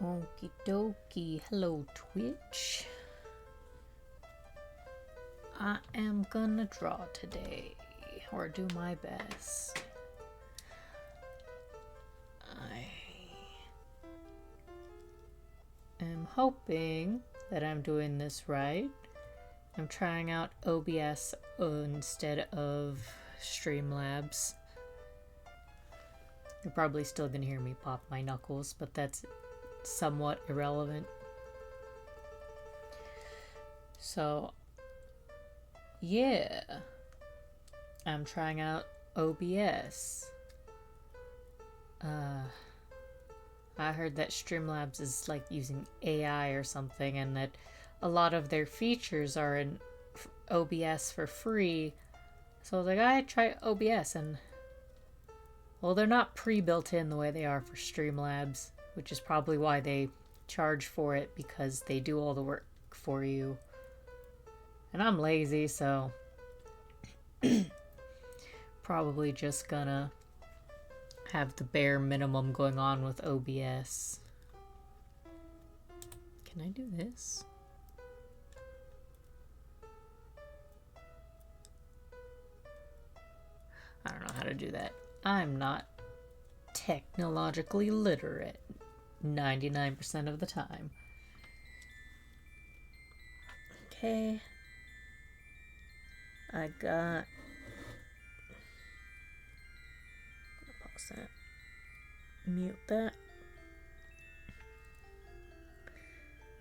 Okie dokie. Hello, Twitch. I am gonna draw today, or do my best. I am hoping that I'm doing this right. I'm trying out OBS instead of Streamlabs. You're probably still gonna hear me pop my knuckles, but that's somewhat irrelevant. So, yeah, I'm trying out OBS. I heard that Streamlabs is like using AI or something, and that a lot of their features are in OBS for free. So I was like, I try OBS, and well, they're not pre-built in the way they are for Streamlabs, which is probably why they charge for it, because they do all the work for you. And I'm lazy, so probably just gonna have the bare minimum going on with OBS. Can I do this? I don't know how to do that. I'm not technologically literate 99% of the time. Okay. I got... pause that. Mute that.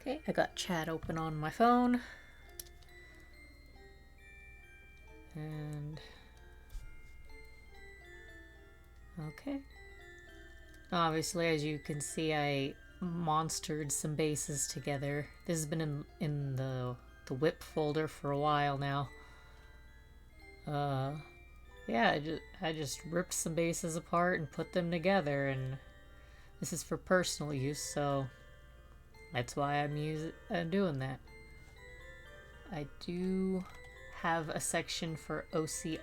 Okay, I got chat open on my phone. And... okay. Obviously, as you can see, I monstered some bases together. This has been in the whip folder for a while now. Yeah, I just ripped some bases apart and put them together, and this is for personal use, so that's why I'm doing that. I do have a section for OC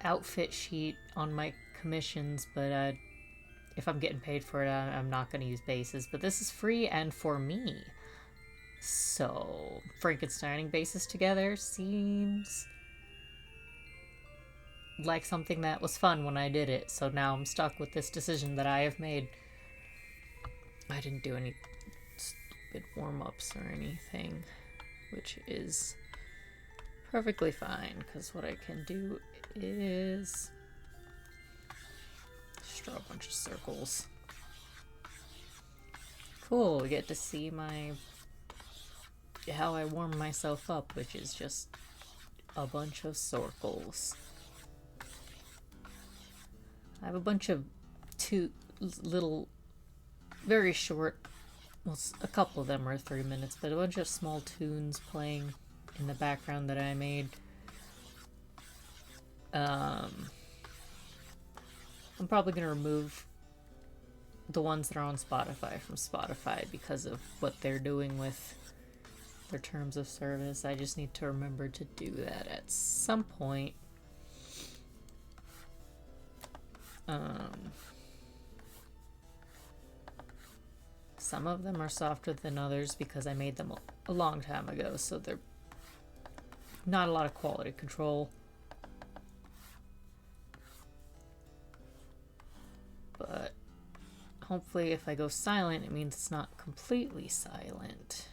outfit sheet on my commissions, but if I'm getting paid for it, I'm not going to use bases. But this is free and for me. So, Frankensteining bases together seems like something that was fun when I did it. So now I'm stuck with this decision that I have made. I didn't do any stupid warm-ups or anything, which is perfectly fine, because what I can do is just draw a bunch of circles. Cool, we get to see how I warm myself up, which is just a bunch of circles. I have a bunch of little, very short, well, a couple of them are 3 minutes, but a bunch of small tunes playing in the background that I made. I'm probably going to remove the ones that are on Spotify from Spotify because of what they're doing with their terms of service. I just need to remember to do that at some point. Some of them are softer than others because I made them a long time ago, so they're not a lot of quality control. But hopefully if I go silent, it means it's not completely silent.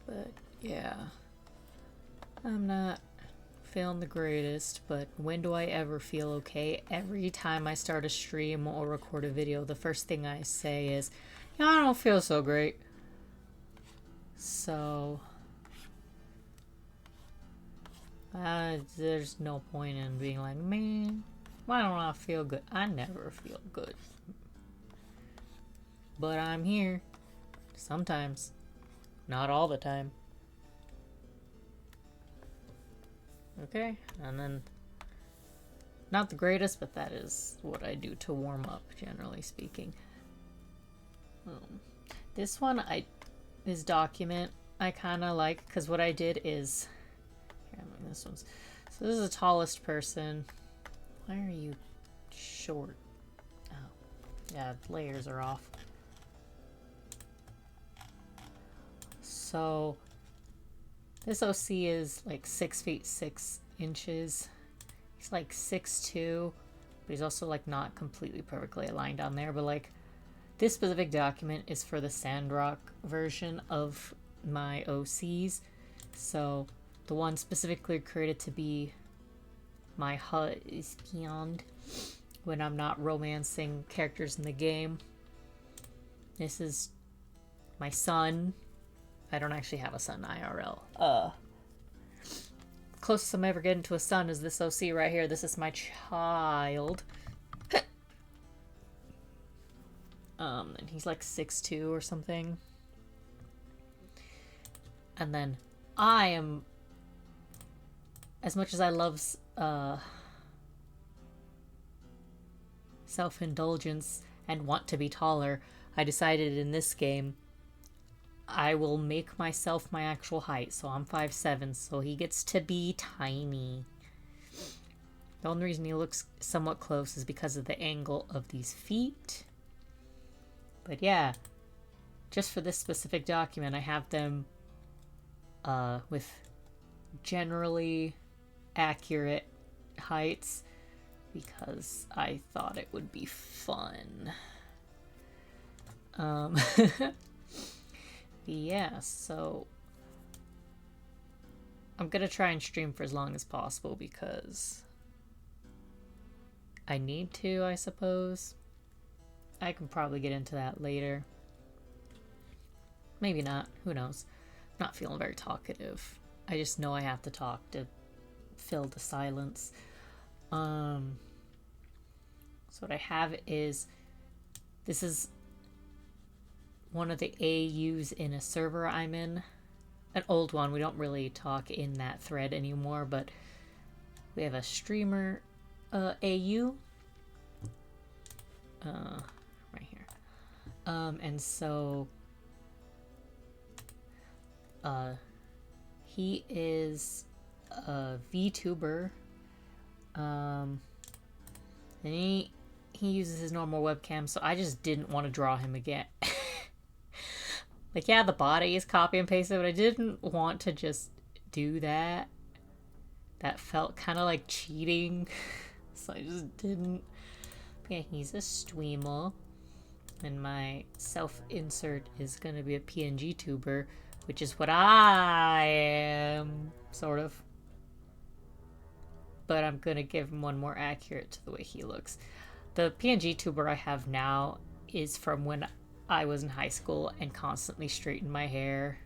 But yeah, I'm not feeling the greatest, but when do I ever feel okay? Every time I start a stream or record a video, the first thing I say is, yeah, I don't feel so great. So there's no point in being like, man, why don't I feel good? I never feel good. But I'm here. Sometimes. Not all the time. Okay, and then not the greatest, but that is what I do to warm up, generally speaking. This one, this document, I kind of like, because what I did is, here, this one's, so this is the tallest person. Why are you short? Oh, yeah, layers are off. So, this OC is like 6 feet 6 inches. He's like 6'2", but he's also like not completely perfectly aligned on there. But like this specific document is for the Sandrock version of my OCs. So the one specifically created to be my husband when I'm not romancing characters in the game. This is my son. I don't actually have a son IRL. Closest I'm ever getting to a son is this OC right here. This is my child. And he's like 6'2" or something. And then I am, as much as I love self-indulgence and want to be taller, I decided in this game I will make myself my actual height. So I'm 5'7", so he gets to be tiny. The only reason he looks somewhat close is because of the angle of these feet. But yeah, just for this specific document, I have them with generally accurate heights because I thought it would be fun. Yeah, so I'm gonna try and stream for as long as possible because I need to, I suppose. I can probably get into that later. Maybe not, who knows. I'm not feeling very talkative. I just know I have to talk to fill the silence. So what I have is, this is one of the AUs in a server I'm in. An old one. We don't really talk in that thread anymore, but we have a streamer AU. Right here. And so he is a VTuber. And he uses his normal webcam, so I just didn't want to draw him again. Like, yeah, the body is copy and pasted, but I didn't want to just do that. That felt kind of like cheating. So I just didn't. Yeah, he's a streamer. And my self-insert is going to be a PNG tuber, which is what I am, sort of. But I'm going to give him one more accurate to the way he looks. The PNG tuber I have now is from when I was in high school and constantly straightened my hair.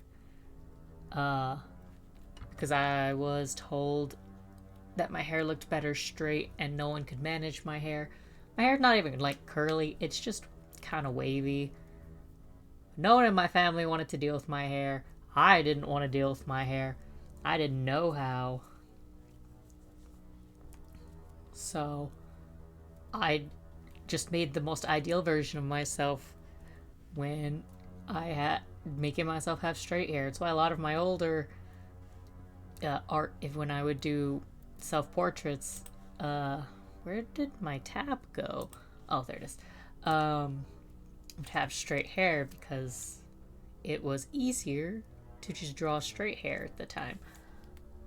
Because I was told that my hair looked better straight and no one could manage my hair. My hair's not even like curly, it's just kind of wavy. No one in my family wanted to deal with my hair. I didn't want to deal with my hair. I didn't know how. So I just made the most ideal version of myself when I had making myself have straight hair. It's why a lot of my older art, when I would do self-portraits, where did my tab go? Oh, there it is. Would have straight hair because it was easier to just draw straight hair at the time.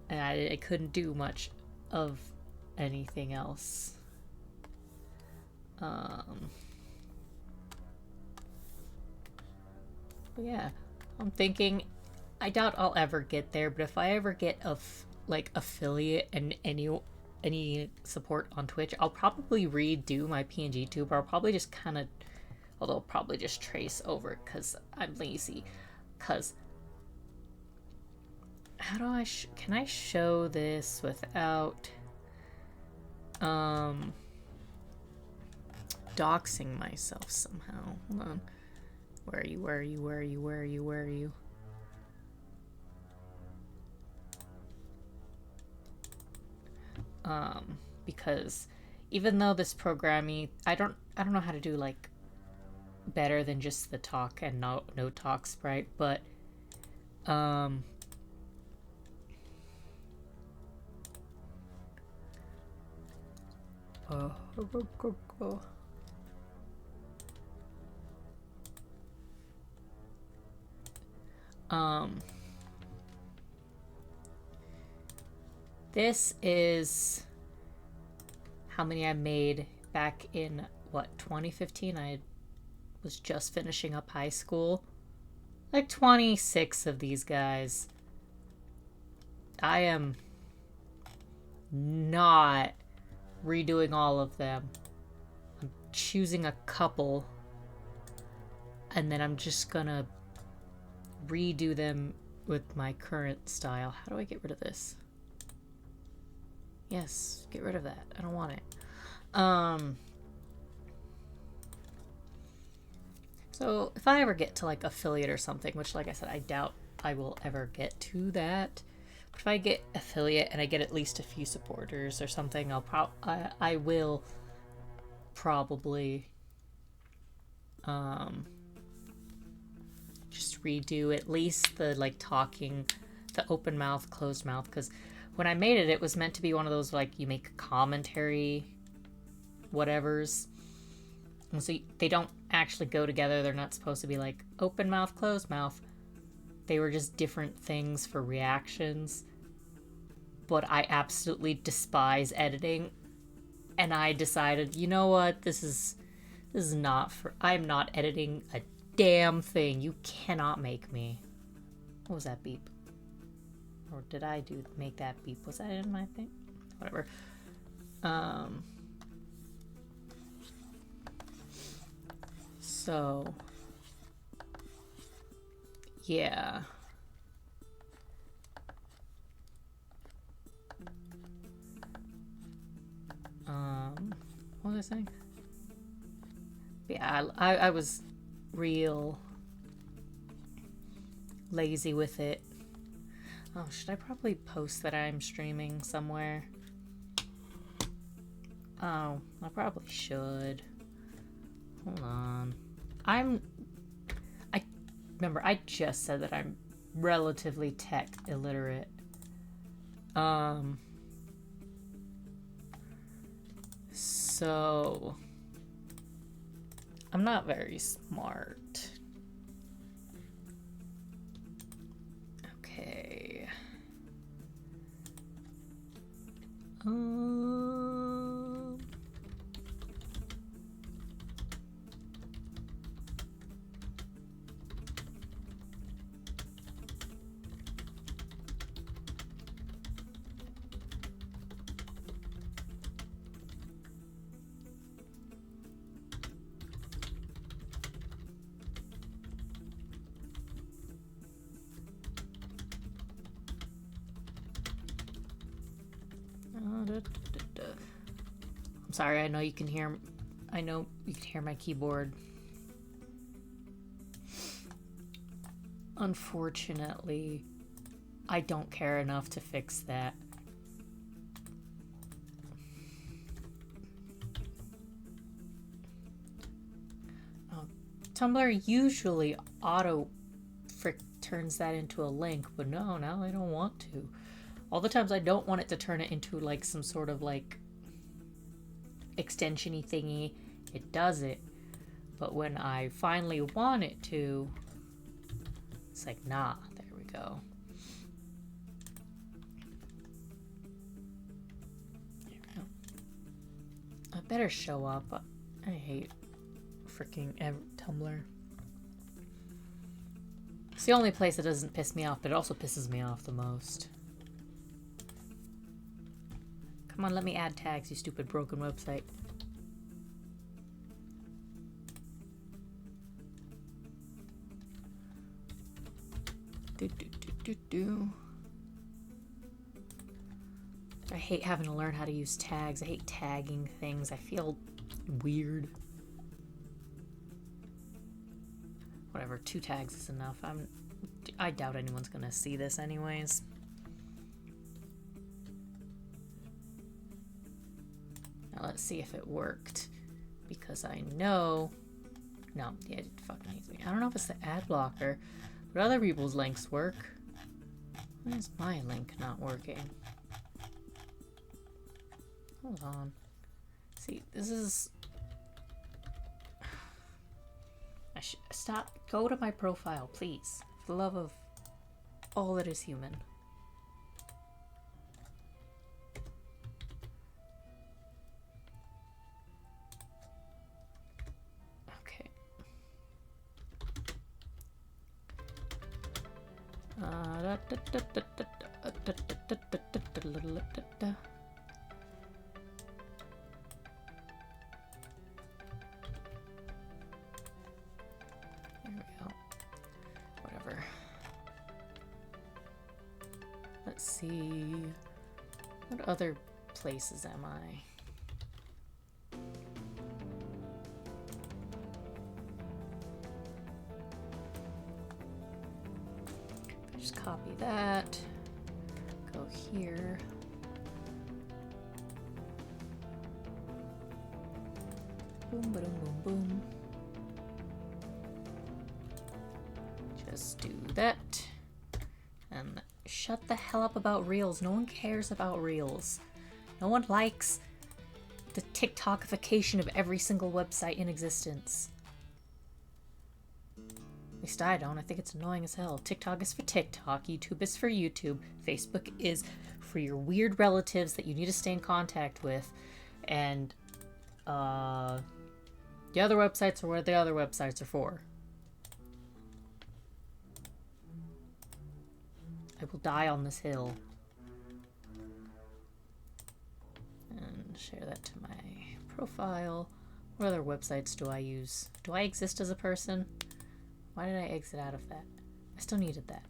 And I couldn't do much of anything else. But yeah, I'm thinking, I doubt I'll ever get there, but if I ever get like affiliate and any support on Twitch, I'll probably redo my PNG tube, or I'll probably just kind of, although I'll probably just trace over because I'm lazy. Because how do I can I show this without doxing myself somehow? Hold on. Where are you? Where are you? Where are you? Where are you? Where are you? Because even though this programming, I don't know how to do like better than just the talk and no talk sprite, but this is how many I made back in, what, 2015? I was just finishing up high school. Like 26 of these guys. I am not redoing all of them. I'm choosing a couple, and then I'm just gonna redo them with my current style. How do I get rid of this? Yes, get rid of that. I don't want it. So if I ever get to like affiliate or something, which like I said, I doubt I will ever get to that. But if I get affiliate and I get at least a few supporters or something, I will probably just redo at least the like talking, the open mouth, closed mouth, because when I made it, it was meant to be one of those like you make commentary whatevers. And so they don't actually go together. They're not supposed to be like open mouth, closed mouth. They were just different things for reactions. But I absolutely despise editing. And I decided, you know what? This is not for... I'm not editing a damn thing. You cannot make me. What was that beep? Or did I make that beep? Was that in my thing? Whatever. So, yeah. What was I saying? Yeah, I was real lazy with it. Oh, should I probably post that I'm streaming somewhere? Oh, I probably should. Hold on. Remember, I just said that I'm relatively tech illiterate. So I'm not very smart. Okay. I'm sorry, I know you can hear my keyboard. Unfortunately, I don't care enough to fix that. Tumblr usually turns that into a link, but no, now I don't want to. All the times I don't want it to turn it into like some sort of like extension-y thingy, it does it. But when I finally want it to, it's like, nah, there we go. There we go. I better show up. I hate freaking Tumblr. It's the only place that doesn't piss me off, but it also pisses me off the most. Come on, let me add tags, you stupid broken website. I hate having to learn how to use tags. I hate tagging things. I feel weird. Whatever, 2 tags is enough. I doubt anyone's gonna see this anyways. Now let's see if it worked. Because I know... No, yeah, it fucking hates me. I don't know if it's the ad blocker, but other people's links work. Why is my link not working? Hold on. See, this is... Stop. Go to my profile, please. For the love of all that is human. Okay. There we go. Whatever. Let's see. What other places am I? Just copy that. Go here. Boom, boom, boom, boom. Just do that. And shut the hell up about Reels. No one cares about Reels. No one likes the TikTokification of every single website in existence. At least I don't. I think it's annoying as hell. TikTok is for TikTok. YouTube is for YouTube. Facebook is for your weird relatives that you need to stay in contact with. And the other websites are what the other websites are for. I will die on this hill. And share that to my profile. What other websites do I use? Do I exist as a person? Why did I exit out of that? I still needed that.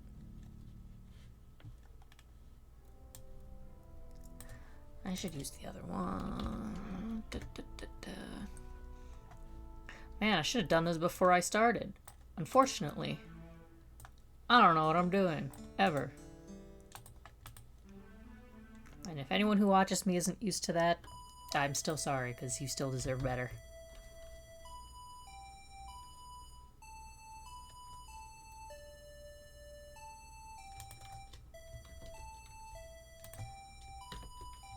I should use the other one. Man, I should have done this before I started. Unfortunately. I don't know what I'm doing. Ever. And if anyone who watches me isn't used to that, I'm still sorry, because you still deserve better.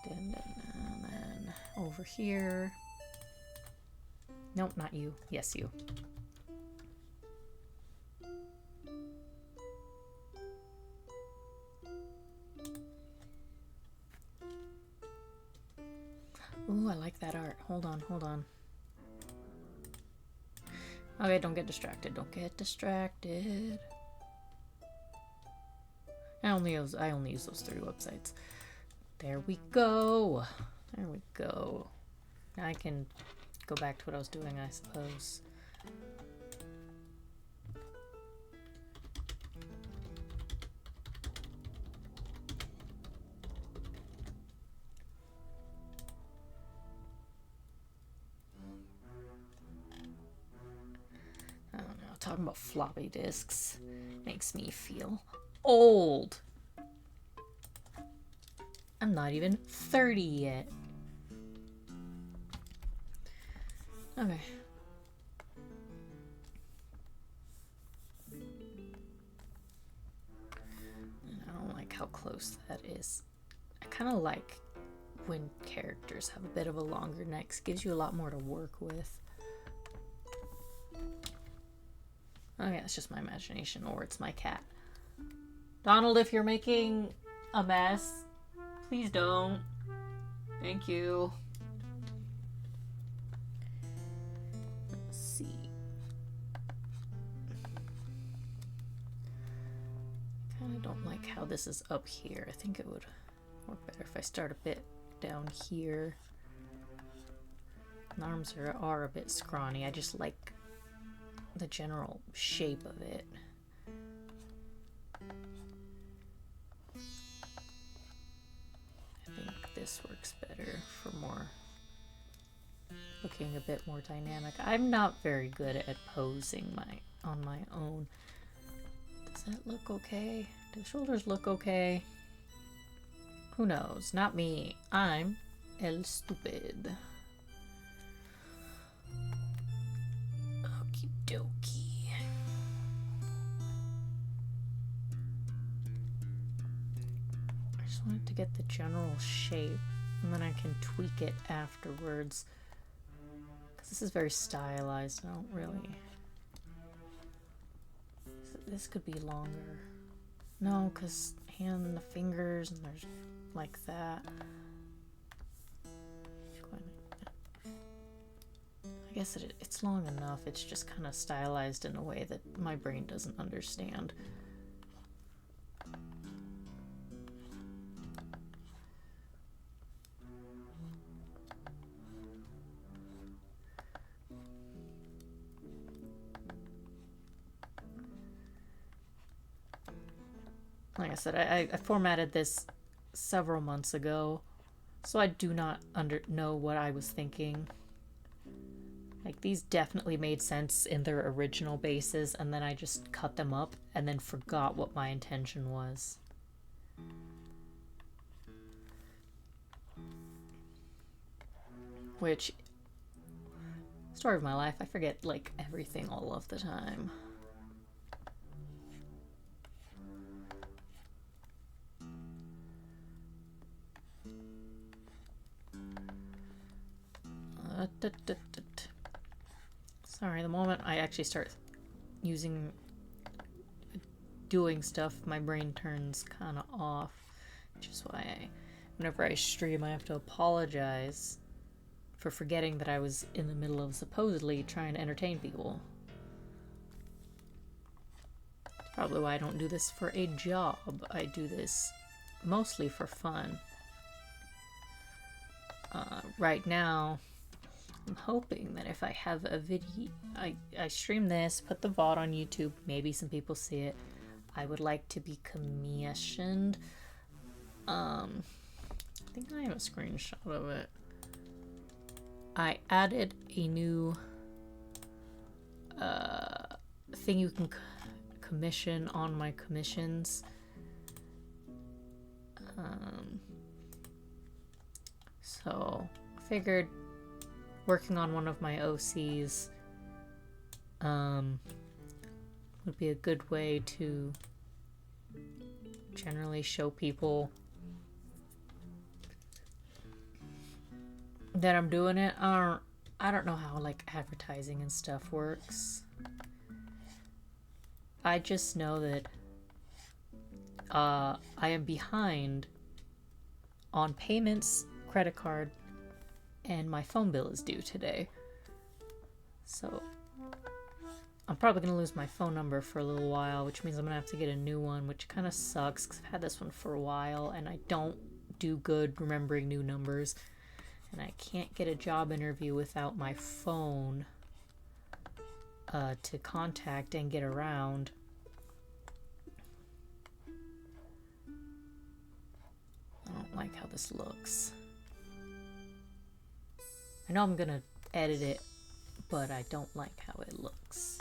And then over here. Nope, not you. Yes, you. Ooh, I like that art. Hold on, hold on. Okay, don't get distracted. Don't get distracted. I only use those 3 websites. There we go. There we go. Now I can go back to what I was doing, I suppose. I don't know. Talking about floppy disks makes me feel old. I'm not even 30 yet. Okay. I don't like how close that is. I kind of like when characters have a bit of a longer neck. It gives you a lot more to work with. Okay, it's just my imagination, or it's my cat. Donald, if you're making a mess, please don't. Thank you. Let's see. Kinda don't like how this is up here. I think it would work better if I start a bit down here. The arms are a bit scrawny. I just like the general shape of it. I think this works better for more looking a bit more dynamic. I'm not very good at posing my on my own. Does that look okay? Do the shoulders look okay? Who knows? Not me. I'm el stupid. Okie dokie. I just wanted to get the general shape, and then I can tweak it afterwards. Because this is very stylized. I don't really... This could be longer. No, because hand and the fingers, and there's like that. I guess it's long enough. It's just kind of stylized in a way that my brain doesn't understand. Like I said, I formatted this several months ago, so I do not know what I was thinking. Like, these definitely made sense in their original bases, and then I just cut them up and then forgot what my intention was. Which, story of my life, I forget, like, everything all of the time. Sorry, the moment I actually start doing stuff, my brain turns kind of off, which is why whenever I stream, I have to apologize for forgetting that I was in the middle of supposedly trying to entertain people. That's probably why I don't do this for a job. I do this mostly for fun. Right now, I'm hoping that if I have a video, I stream this, put the VOD on YouTube, maybe some people see it. I would like to be commissioned. I think I have a screenshot of it. I added a new thing you can commission on my commissions. So figured working on one of my OCs would be a good way to generally show people that I'm doing it. I don't know how like advertising and stuff works. I just know that I am behind on payments, credit card, and my phone bill is due today. So I'm probably going to lose my phone number for a little while, which means I'm going to have to get a new one, which kind of sucks because I've had this one for a while and I don't do good remembering new numbers. And I can't get a job interview without my phone to contact and get around. I don't like how this looks. I know I'm gonna edit it, but I don't like how it looks.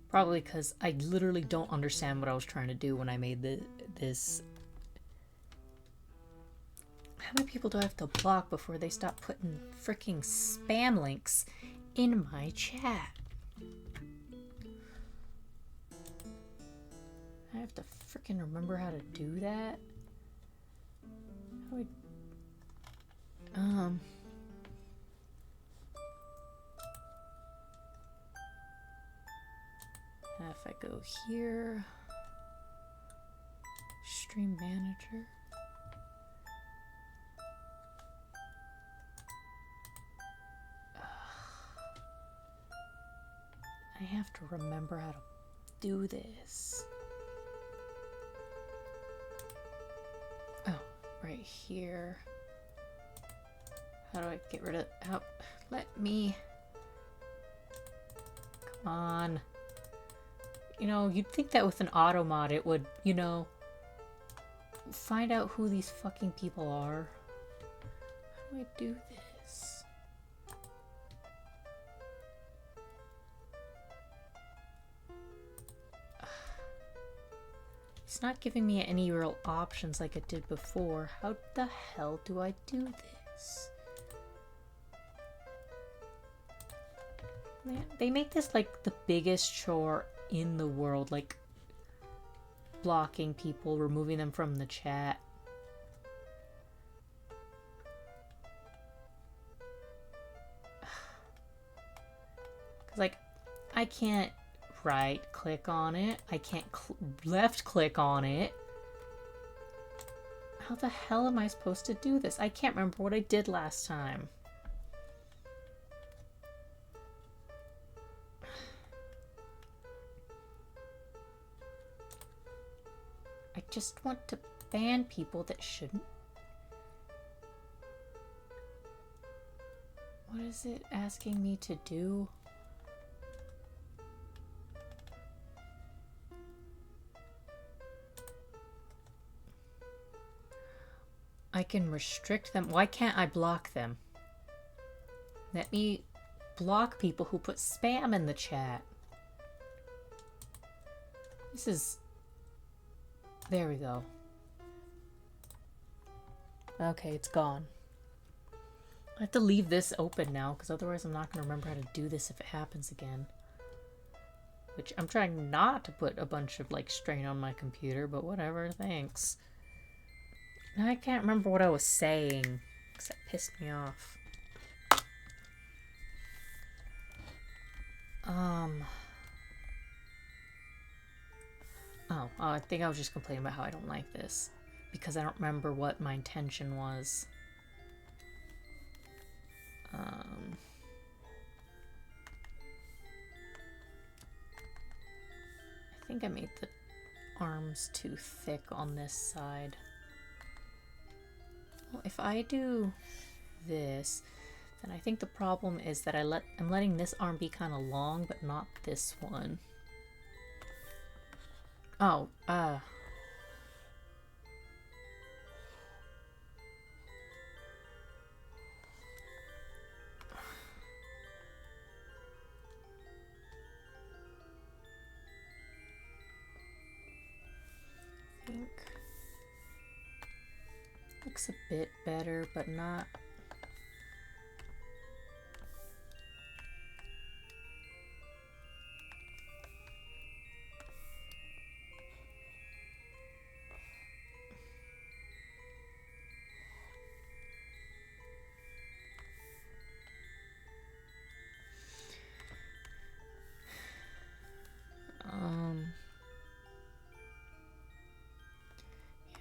Probably because I literally don't understand what I was trying to do when I made this. How many people do I have to block before they stop putting freaking spam links in my chat? I have to freaking remember how to do that. How do if I go here, stream manager. I have to remember how to do this. Oh, right here. How do I get rid of... Oh, let me... Come on. You know, you'd think that with an auto mod it would, you know, find out who these fucking people are. How do I do this? It's not giving me any real options like it did before. How the hell do I do this? Man, they make this like the biggest chore in the world, like blocking people, removing them from the chat. Cause like, I can't right click on it. I can't left click on it. How the hell am I supposed to do this? I can't remember what I did last time. I just want to ban people that shouldn't. What is it asking me to do? I can restrict them. Why can't I block them? Let me block people who put spam in the chat. This is... There we go. Okay, it's gone. I have to leave this open now, because otherwise I'm not going to remember how to do this if it happens again. Which I'm trying not to put a bunch of, like, strain on my computer, but whatever, thanks. Now I can't remember what I was saying, because that pissed me off. Oh, I think I was just complaining about how I don't like this. Because I don't remember what my intention was. I think I made the arms too thick on this side. Well, if I do this, then I think the problem is that I'm letting this arm be kind of long, but not this one. Oh, I think looks a bit better, but not.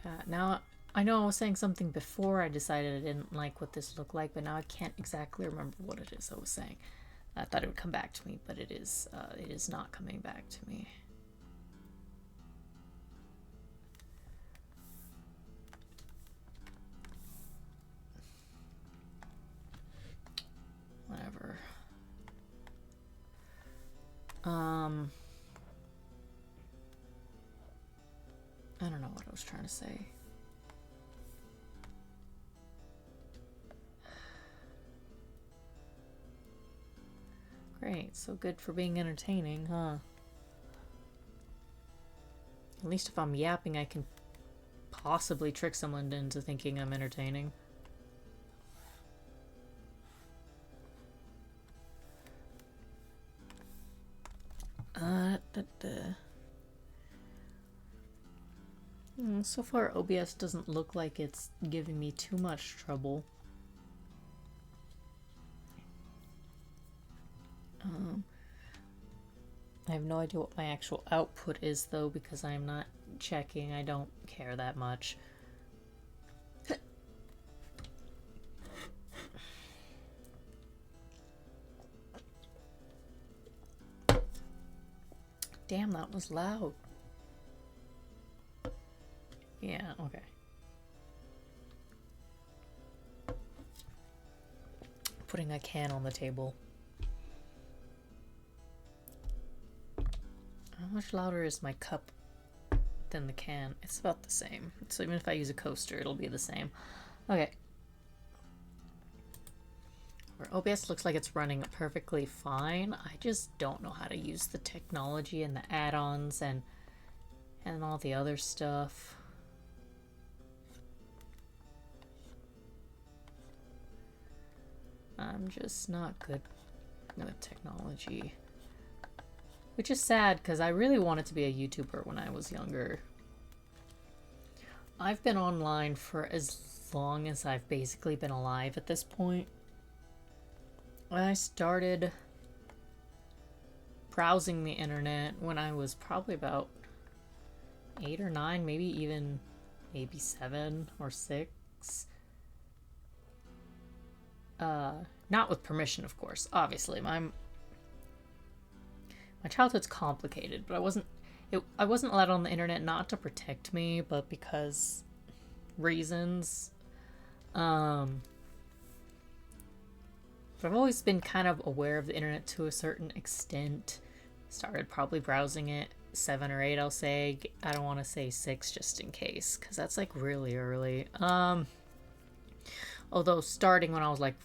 Yeah, now I know I was saying something before I decided I didn't like what this looked like, but now I can't exactly remember what it is I was saying. I thought it would come back to me, but it is not coming back to me. Whatever. I don't know what I was trying to say. Great, so good for being entertaining, huh? At least if I'm yapping, I can possibly trick someone into thinking I'm entertaining. So far, OBS doesn't look like it's giving me too much trouble. I have no idea what my actual output is, though, because I'm not checking. I don't care that much. Damn, that was loud. Yeah, okay. Putting a can on the table. How much louder is my cup than the can? It's about the same. So even if I use a coaster, it'll be the same. Okay. Where OBS looks like it's running perfectly fine. I just don't know how to use the technology and the add-ons and and all the other stuff. I'm just not good with technology. Which is sad, because I really wanted to be a YouTuber when I was younger. I've been online for as long as I've basically been alive at this point. I started browsing the internet when I was probably about 8 or 9, maybe 7 or 6. Not with permission, of course. Obviously, my childhood's complicated, but I wasn't allowed on the internet, not to protect me, but because reasons. But I've always been kind of aware of the internet to a certain extent. Started probably browsing it 7 or 8, I'll say. I don't want to say 6 just in case, because that's like really early. Although starting when I was like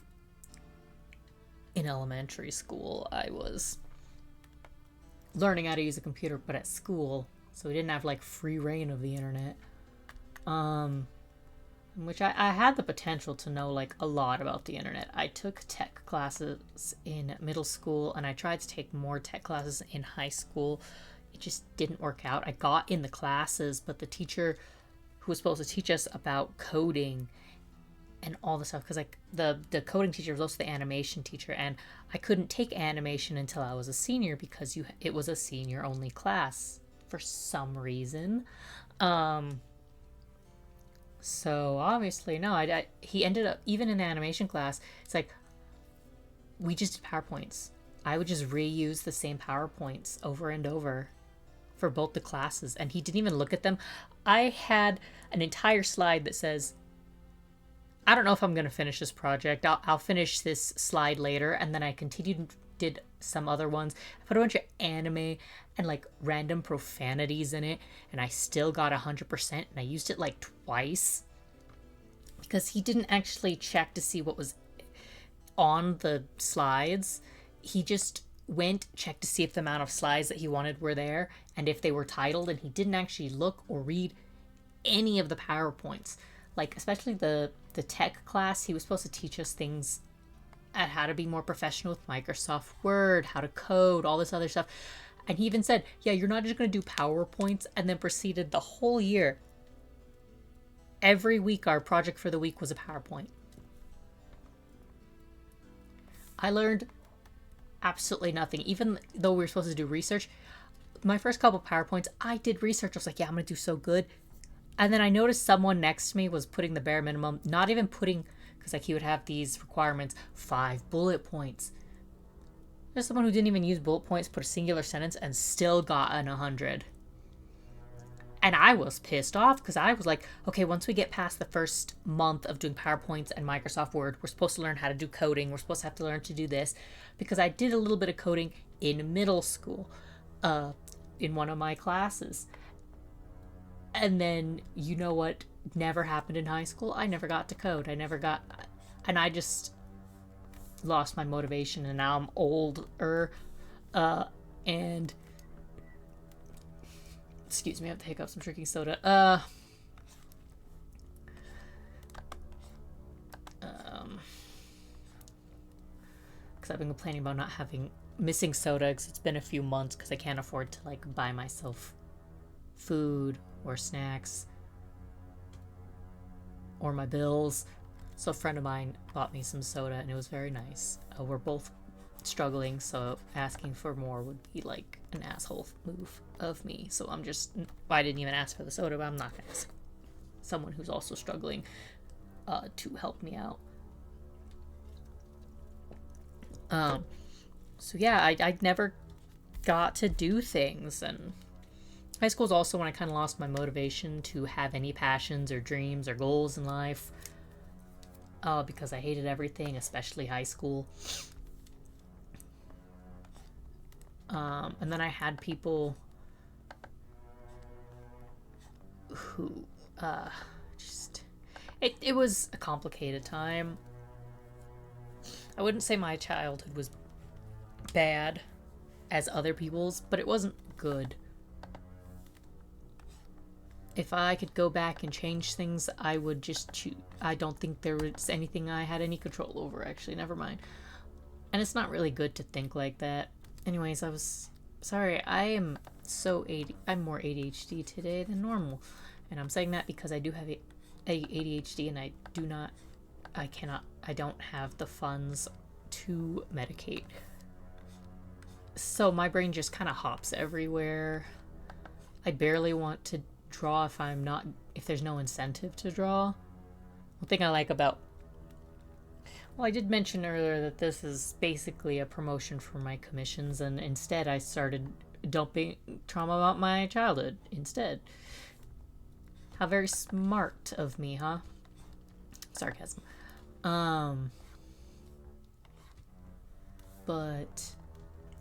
in elementary school, I was learning how to use a computer, but at school, so we didn't have like free reign of the internet. Which I had the potential to know like a lot about the internet. I took tech classes in middle school, and I tried to take more tech classes in high school. It just didn't work out. I got in the classes, but the teacher who was supposed to teach us about coding and all the stuff, because like the coding teacher was also the animation teacher, and I couldn't take animation until I was a senior because it was a senior only class for some reason. So obviously, no, he ended up, even in animation class, it's like, we just did PowerPoints. I would just reuse the same PowerPoints over and over for both the classes, and he didn't even look at them. I had an entire slide that says, I don't know if I'm going to finish this project. I'll finish this slide later, and then I continued and did some other ones. I put a bunch of anime and like random profanities in it, and I still got 100%, and I used it like twice because he didn't actually check to see what was on the slides. He just went, checked to see if the amount of slides that he wanted were there and if they were titled, and he didn't actually look or read any of the PowerPoints. Like, especially the tech class, he was supposed to teach us things at how to be more professional with Microsoft Word, how to code, all this other stuff. And he even said, yeah, you're not just going to do PowerPoints, and then proceeded the whole year. Every week, our project for the week was a PowerPoint. I learned absolutely nothing. Even though we were supposed to do research, my first couple PowerPoints, I did research. I was like, yeah, I'm going to do so good. And then I noticed someone next to me was putting the bare minimum, not even putting, because like he would have these requirements, 5 bullet points. There's someone who didn't even use bullet points, put a singular sentence, and still got an 100. And I was pissed off because I was like, okay, once we get past the first month of doing PowerPoints and Microsoft Word, we're supposed to learn how to do coding. We're supposed to have to learn to do this, because I did a little bit of coding in middle school, in one of my classes. And then, you know what never happened in high school? I never got to code. And I just lost my motivation, and now I'm older, and excuse me, I have the hiccups, I'm drinking soda. Because I've been complaining about missing soda, because it's been a few months, because I can't afford to like buy myself food or snacks or my bills. So a friend of mine bought me some soda, and it was very nice. We're both struggling, so asking for more would be like an asshole move of me. So I didn't even ask for the soda, but I'm not gonna ask someone who's also struggling to help me out. So yeah, I never got to do things, and high school is also when I kind of lost my motivation to have any passions or dreams or goals in life, because I hated everything, especially high school. And then I had people who it was a complicated time. I wouldn't say my childhood was bad as other people's, but it wasn't good. if I could go back and change things, I would just choose. I don't think there was anything I had any control over, actually. Never mind. And it's not really good to think like that. Anyways, I was sorry. I am I'm more ADHD today than normal. And I'm saying that because I do have ADHD and I don't have the funds to medicate. So my brain just kind of hops everywhere. I barely want to draw if there's no incentive to draw. One thing I like about, well, I did mention earlier that this is basically a promotion for my commissions, and instead I started dumping trauma about my childhood instead. How very smart of me, huh? Sarcasm. But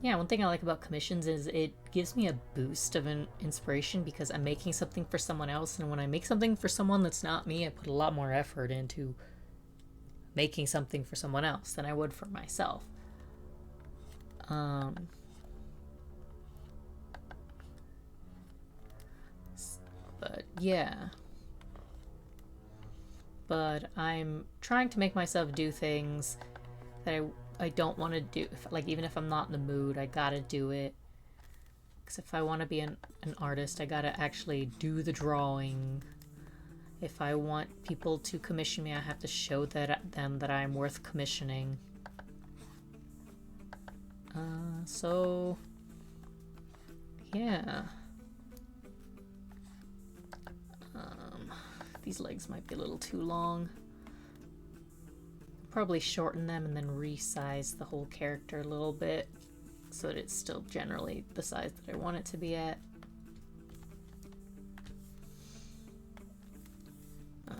yeah, one thing I like about commissions is it gives me a boost of an inspiration because I'm making something for someone else, and when I make something for someone that's not me, I put a lot more effort into making something for someone else than I would for myself. But yeah. But I'm trying to make myself do things that I don't want to do. Like, even if I'm not in the mood, I gotta do it. Because if I want to be an artist, I gotta actually do the drawing. If I want people to commission me, I have to show them that I'm worth commissioning. So yeah. These legs might be a little too long. Probably shorten them and then resize the whole character a little bit so that it's still generally the size that I want it to be at.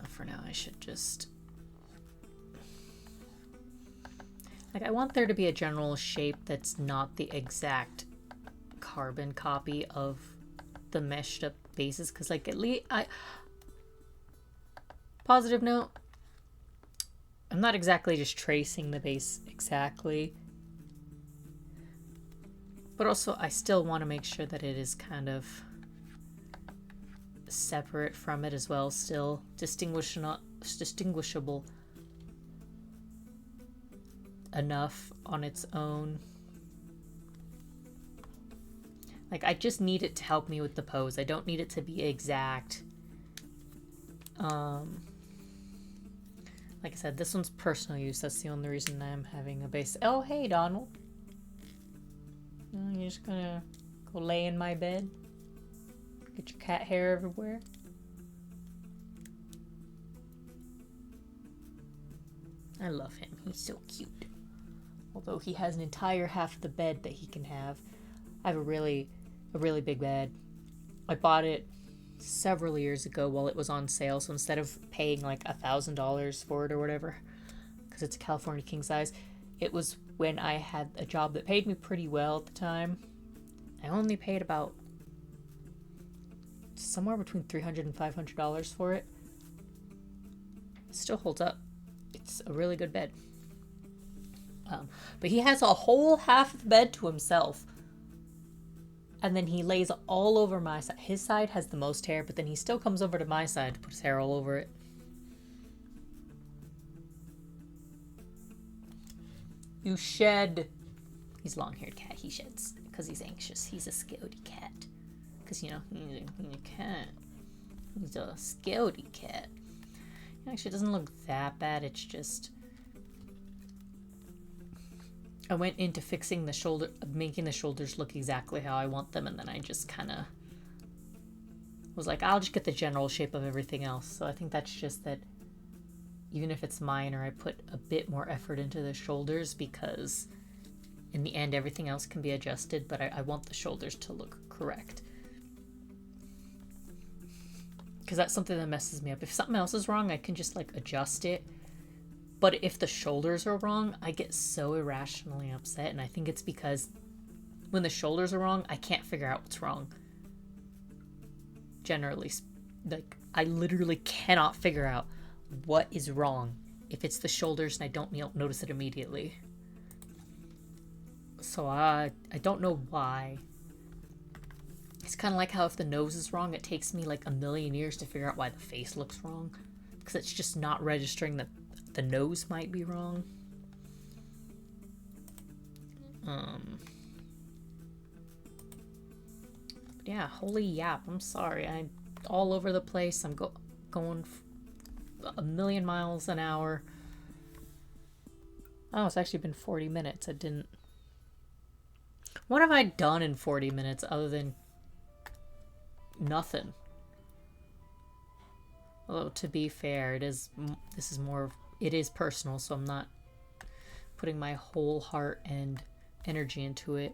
For now, I should just... Like, I want there to be a general shape that's not the exact carbon copy of the meshed up bases, because, like, at least positive note, I'm not exactly just tracing the base exactly, but also I still want to make sure that it is kind of separate from it as well, still distinguishable enough on its own. Like, I just need it to help me with the pose. I don't need it to be exact. Like I said, this one's personal use. That's the only reason I'm having a base. Oh, hey, Donald. You're just gonna go lay in my bed? Get your cat hair everywhere? I love him. He's so cute. Although he has an entire half of the bed that he can have. I have a really big bed. I bought it several years ago while it was on sale, so instead of paying like $1,000 for it or whatever, because it's a California king size, it was when I had a job that paid me pretty well at the time. I only paid about somewhere between $300 and $500 for it. It still holds up. It's a really good bed. But he has a whole half of the bed to himself. And then he lays all over my side. His side has the most hair, but then he still comes over to my side to put his hair all over it. You shed. He's a long-haired cat. He sheds because he's anxious. He's a scaredy cat. Because, you know, he's a cat. He's a scaredy cat. It actually doesn't look that bad. It's just... I went into fixing the shoulder, making the shoulders look exactly how I want them, and then I just kind of was like, I'll just get the general shape of everything else. So I think that's just that even if it's minor, I put a bit more effort into the shoulders because in the end, everything else can be adjusted, but I want the shoulders to look correct. Because that's something that messes me up. If something else is wrong, I can just like adjust it. But if the shoulders are wrong, I get so irrationally upset, and I think it's because when the shoulders are wrong, I can't figure out what's wrong. Generally, like, I literally cannot figure out what is wrong if it's the shoulders and I don't notice it immediately. So I don't know why. It's kind of like how if the nose is wrong, it takes me like a million years to figure out why the face looks wrong. Because it's just not registering that the nose might be wrong. Yeah, holy yap. I'm sorry. I'm all over the place. I'm going a million miles an hour. Oh, it's actually been 40 minutes. I didn't... What have I done in 40 minutes other than nothing? Although, to be fair, this is more... It is personal, so I'm not putting my whole heart and energy into it.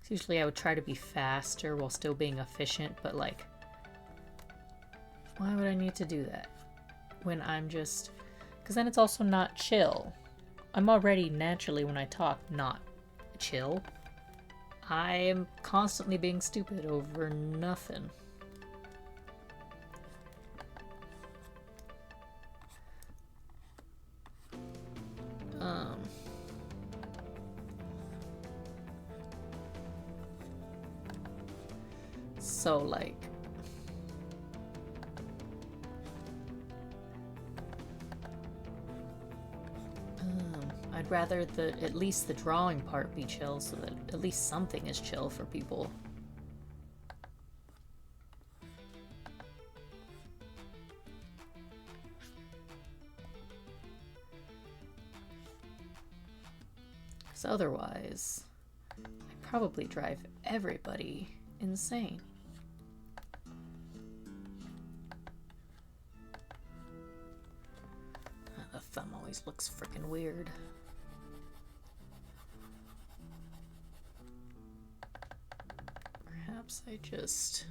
Usually I would try to be faster while still being efficient, but like, why would I need to do that when I'm just... Because then it's also not chill. I'm already naturally, when I talk, not chill. I am constantly being stupid over nothing. So, like... I'd rather at least the drawing part be chill, so that at least something is chill for people. Because otherwise, I'd probably drive everybody insane. The thumb always looks freaking weird. Perhaps I just...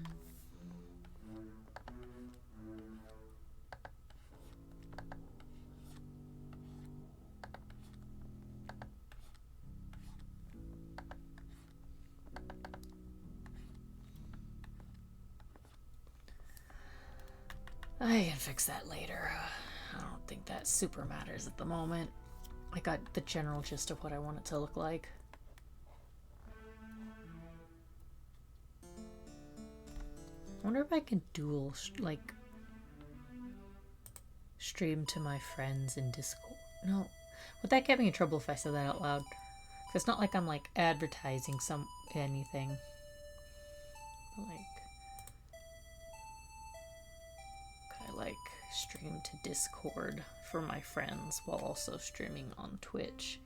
I can fix that later. I don't think that super matters at the moment. I got the general gist of what I want it to look like. I wonder if I can stream to my friends in Discord. No. Would that get me in trouble if I said that out loud? Because it's not like I'm like advertising anything. Like, could I like stream to Discord for my friends while also streaming on Twitch?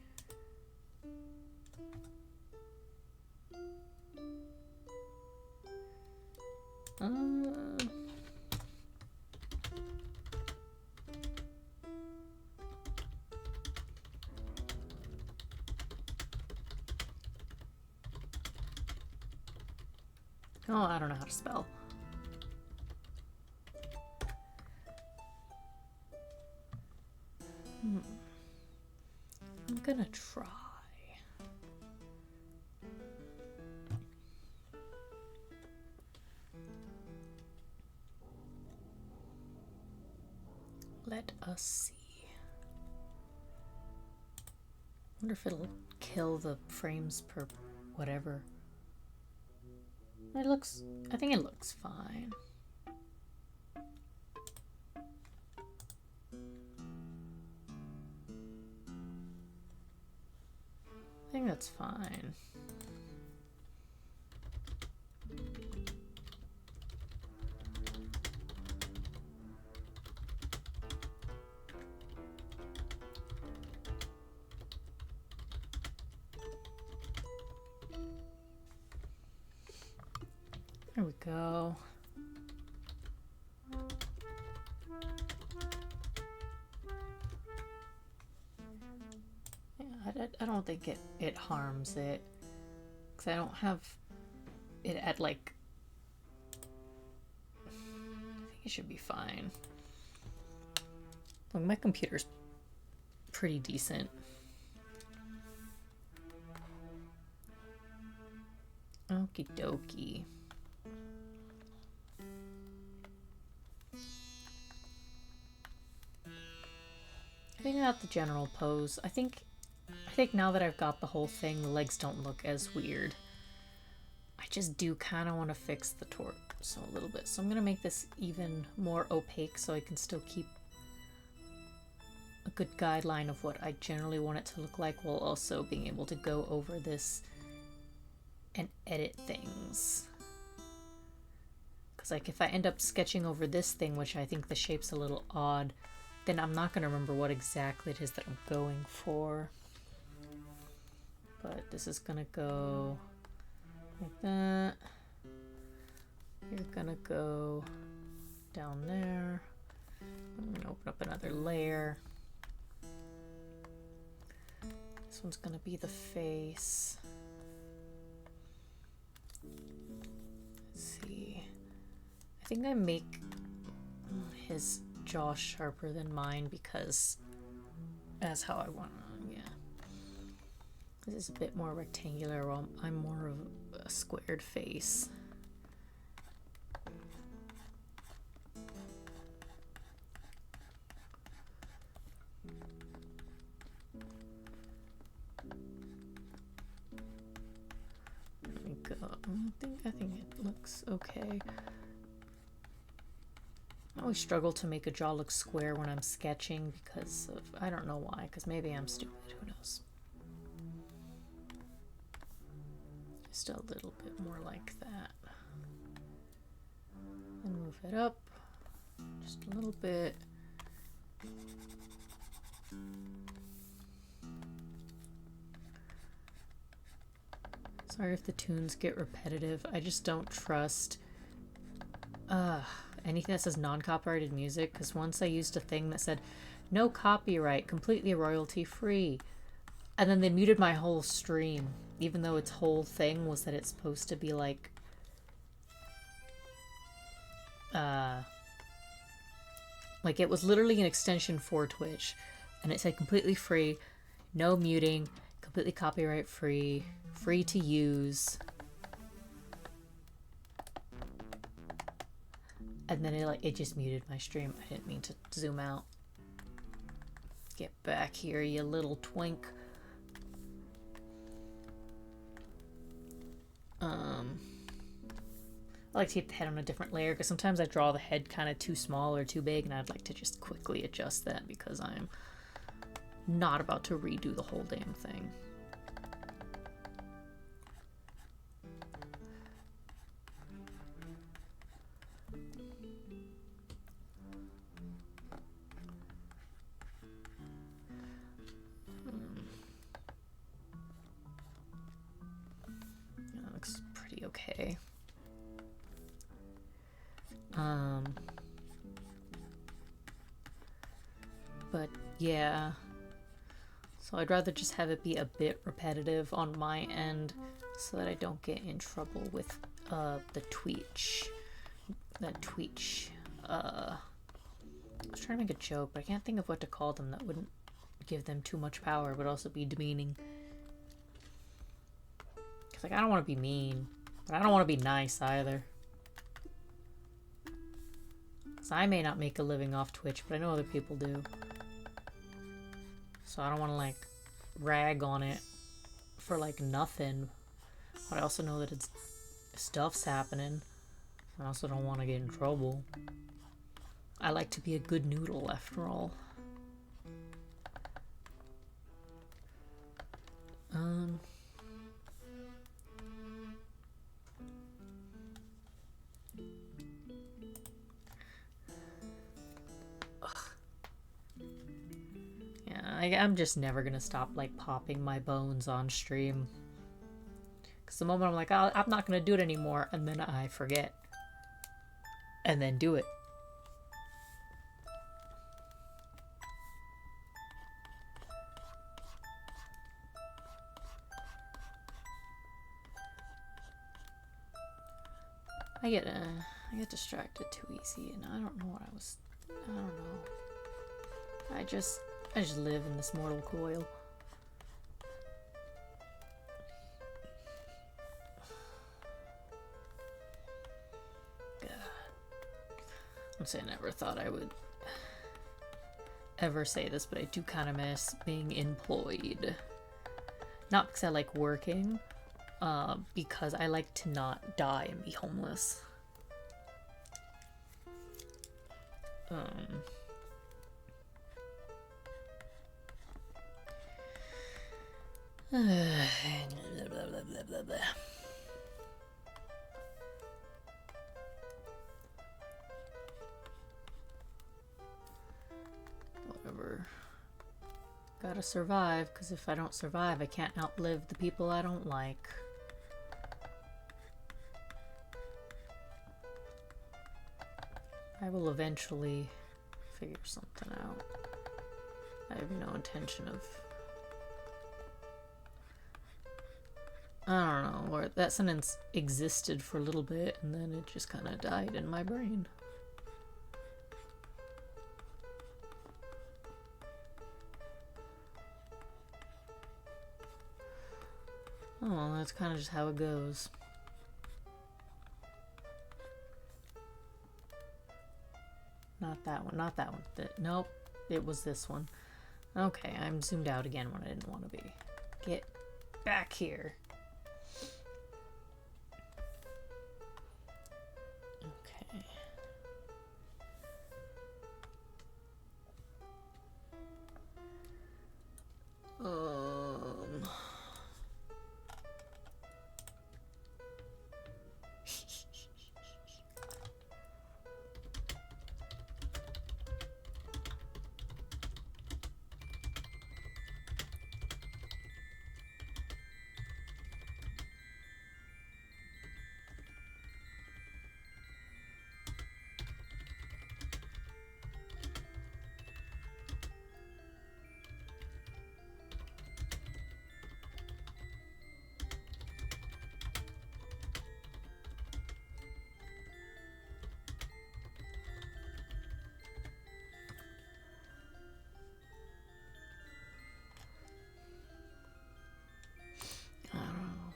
Oh, I don't know how to spell. I'm gonna try. Let us see. I wonder if it'll kill the frames per whatever. I think it looks fine. I think that's fine. There we go. Yeah, I don't think it harms it. Because I don't have it at like... I think it should be fine. Look, my computer's pretty decent. Okie dokie. I think I got the general pose. I think I think now that I've got the whole thing, the legs don't look as weird. I just do kind of want to fix the torso a little bit. So I'm going to make this even more opaque so I can still keep a good guideline of what I generally want it to look like, while also being able to go over this and edit things. Because like if I end up sketching over this thing, which I think the shape's a little odd, then I'm not going to remember what exactly it is that I'm going for. But this is going to go like that. You're going to go down there. I'm going to open up another layer. This one's going to be the face. Let's see. I think I make his jaw sharper than mine because that's how I want to, yeah. This is a bit more rectangular while I'm more of a squared face. I think it looks okay. I always struggle to make a jaw look square when I'm sketching because of, I don't know why, because maybe I'm stupid, who knows. Just a little bit more like that. And move it up just a little bit. Sorry if the tunes get repetitive. I just don't trust anything that says non-copyrighted music, because once I used a thing that said no copyright, completely royalty free, and then they muted my whole stream, even though its whole thing was that it's supposed to be like it was literally an extension for Twitch, and it said completely free, no muting, completely copyright free, free to use. And then it just muted my stream. I didn't mean to zoom out. Get back here, you little twink. I like to keep the head on a different layer because sometimes I draw the head kind of too small or too big, and I'd like to just quickly adjust that because I'm not about to redo the whole damn thing. That looks pretty okay. But yeah, so I'd rather just have it be a bit repetitive on my end so that I don't get in trouble with the tweetch. That tweetch. I was trying to make a joke, but I can't think of what to call them that wouldn't give them too much power but also be demeaning. Cause like I don't want to be mean, but I don't want to be nice either. So I may not make a living off Twitch, but I know other people do. So I don't want to like rag on it for like nothing. But I also know that it's stuff's happening. I also don't want to get in trouble. I like to be a good noodle after all. I'm just never gonna stop like popping my bones on stream. Cause the moment I'm like, oh, I'm not gonna do it anymore, and then I forget. And then do it. I get distracted too easy, and I don't know. I just live in this mortal coil. God. I'm saying I never thought I would ever say this, but I do kind of miss being employed. Not because I like working, because I like to not die and be homeless. Whatever. Gotta survive, because if I don't survive, I can't outlive the people I don't like. I will eventually figure something out. I have no intention of... I don't know, or that sentence existed for a little bit and then it just kind of died in my brain. Oh, well, that's kind of just how it goes. Not that one, not that one. Nope, it was this one. Okay, I'm zoomed out again when I didn't want to be. Get back here. Okay.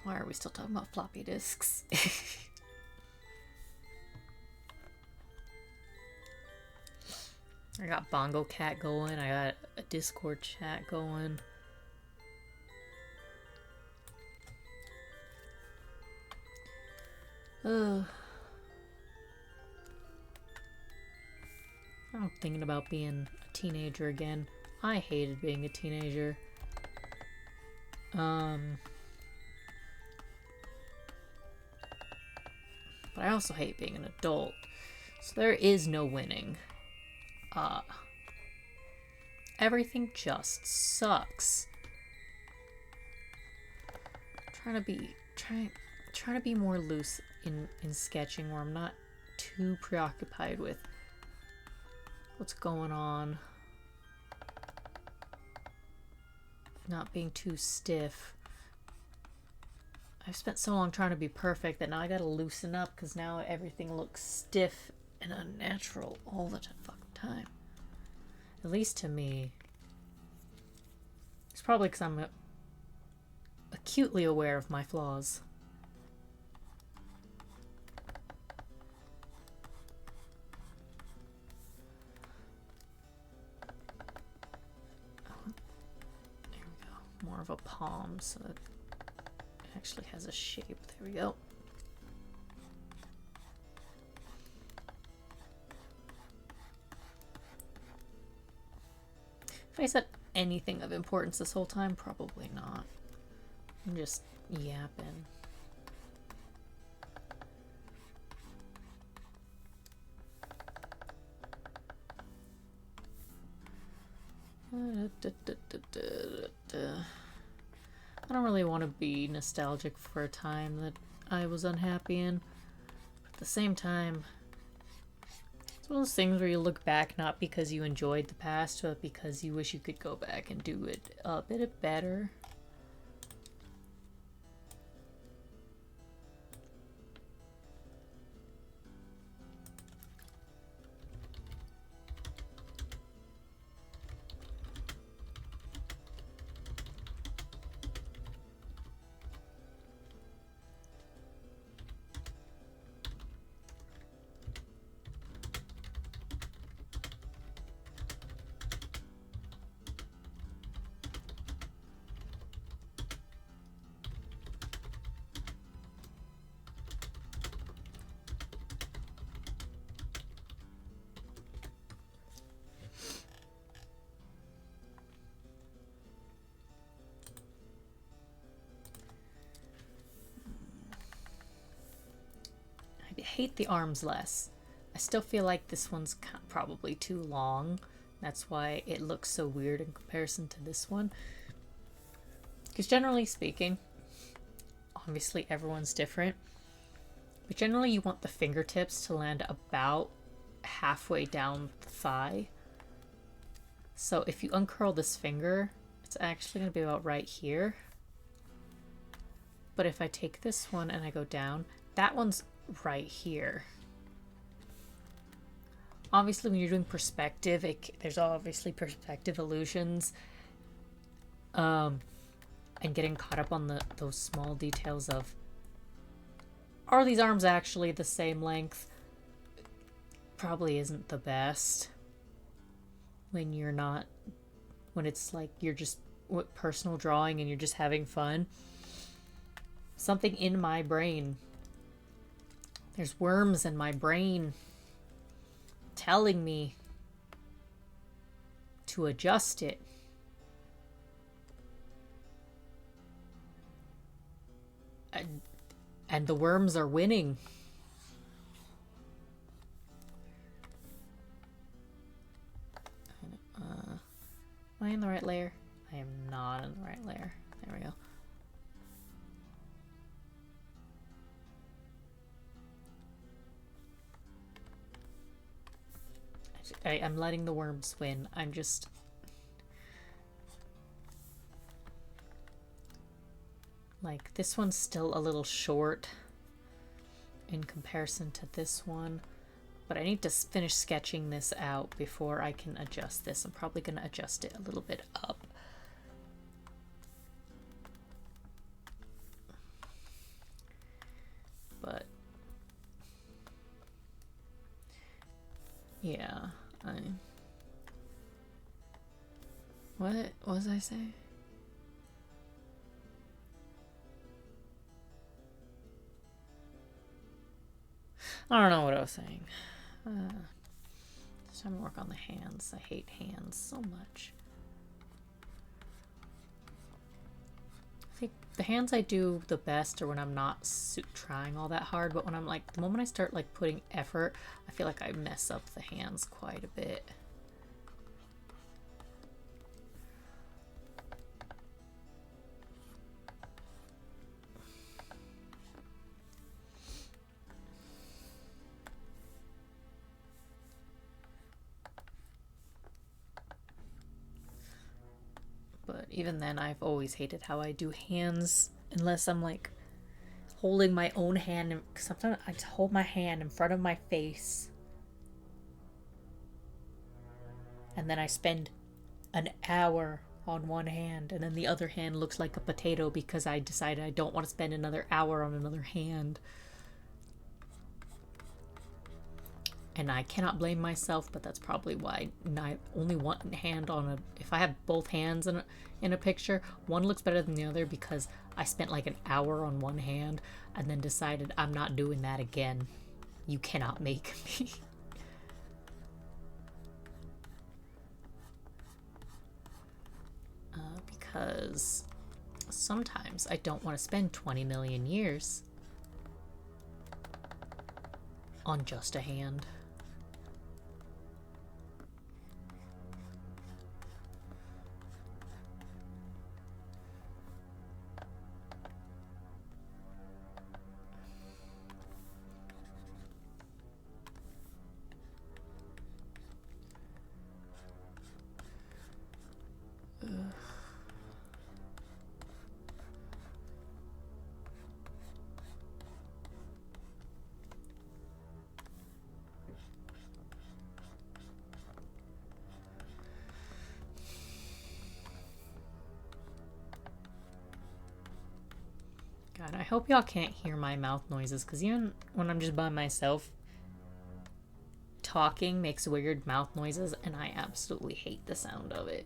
Why are we still talking about floppy disks? I got Bongo Cat going. I got a Discord chat going. I'm thinking about being a teenager again. I hated being a teenager. But I also hate being an adult. So there is no winning. Everything just sucks. Trying to be more loose in sketching where I'm not too preoccupied with what's going on. Not being too stiff. I've spent so long trying to be perfect that now I gotta loosen up because now everything looks stiff and unnatural all the fucking time. At least to me. It's probably because I'm acutely aware of my flaws. Oh, there we go. More of a palm so that actually has a shape. There we go. If I said anything of importance this whole time, probably not. I'm just yapping. I don't really want to be nostalgic for a time that I was unhappy in. But at the same time, it's one of those things where you look back not because you enjoyed the past, but because you wish you could go back and do it a bit better. hate the arms less. I still feel like this one's probably too long. That's why it looks so weird in comparison to this one. Because generally speaking, obviously everyone's different, but generally you want the fingertips to land about halfway down the thigh. So if you uncurl this finger, it's actually going to be about right here. But if I take this one and I go down, that one's right here. Obviously when you're doing perspective, there's obviously perspective illusions. And getting caught up on those small details of, are these arms actually the same length? Probably isn't the best when it's like you're just personal drawing and you're just having fun. Something in my brain, there's worms in my brain telling me to adjust it. And the worms are winning. Am I in the right layer? I am not in the right layer. There we go. I'm letting the worms win. I'm just... like, this one's still a little short in comparison to this one. But I need to finish sketching this out before I can adjust this. I'm probably going to adjust it a little bit up. But... yeah, what was I saying? I don't know what I was saying. Just time to work on the hands. I hate hands so much. I think the hands I do the best are when I'm not trying all that hard, but when I'm like, the moment I start like putting effort, I feel like I mess up the hands quite a bit. But even then, I've always hated how I do hands, unless I'm like holding my own hand. Sometimes I just hold my hand in front of my face, and then I spend an hour on one hand, and then the other hand looks like a potato because I decided I don't want to spend another hour on another hand. And I cannot blame myself, but that's probably why I only one hand on a... if I have both hands in a picture, one looks better than the other because I spent like an hour on one hand and then decided I'm not doing that again. You cannot make me. Because sometimes I don't want to spend 20 million years on just a hand. God, I hope y'all can't hear my mouth noises, because even when I'm just by myself, talking makes weird mouth noises, and I absolutely hate the sound of it.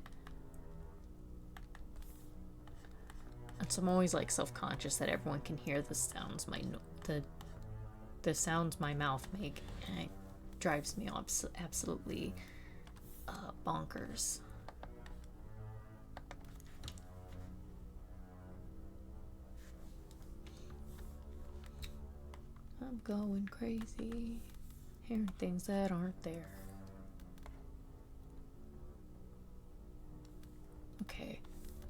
And so I'm always like self-conscious that everyone can hear the sounds the sounds my mouth make, and it drives me absolutely bonkers. I'm going crazy, hearing things that aren't there. Okay,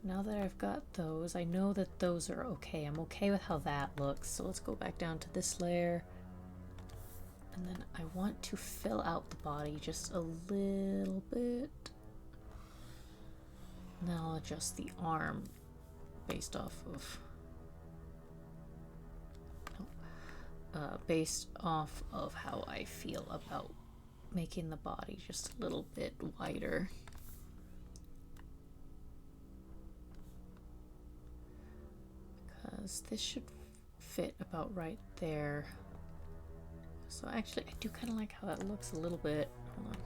now that I've got those, I know that those are okay. I'm okay with how that looks. So let's go back down to this layer. And then I want to fill out the body just a little bit. Now I'll adjust the arm based off of how I feel about making the body just a little bit wider. Because this should fit about right there. So actually, I do kind of like how that looks a little bit. Hold on.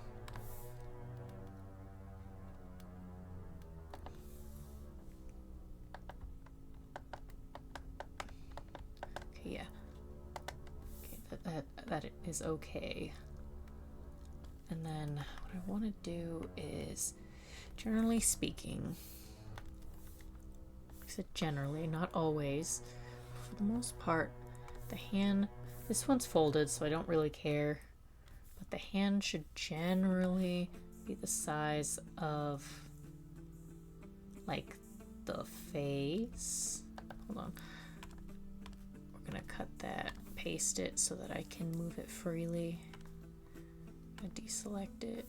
Okay, yeah. Okay, that is okay. And then what I want to do is, generally speaking, I said generally, not always. For the most part, the hand, this one's folded, so I don't really care. But the hand should generally be the size of, like, the face. Hold on. We're gonna cut that, paste it so that I can move it freely. I'm gonna deselect it.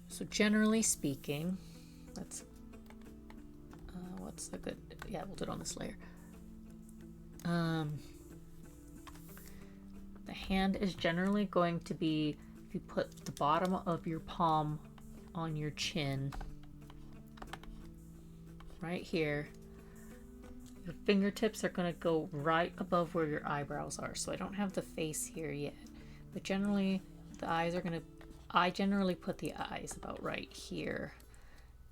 So generally speaking, that's what's a good, yeah, we'll do it on this layer. The hand is generally going to be, if you put the bottom of your palm on your chin, right here, your fingertips are going to go right above where your eyebrows are. So I don't have the face here yet, but generally the eyes are going to, I generally put the eyes about right here,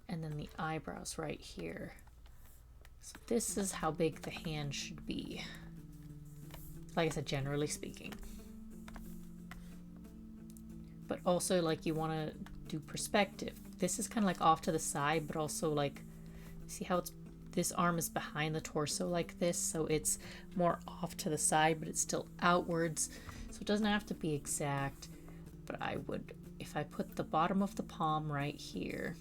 and then the eyebrows right here. So this is how big the hand should be. Like I said, generally speaking. But also, like, you want to do perspective. This is kind of like off to the side, but also, like, see how it's, this arm is behind the torso like this, so it's more off to the side, but it's still outwards. So it doesn't have to be exact, but I would, if I put the bottom of the palm right here.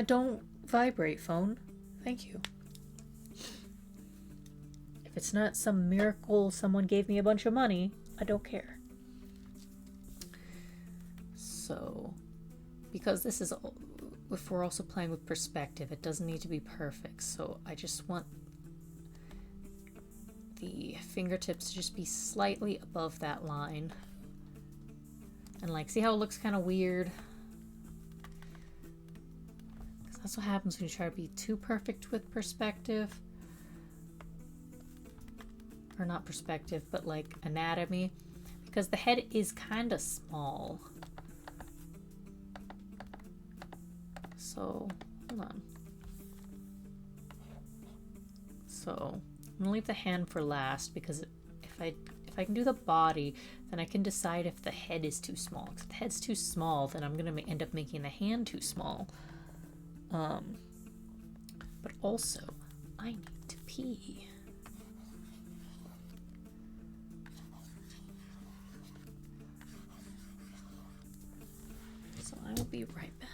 Don't vibrate, phone. Thank you. If it's not some miracle, someone gave me a bunch of money, I don't care. So, because this is, if we're also playing with perspective, it doesn't need to be perfect. So I just want the fingertips to just be slightly above that line. And like, see how it looks kind of weird? Because that's what happens when you try to be too perfect with perspective. Or not perspective, but like anatomy. Because the head is kind of small. So, hold on. So, I'm gonna leave the hand for last, because if I can do the body, then I can decide if the head is too small. If the head's too small, then I'm gonna end up making the hand too small. But also, I need to pee. So I will be right back.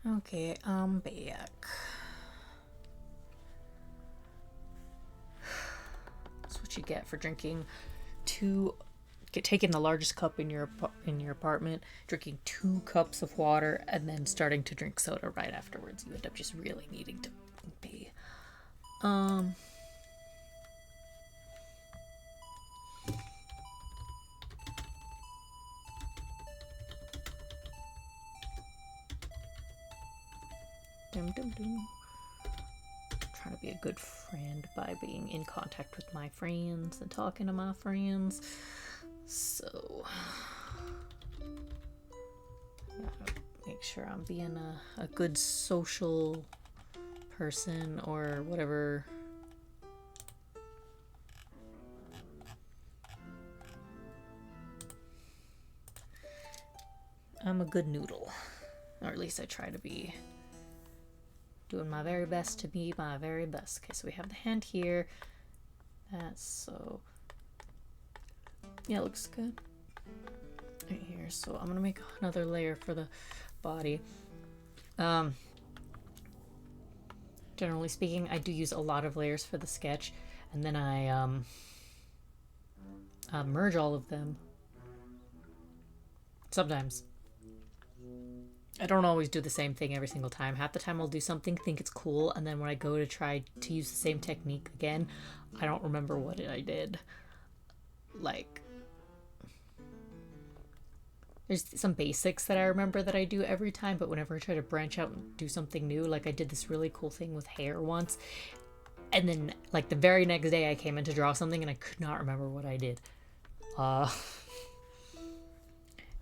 Okay, I'm back. That's what you get for drinking taking the largest cup in your apartment, drinking 2 cups of water, and then starting to drink soda right afterwards. You end up just really needing to pee. Dum dum dum. Trying to be a good friend by being in contact with my friends and talking to my friends. So, gotta make sure I'm being a good social person or whatever. I'm a good noodle. Or at least I try to be. Doing my very best to be my very best. Okay, so we have the hand here. That's so... Yeah, it looks good. Right here. So I'm gonna make another layer for the body. Generally speaking, I do use a lot of layers for the sketch, and then I merge all of them. Sometimes. I don't always do the same thing every single time. Half the time I'll do something, think it's cool, and then when I go to try to use the same technique again, I don't remember what I did. Like, there's some basics that I remember that I do every time, but whenever I try to branch out and do something new, like I did this really cool thing with hair once, and then like the very next day I came in to draw something and I could not remember what I did.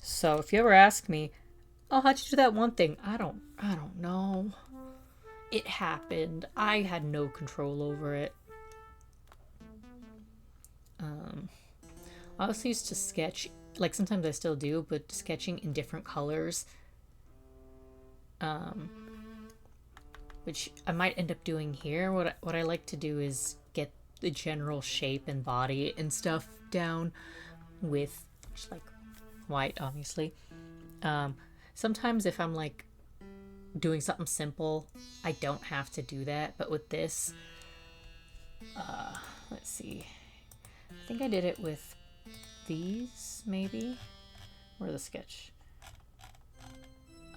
So if you ever ask me, oh, how'd you do that one thing? I don't know. It happened. I had no control over it. I also used to sketch, like sometimes I still do, but sketching in different colors. Which I might end up doing here. What I like to do is get the general shape and body and stuff down with just like white, obviously. Sometimes if I'm like doing something simple, I don't have to do that. But with this, let's see. I think I did it with these, maybe? Or the sketch.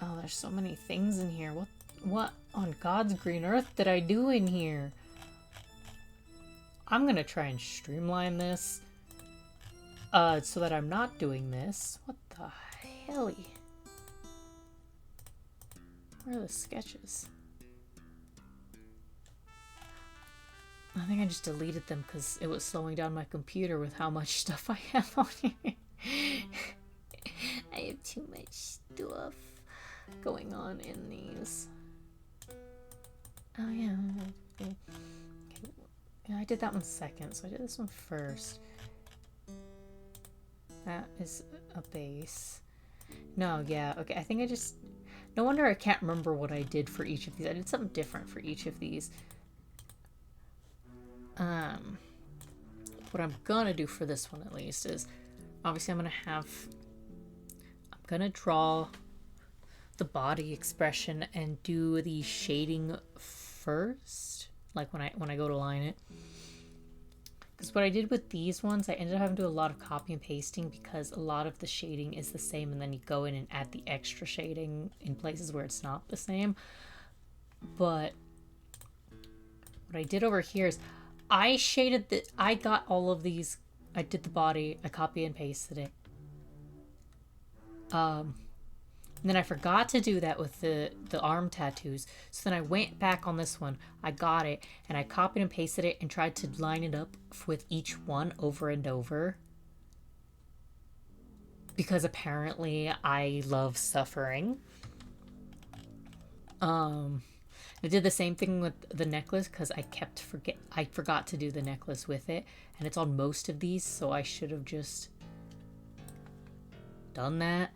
Oh, there's so many things in here. What on God's green earth did I do in here? I'm gonna try and streamline this. So that I'm not doing this. What the helly? Where are the sketches? I think I just deleted them because it was slowing down my computer with how much stuff I have on here. I have too much stuff going on in these. Oh yeah. Okay. Yeah, I did that one second, so I did this one first. That is a base. No, yeah, okay, I think I just... No wonder I can't remember what I did for each of these. I did something different for each of these. What I'm gonna do for this one at least is... Obviously I'm gonna draw the body expression and do the shading first. Like when I go to line it. Because what I did with these ones, I ended up having to do a lot of copy and pasting because a lot of the shading is the same, and then you go in and add the extra shading in places where it's not the same. But what I did over here is I got all of these, I did the body, I copy and pasted it. And then I forgot to do that with the arm tattoos. So then I went back on this one. I got it, and I copied and pasted it and tried to line it up with each one over and over. Because apparently I love suffering. I did the same thing with the necklace because I forgot to do the necklace with it. And it's on most of these, so I should have just done that.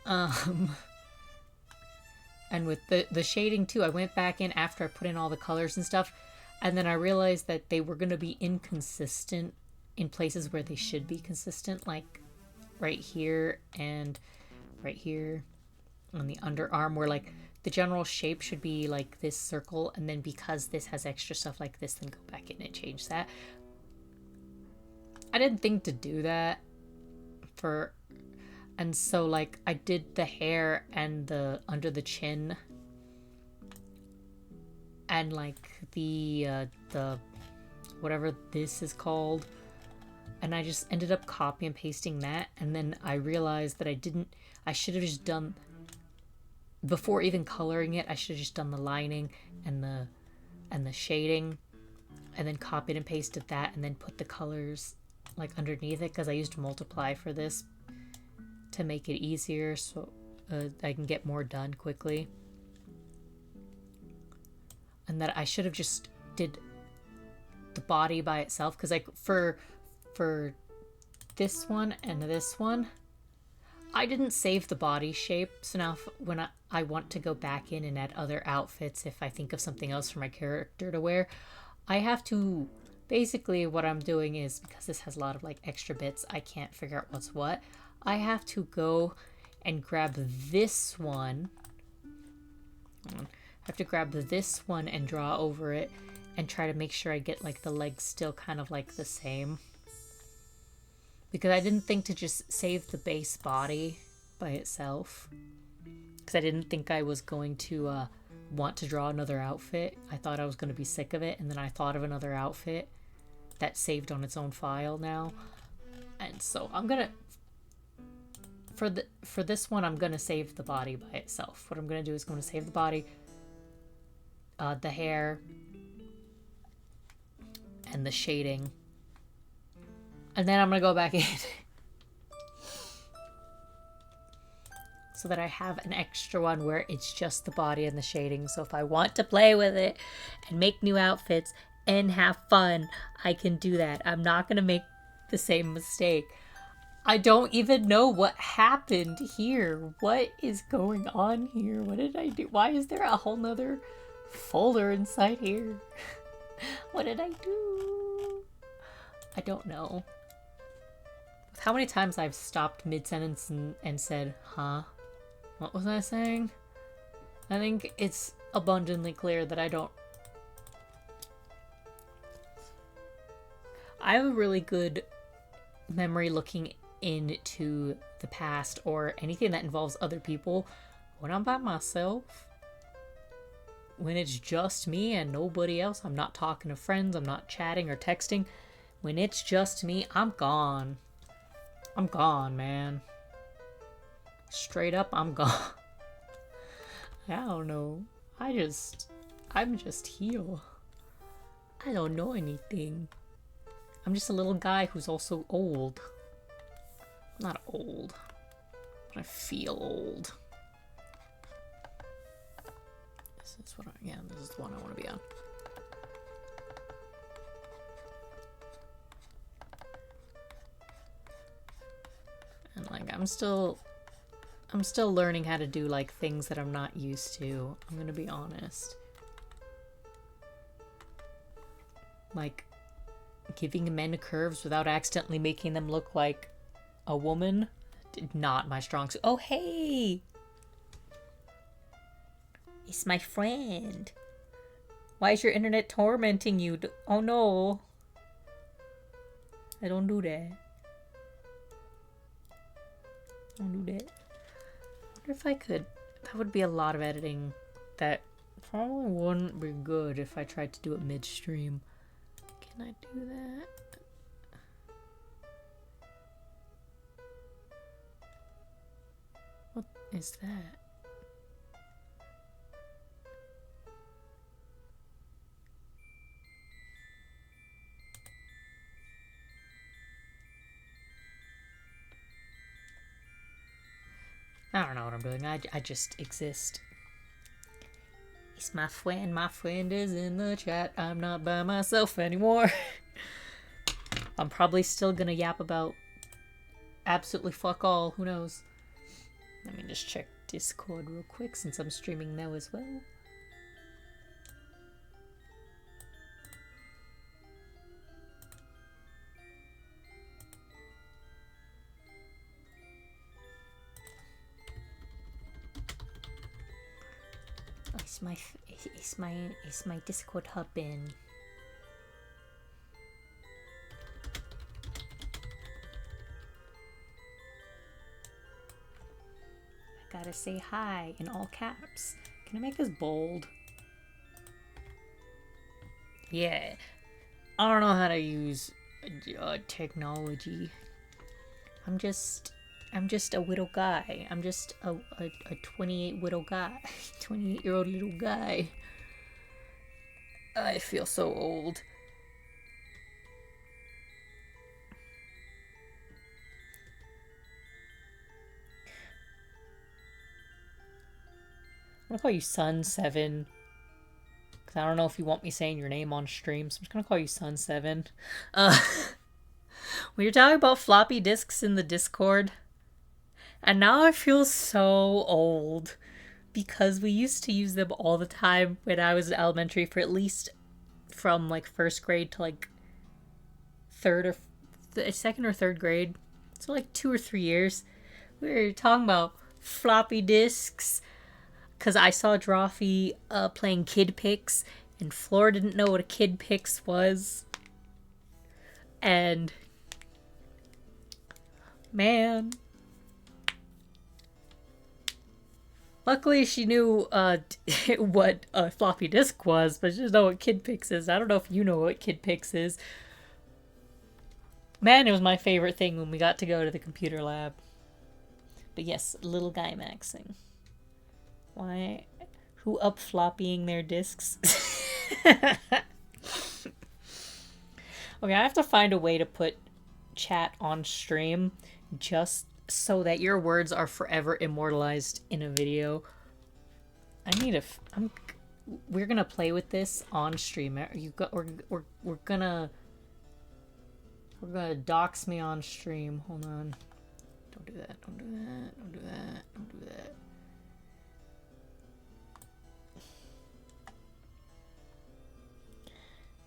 And with the shading too, I went back in after I put in all the colors and stuff, and then I realized that they were going to be inconsistent in places where they should be consistent, like right here and right here. on the underarm where like the general shape should be like this circle, and then because this has extra stuff like this, then go back in and change that. I didn't think to do that and so like I did the hair and the under the chin and like the whatever this is called, and I just ended up copy and pasting that, and then I realized that I should have just done, before even coloring it, I should have just done the lining and the shading, and then copied and pasted that, and then put the colors like underneath it, because I used multiply for this to make it easier, so I can get more done quickly. And that I should have just did the body by itself, because like for this one and this one, I didn't save the body shape, so now when I want to go back in and add other outfits, if I think of something else for my character to wear, I have to, basically what I'm doing is, because this has a lot of like extra bits, I can't figure out what's what, I have to go and grab this one. I have to grab this one and draw over it and try to make sure I get like the legs still kind of like the same. Because I didn't think to just save the base body by itself. Because I didn't think I was going to want to draw another outfit. I thought I was going to be sick of it, and then I thought of another outfit that's saved on its own file now. And so I'm going to, for this one, I'm going to save the body by itself. What I'm going to do is going to save the body, the hair, and the shading. And then I'm going to go back in. So that I have an extra one where it's just the body and the shading. So if I want to play with it and make new outfits and have fun, I can do that. I'm not going to make the same mistake. I don't even know what happened here. What is going on here? What did I do? Why is there a whole nother folder inside here? What did I do? I don't know. How many times I've stopped mid-sentence and said, huh? What was I saying? I think it's abundantly clear that I have a really good memory looking into the past or anything that involves other people when I'm by myself. When it's just me and nobody else, I'm not talking to friends, I'm not chatting or texting. When it's just me, I'm gone. I'm gone, man. Straight up, I'm gone. I don't know. I'm just here. I don't know anything. I'm just a little guy who's also old. I'm not old, but I feel old. This is the one I want to be on. And like I'm still learning how to do like things that I'm not used to. I'm gonna be honest. Like giving men curves without accidentally making them look like a woman. Not my strong suit. Oh hey! It's my friend. Why is your internet tormenting you? Oh no. I don't do that. Don't do that. I wonder if I could. That would be a lot of editing that probably wouldn't be good if I tried to do it midstream. Can I do that? What is that? I don't know what I'm doing. I just exist. It's my friend. My friend is in the chat. I'm not by myself anymore. I'm probably still gonna yap about absolutely fuck all. Who knows? Let me just check Discord real quick since I'm streaming now as well. Is my Discord hub in? I gotta say hi in all caps. Can I make this bold? Yeah. I don't know how to use technology. I'm just a little guy. I'm just a 28 little guy. 28-year-old little guy. I feel so old. I'm gonna call you Sun7. Because I don't know if you want me saying your name on stream, so I'm just gonna call you Sun7. We were talking about floppy disks in the Discord. And now I feel so old. Because we used to use them all the time when I was in elementary, for at least from like first grade to like second or third grade. So like 2 or 3 years. We were talking about floppy disks. Because I saw Drawfee playing Kid Pix, and Floor didn't know what a Kid Pix was. And man, luckily she knew what a floppy disk was, but she doesn't know what Kid Pix is. I don't know if you know what Kid Pix is. Man, it was my favorite thing when we got to go to the computer lab. But yes, little guy maxing. Why? Who up floppying their discs? Okay, I have to find a way to put chat on stream just so that your words are forever immortalized in a video. We're gonna play with this on stream. We're gonna dox me on stream. Hold on. Don't do that. Don't do that. Don't do that. Don't do that.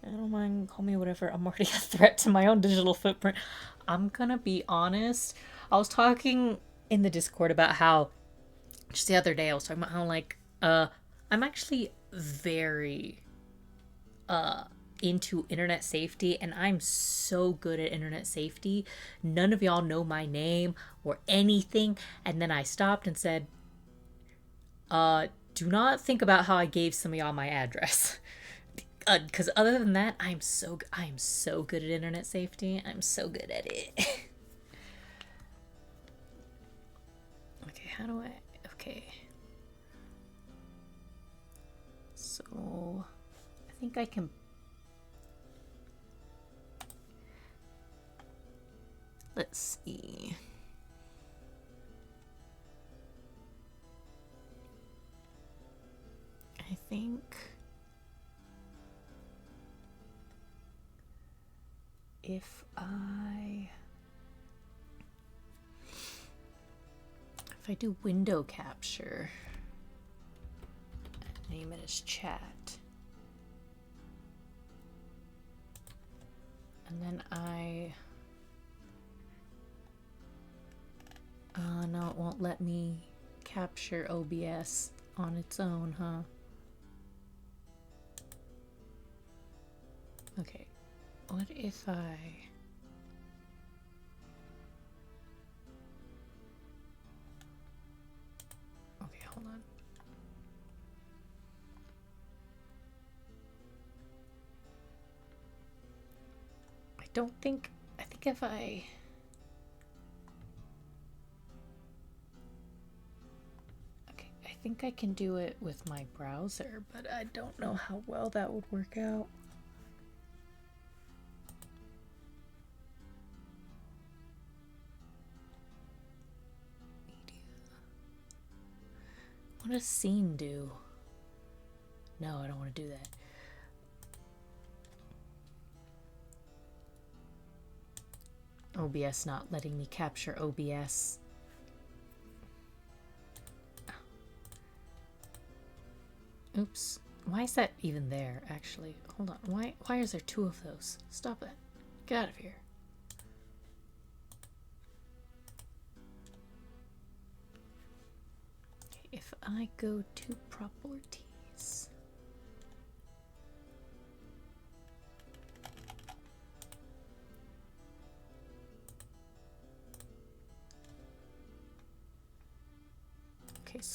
I don't mind, call me whatever. I'm already a threat to my own digital footprint. I'm gonna be honest. I was talking in the Discord about how, just the other day, I was talking about how, like, I'm actually very, into internet safety, and I'm so good at internet safety. None of y'all know my name or anything. And then I stopped and said, do not think about how I gave some of y'all my address. Because other than that, I'm so good at internet safety. I'm so good at it. Okay, how do I... Okay. So... I think I can... Let's see... I think... If I do window capture, name it as chat, and then no, it won't let me capture OBS on its own, huh? Okay. What if I... Okay, hold on. I think if I... Okay, I think I can do it with my browser, but I don't know how well that would work out. What does scene do? No, I don't want to do that. OBS not letting me capture OBS. Oops. Why is that even there, actually? Hold on. Why is there 2 of those? Stop that. Get out of here. If I go to properties,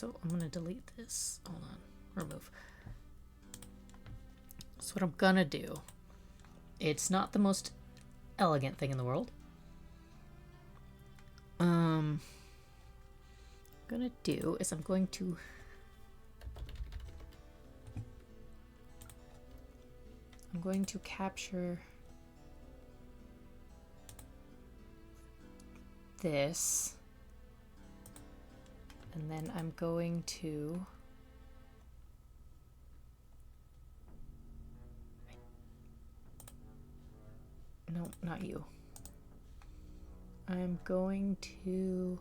so I'm gonna delete this. Hold on, remove. So what I'm gonna do, it's not the most elegant thing in the world. Gonna do is I'm going to capture this, and then I'm going to no, not you. I'm going to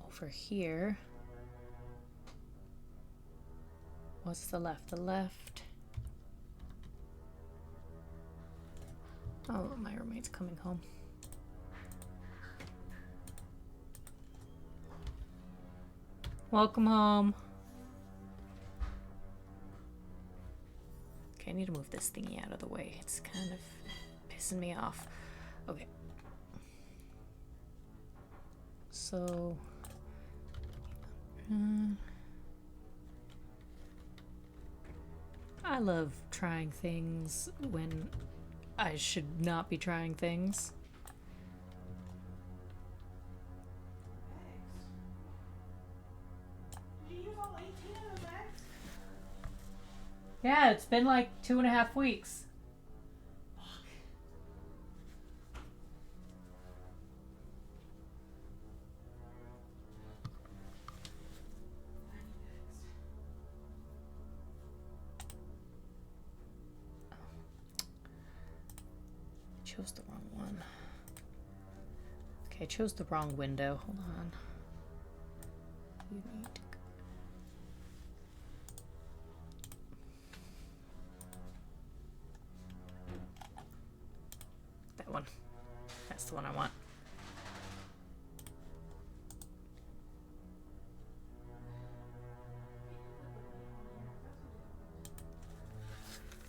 over here. What's the left? The left. Oh, my roommate's coming home. Welcome home. Okay, I need to move this thingy out of the way. It's kind of pissing me off. Okay. So... I love trying things when I should not be trying things. Did you use all 18 of those eggs? Yeah, it's been like 2.5 weeks. Chose the wrong one. Okay, I chose the wrong window. Hold on. You need to go. That one. That's the one I want.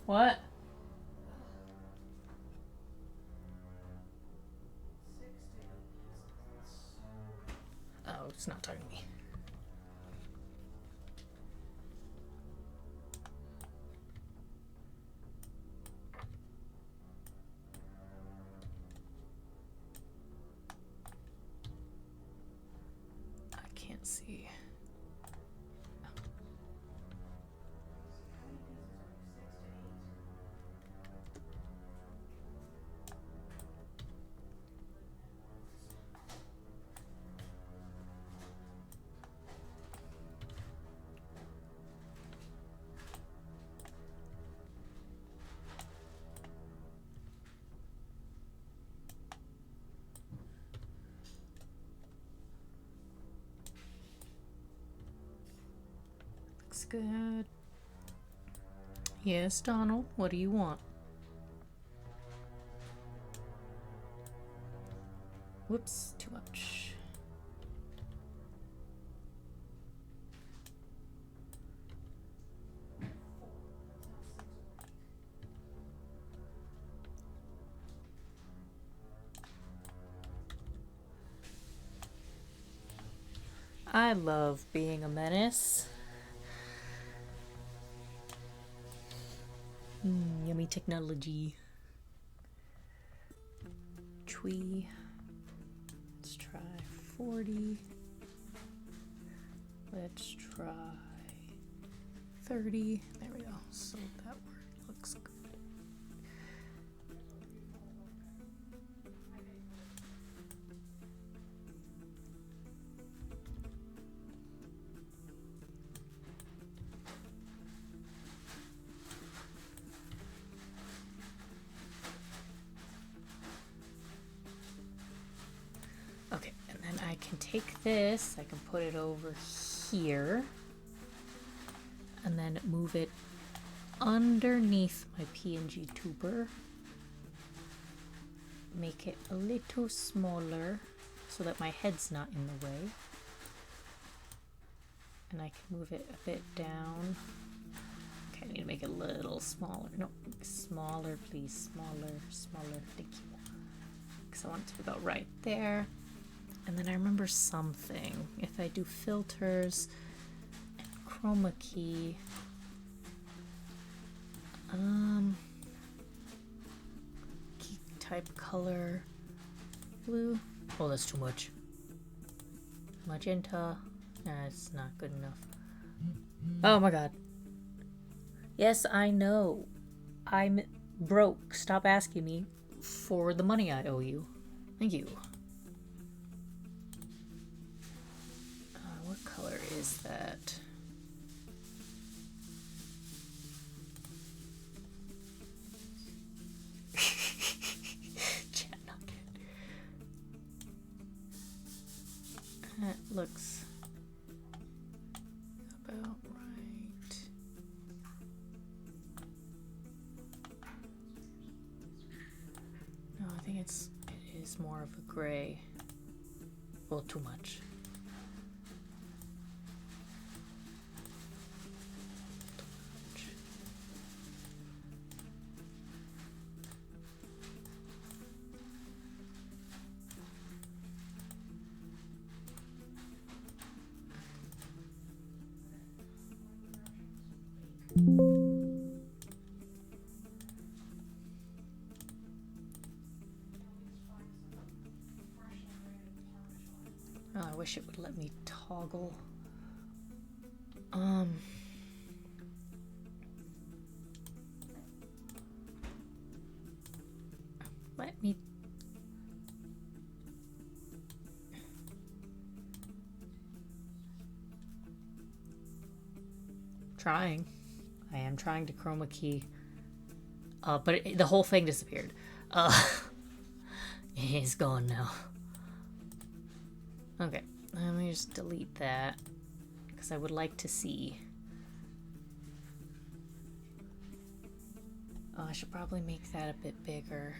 What? Oh, it's not talking to me. I can't see. Looks good. Yes, Donald, what do you want? Whoops, too much. I love being a menace. Yummy technology. Tree. Let's try 40. Let's try 30. There we go. So that word looks good. Okay, and then I can take this, I can put it over here, and then move it underneath my PNG tuber. Make it a little smaller so that my head's not in the way. And I can move it a bit down. Okay. Okay, I need to make it a little smaller. No, smaller, please. Smaller. Thank you. Because I want it to be about right there. And then I remember something. If I do filters and chroma key, key type color, blue. Oh, that's too much. Magenta. Nah, it's not good enough. Oh my god. Yes, I know. I'm broke. Stop asking me for the money I owe you. Thank you. What color is that? Chat nugget. That looks about right. No, I think it is more of a gray. Well, too much. Oh, I wish it would let me toggle. Let me. Trying. I am trying to chroma key. But the whole thing disappeared. It's gone now. Okay, let me just delete that. Because I would like to see. Oh, I should probably make that a bit bigger.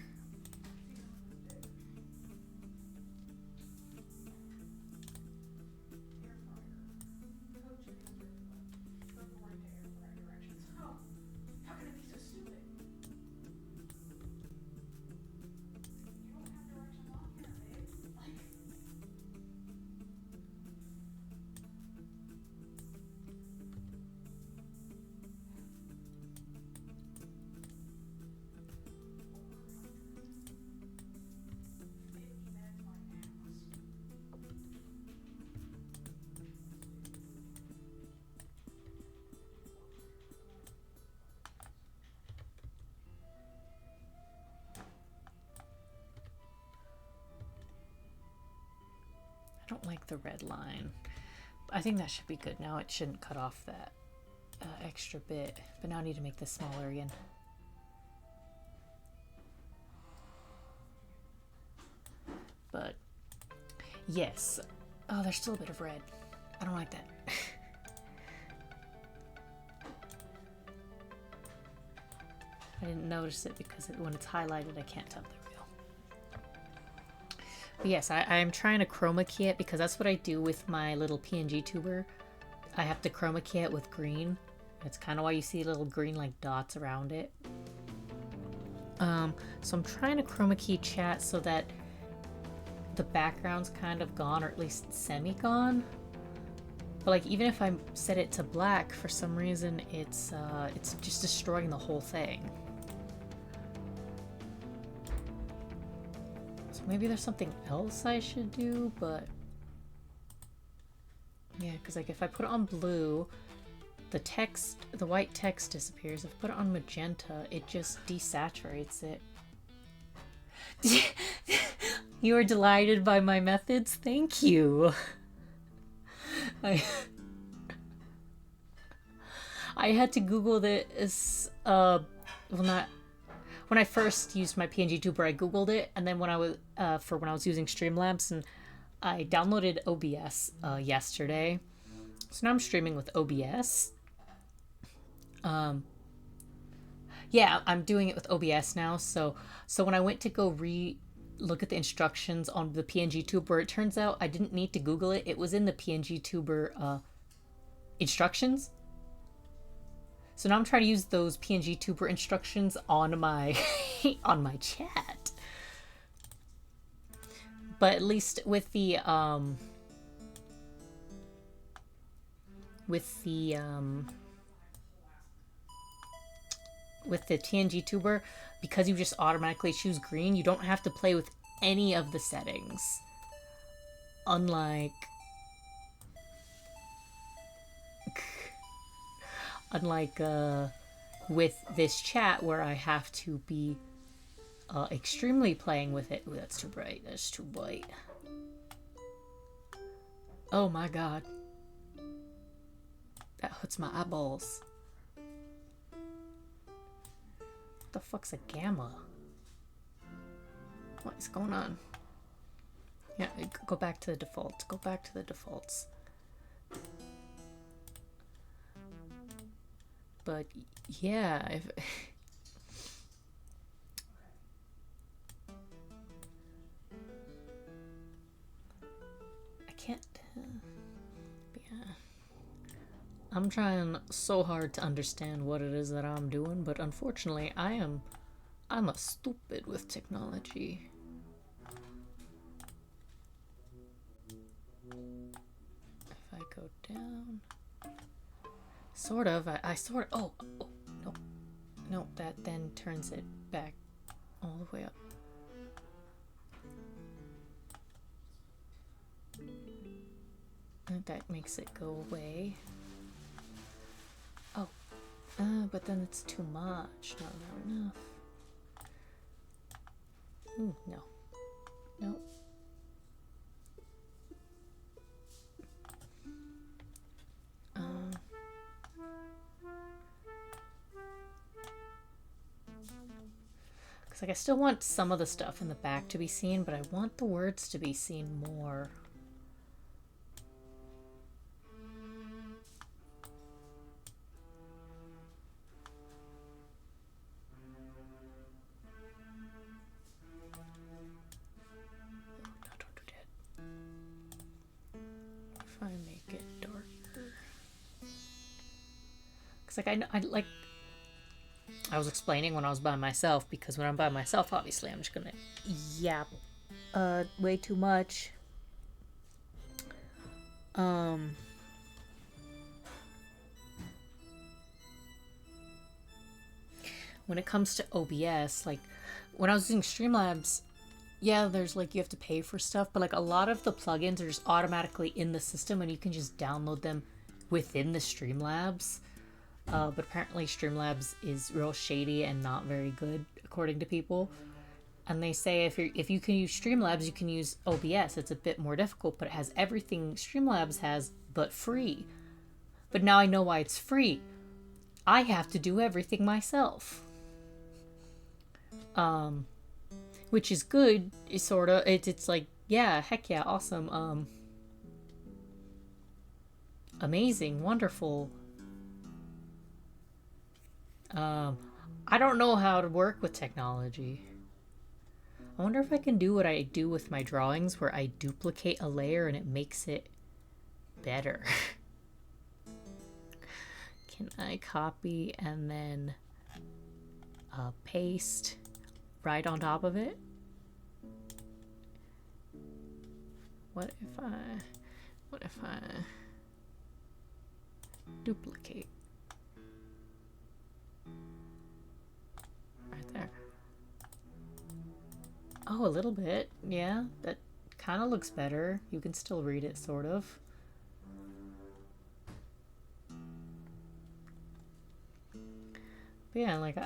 I don't like the red line. I think that should be good. Now it shouldn't cut off that extra bit. But now I need to make this smaller again. But yes. Oh, there's still a bit of red. I don't like that. I didn't notice it because when it's highlighted I can't tell. There we go. But yes, I am trying to chroma key it because that's what I do with my little PNG tuber. I have to chroma key it with green. That's kind of why you see little green like dots around it. So I'm trying to chroma key chat so that the background's kind of gone, or at least semi-gone. But like even if I set it to black, for some reason it's just destroying the whole thing. So maybe there's something else I should do, but yeah, because like if I put it on blue, the text, the white text disappears. If I put it on magenta, it just desaturates it. You are delighted by my methods? Thank you. I had to Google this, well not, when I first used my PNG tuber I Googled it, and then when I was, when I was using Streamlabs, and I downloaded OBS yesterday. So now I'm streaming with OBS. Yeah, I'm doing it with OBS now, so when I went to go look at the instructions on the PNG tuber, it turns out I didn't need to Google it. It was in the PNG tuber instructions. So now I'm trying to use those PNG tuber instructions on my on my chat. But at least with the TNG tuber, because you just automatically choose green, you don't have to play with any of the settings. Unlike with this chat where I have to be extremely playing with it. Ooh, that's too bright. That's too bright. Oh my god. That hurts my eyeballs. What the fuck's a gamma? What is going on? Yeah, go back to the defaults. Go back to the defaults. But yeah, if I can't. Yeah, I'm trying so hard to understand what it is that I'm doing, but unfortunately, I'm a stupid with technology. If I go down. Sort of. I sort of. Oh, no. No, that then turns it back all the way up. And that makes it go away. Oh. But then it's too much. Not enough. No. No. Because like I still want some of the stuff in the back to be seen, but I want the words to be seen more. Don't do that. If I make it darker. Because like I was explaining when I was by myself, because when I'm by myself, obviously I'm just gonna yap way too much. When it comes to OBS, like when I was using Streamlabs, yeah, there's like you have to pay for stuff, but like a lot of the plugins are just automatically in the system and you can just download them within the Streamlabs. But apparently Streamlabs is real shady and not very good, according to people. And they say if you can use Streamlabs, you can use OBS. It's a bit more difficult, but it has everything Streamlabs has, but free. But now I know why it's free. I have to do everything myself. Which is good, sort of. It's like, yeah, heck yeah, awesome, amazing, wonderful. I don't know how to work with technology. I wonder if I can do what I do with my drawings, where I duplicate a layer and it makes it better. Can I copy and then paste right on top of it? What if I duplicate? Right there. Oh, a little bit. Yeah, that kind of looks better. You can still read it, sort of. But yeah, like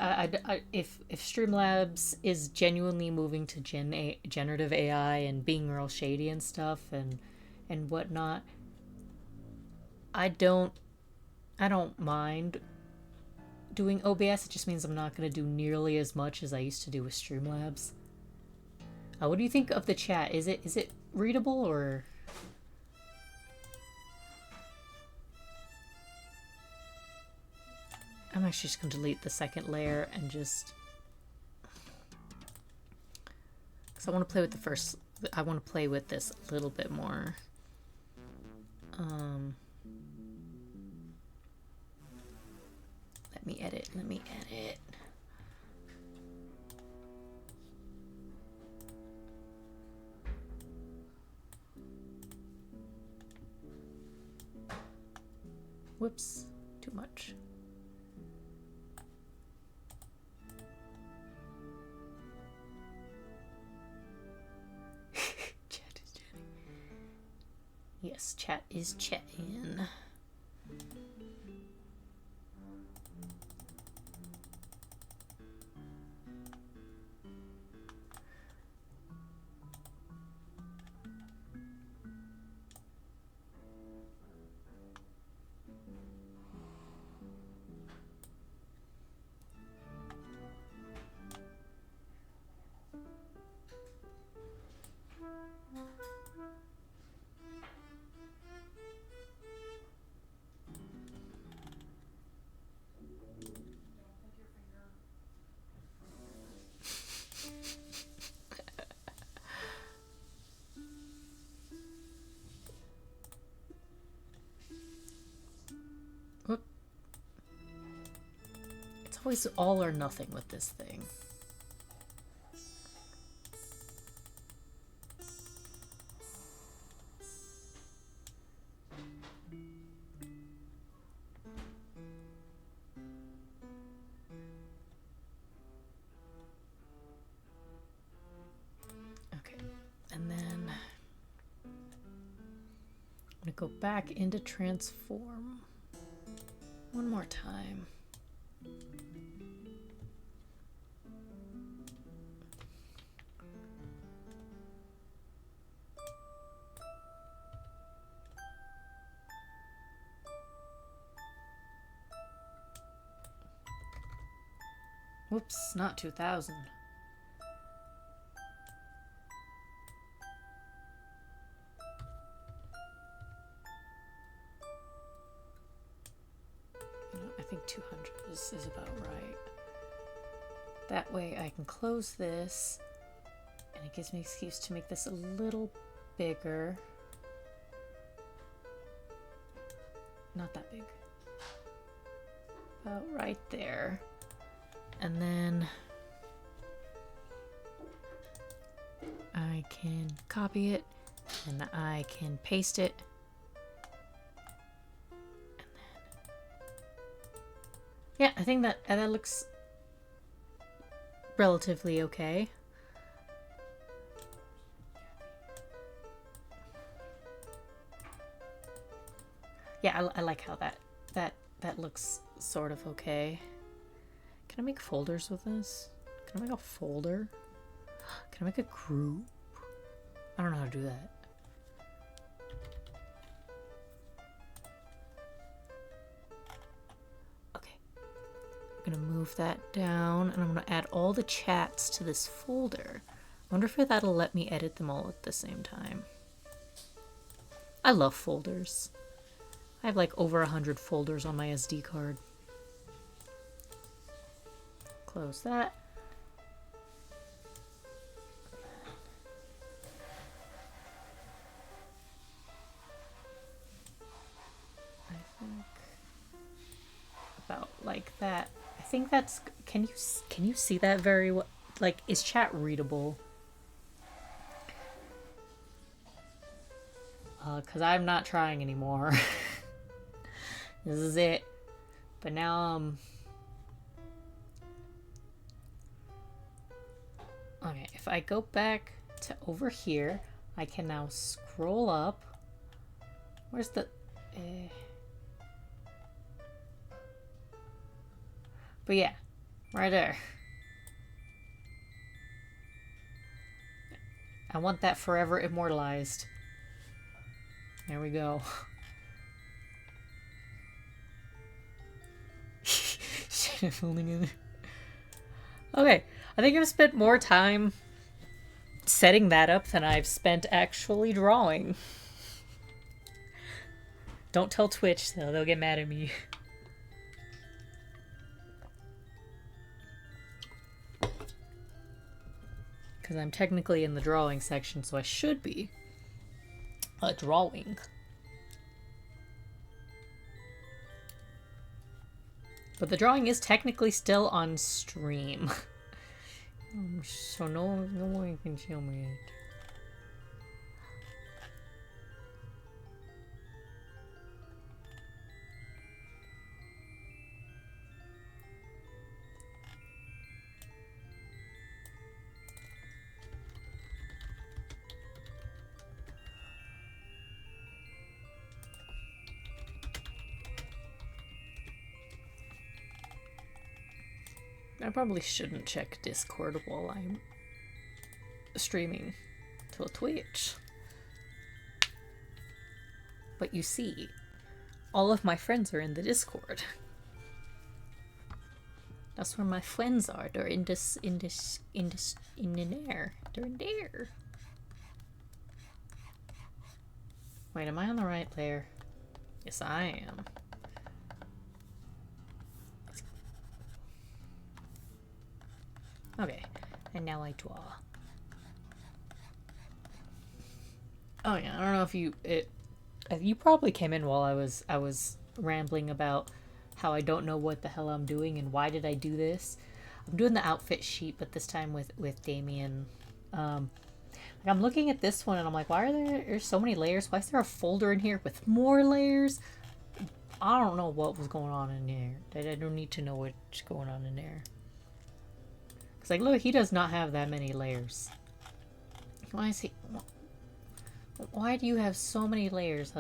if Streamlabs is genuinely moving to generative AI and being real shady and stuff and whatnot, I don't mind doing OBS. It just means I'm not going to do nearly as much as I used to do with Streamlabs. What do you think of the chat? Is it readable or? I'm actually just going to delete the second layer and just, because I want to play with the first. I want to play with this a little bit more. Let Let me edit. Whoops, too much. Chat is chatting. Yes, chat is chatting. It's always all or nothing with this thing. Okay, and then I'm gonna go back into transform one more time. Whoops, not 2000. I think 200 is about right. That way I can close this, and it gives me an excuse to make this a little bigger. Not that big. About right there. And then I can copy it, and I can paste it. And then, yeah, I think that looks relatively okay. Yeah, I like how that looks sort of okay. Can I make folders with this? Can I make a folder? Can I make a group? I don't know how to do that. Okay. I'm gonna move that down, and I'm gonna add all the chats to this folder. I wonder if that'll let me edit them all at the same time. I love folders. I have like over 100 folders on my SD card. Close that. I think about like that. I think that's. Can you see that very well? Like, is chat readable? Cause I'm not trying anymore. This is it. But now okay, if I go back to over here, I can now scroll up. Where's the But yeah, right there. I want that forever immortalized. There we go. Okay, I think I've spent more time setting that up than I've spent actually drawing. Don't tell Twitch, they'll get mad at me. Because I'm technically in the drawing section, so I should be drawing. But the drawing is technically still on stream. So no one can show me it. I probably shouldn't check Discord while I'm streaming to a Twitch. But you see, all of my friends are in the Discord. That's where my friends are. They're in there. They're in there. Wait, am I on the right layer? Yes, I am. Okay, and now I draw. Oh yeah, I don't know if you probably came in while I was rambling about how I don't know what the hell I'm doing and why did I do this. I'm doing the outfit sheet, but this time with Damien. I'm looking at this one and I'm like, why are there's so many layers? Why is there a folder in here with more layers? I don't know what was going on in there. I don't need to know what's going on in there. Cause like, look, he does not have that many layers. Why is he? Why do you have so many layers?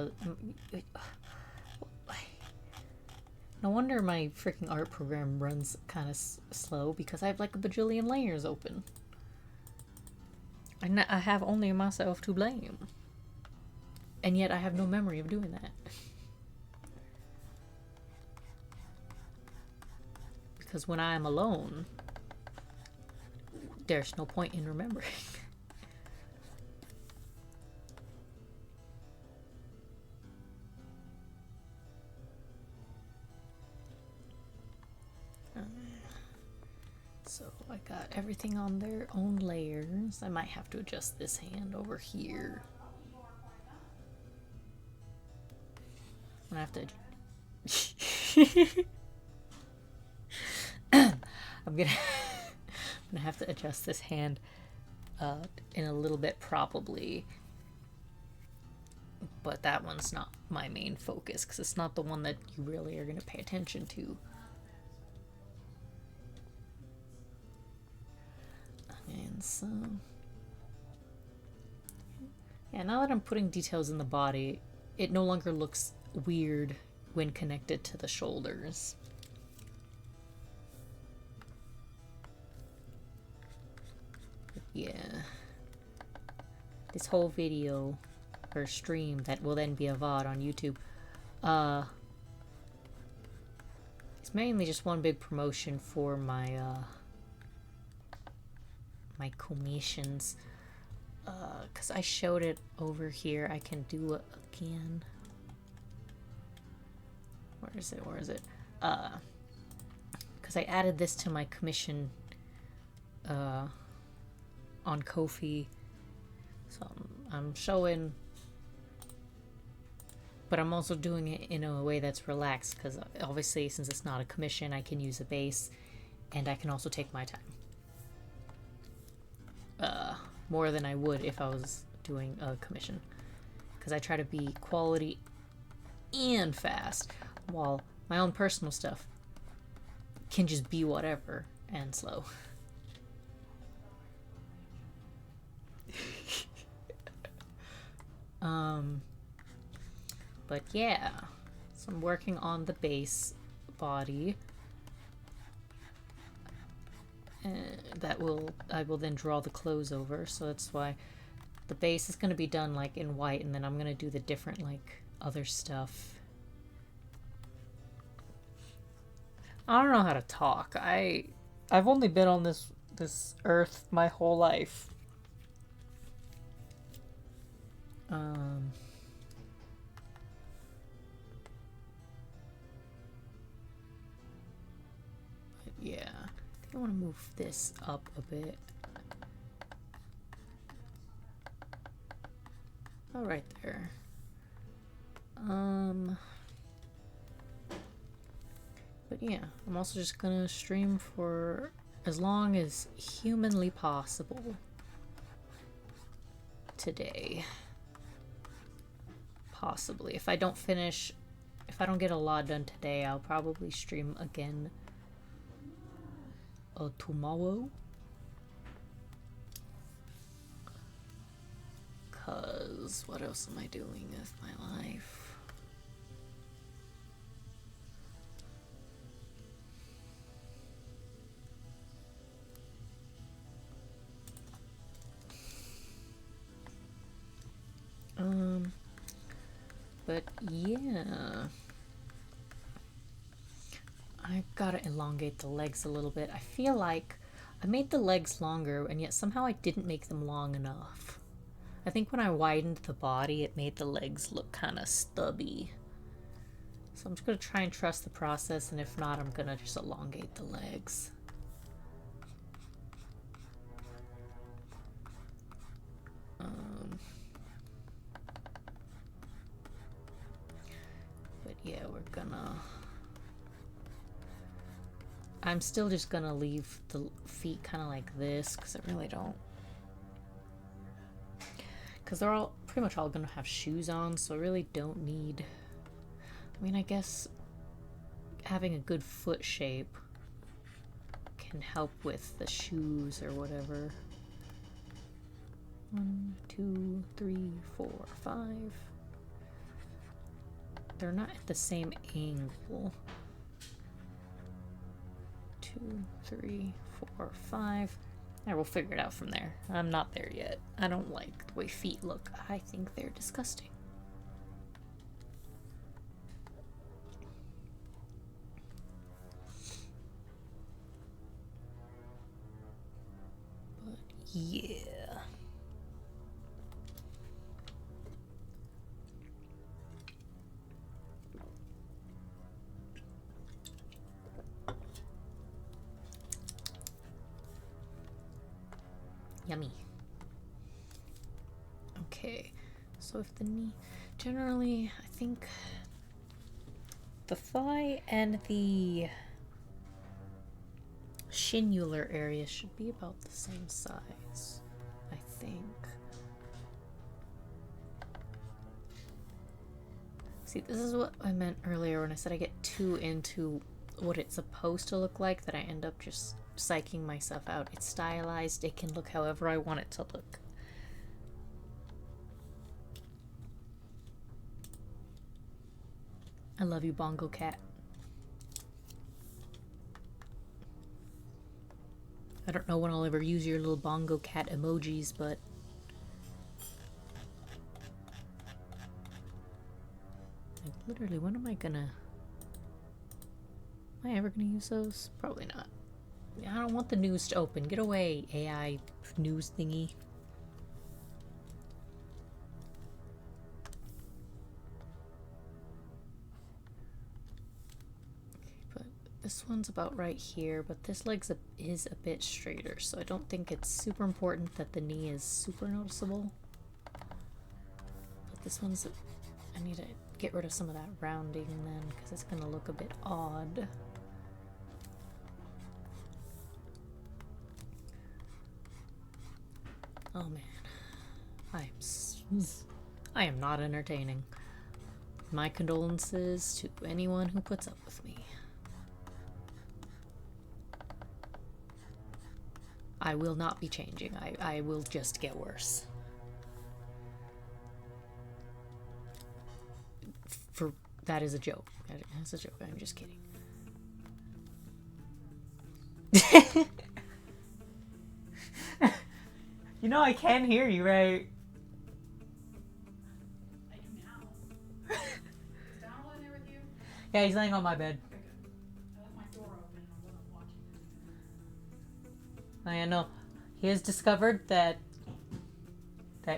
No wonder my freaking art program runs kind of slow because I have like a bajillion layers open. I have only myself to blame. And yet I have no memory of doing that. Because when I am alone, there's no point in remembering. So I got everything on their own layers. I might have to adjust this hand over here. I'm gonna have to. I'm gonna have to adjust this hand in a little bit probably. But that one's not my main focus because it's not the one that you really are gonna pay attention to. And so, yeah, now that I'm putting details in the body, it no longer looks weird when connected to the shoulders. But yeah, this whole video or stream that will then be a VOD on YouTube, it's mainly just one big promotion for my my commissions, because I showed it over here. I can do it again. Where is it? Because I added this to my commission on Kofi. So I'm showing, but I'm also doing it in a way that's relaxed because obviously since it's not a commission, I can use a base and I can also take my time. More than I would if I was doing a commission, because I try to be quality and fast, while my own personal stuff can just be whatever and slow. But yeah, so I'm working on the base body. I will then draw the clothes over, so that's why the base is going to be done like in white, and then I'm going to do the different like other stuff. I don't know how to talk. I've only been on this earth my whole life. Yeah. I want to move this up a bit. Oh, right there. But yeah, I'm also just gonna stream for as long as humanly possible today. Possibly. If I don't get a lot done today, I'll probably stream again tomorrow. Cause what else am I doing with my life? But yeah. I gotta elongate the legs a little bit. I feel like I made the legs longer and yet somehow I didn't make them long enough. I think when I widened the body, it made the legs look kind of stubby. So I'm just gonna try and trust the process, and if not, I'm gonna just elongate the legs. But yeah, I'm still just gonna leave the feet kind of like this, because I really don't. Because they're all pretty much all gonna have shoes on, so I really don't need. I mean, I guess having a good foot shape can help with the shoes or whatever. 1, 2, 3, 4, 5. They're not at the same angle. 2, 3, 4, 5. Yeah, we'll figure it out from there. I'm not there yet. I don't like the way feet look. I think they're disgusting. But yeah. Yummy. Okay, so if the knee, generally, I think the thigh and the shinular area should be about the same size, I think. See, this is what I meant earlier when I said I get too into what it's supposed to look like that I end up just psyching myself out. It's stylized. It can look however I want it to look. I love you, Bongo Cat. I don't know when I'll ever use your little Bongo Cat emojis, but like, literally, when am I ever gonna use those? Probably not. I don't want the news to open. Get away, AI news thingy. But this one's about right here, but this leg is a bit straighter, so I don't think it's super important that the knee is super noticeable. But this one's, I need to get rid of some of that rounding then, because it's gonna look a bit odd. Oh man, I am not entertaining. My condolences to anyone who puts up with me. I will not be changing. I will just get worse. That is a joke. That's a joke. I'm just kidding. You know I can hear you, right? I do now. Is Donald in there with you? Yeah, he's laying on my bed. Okay, good. I left my door open and I wasn't watching. I know. He has discovered that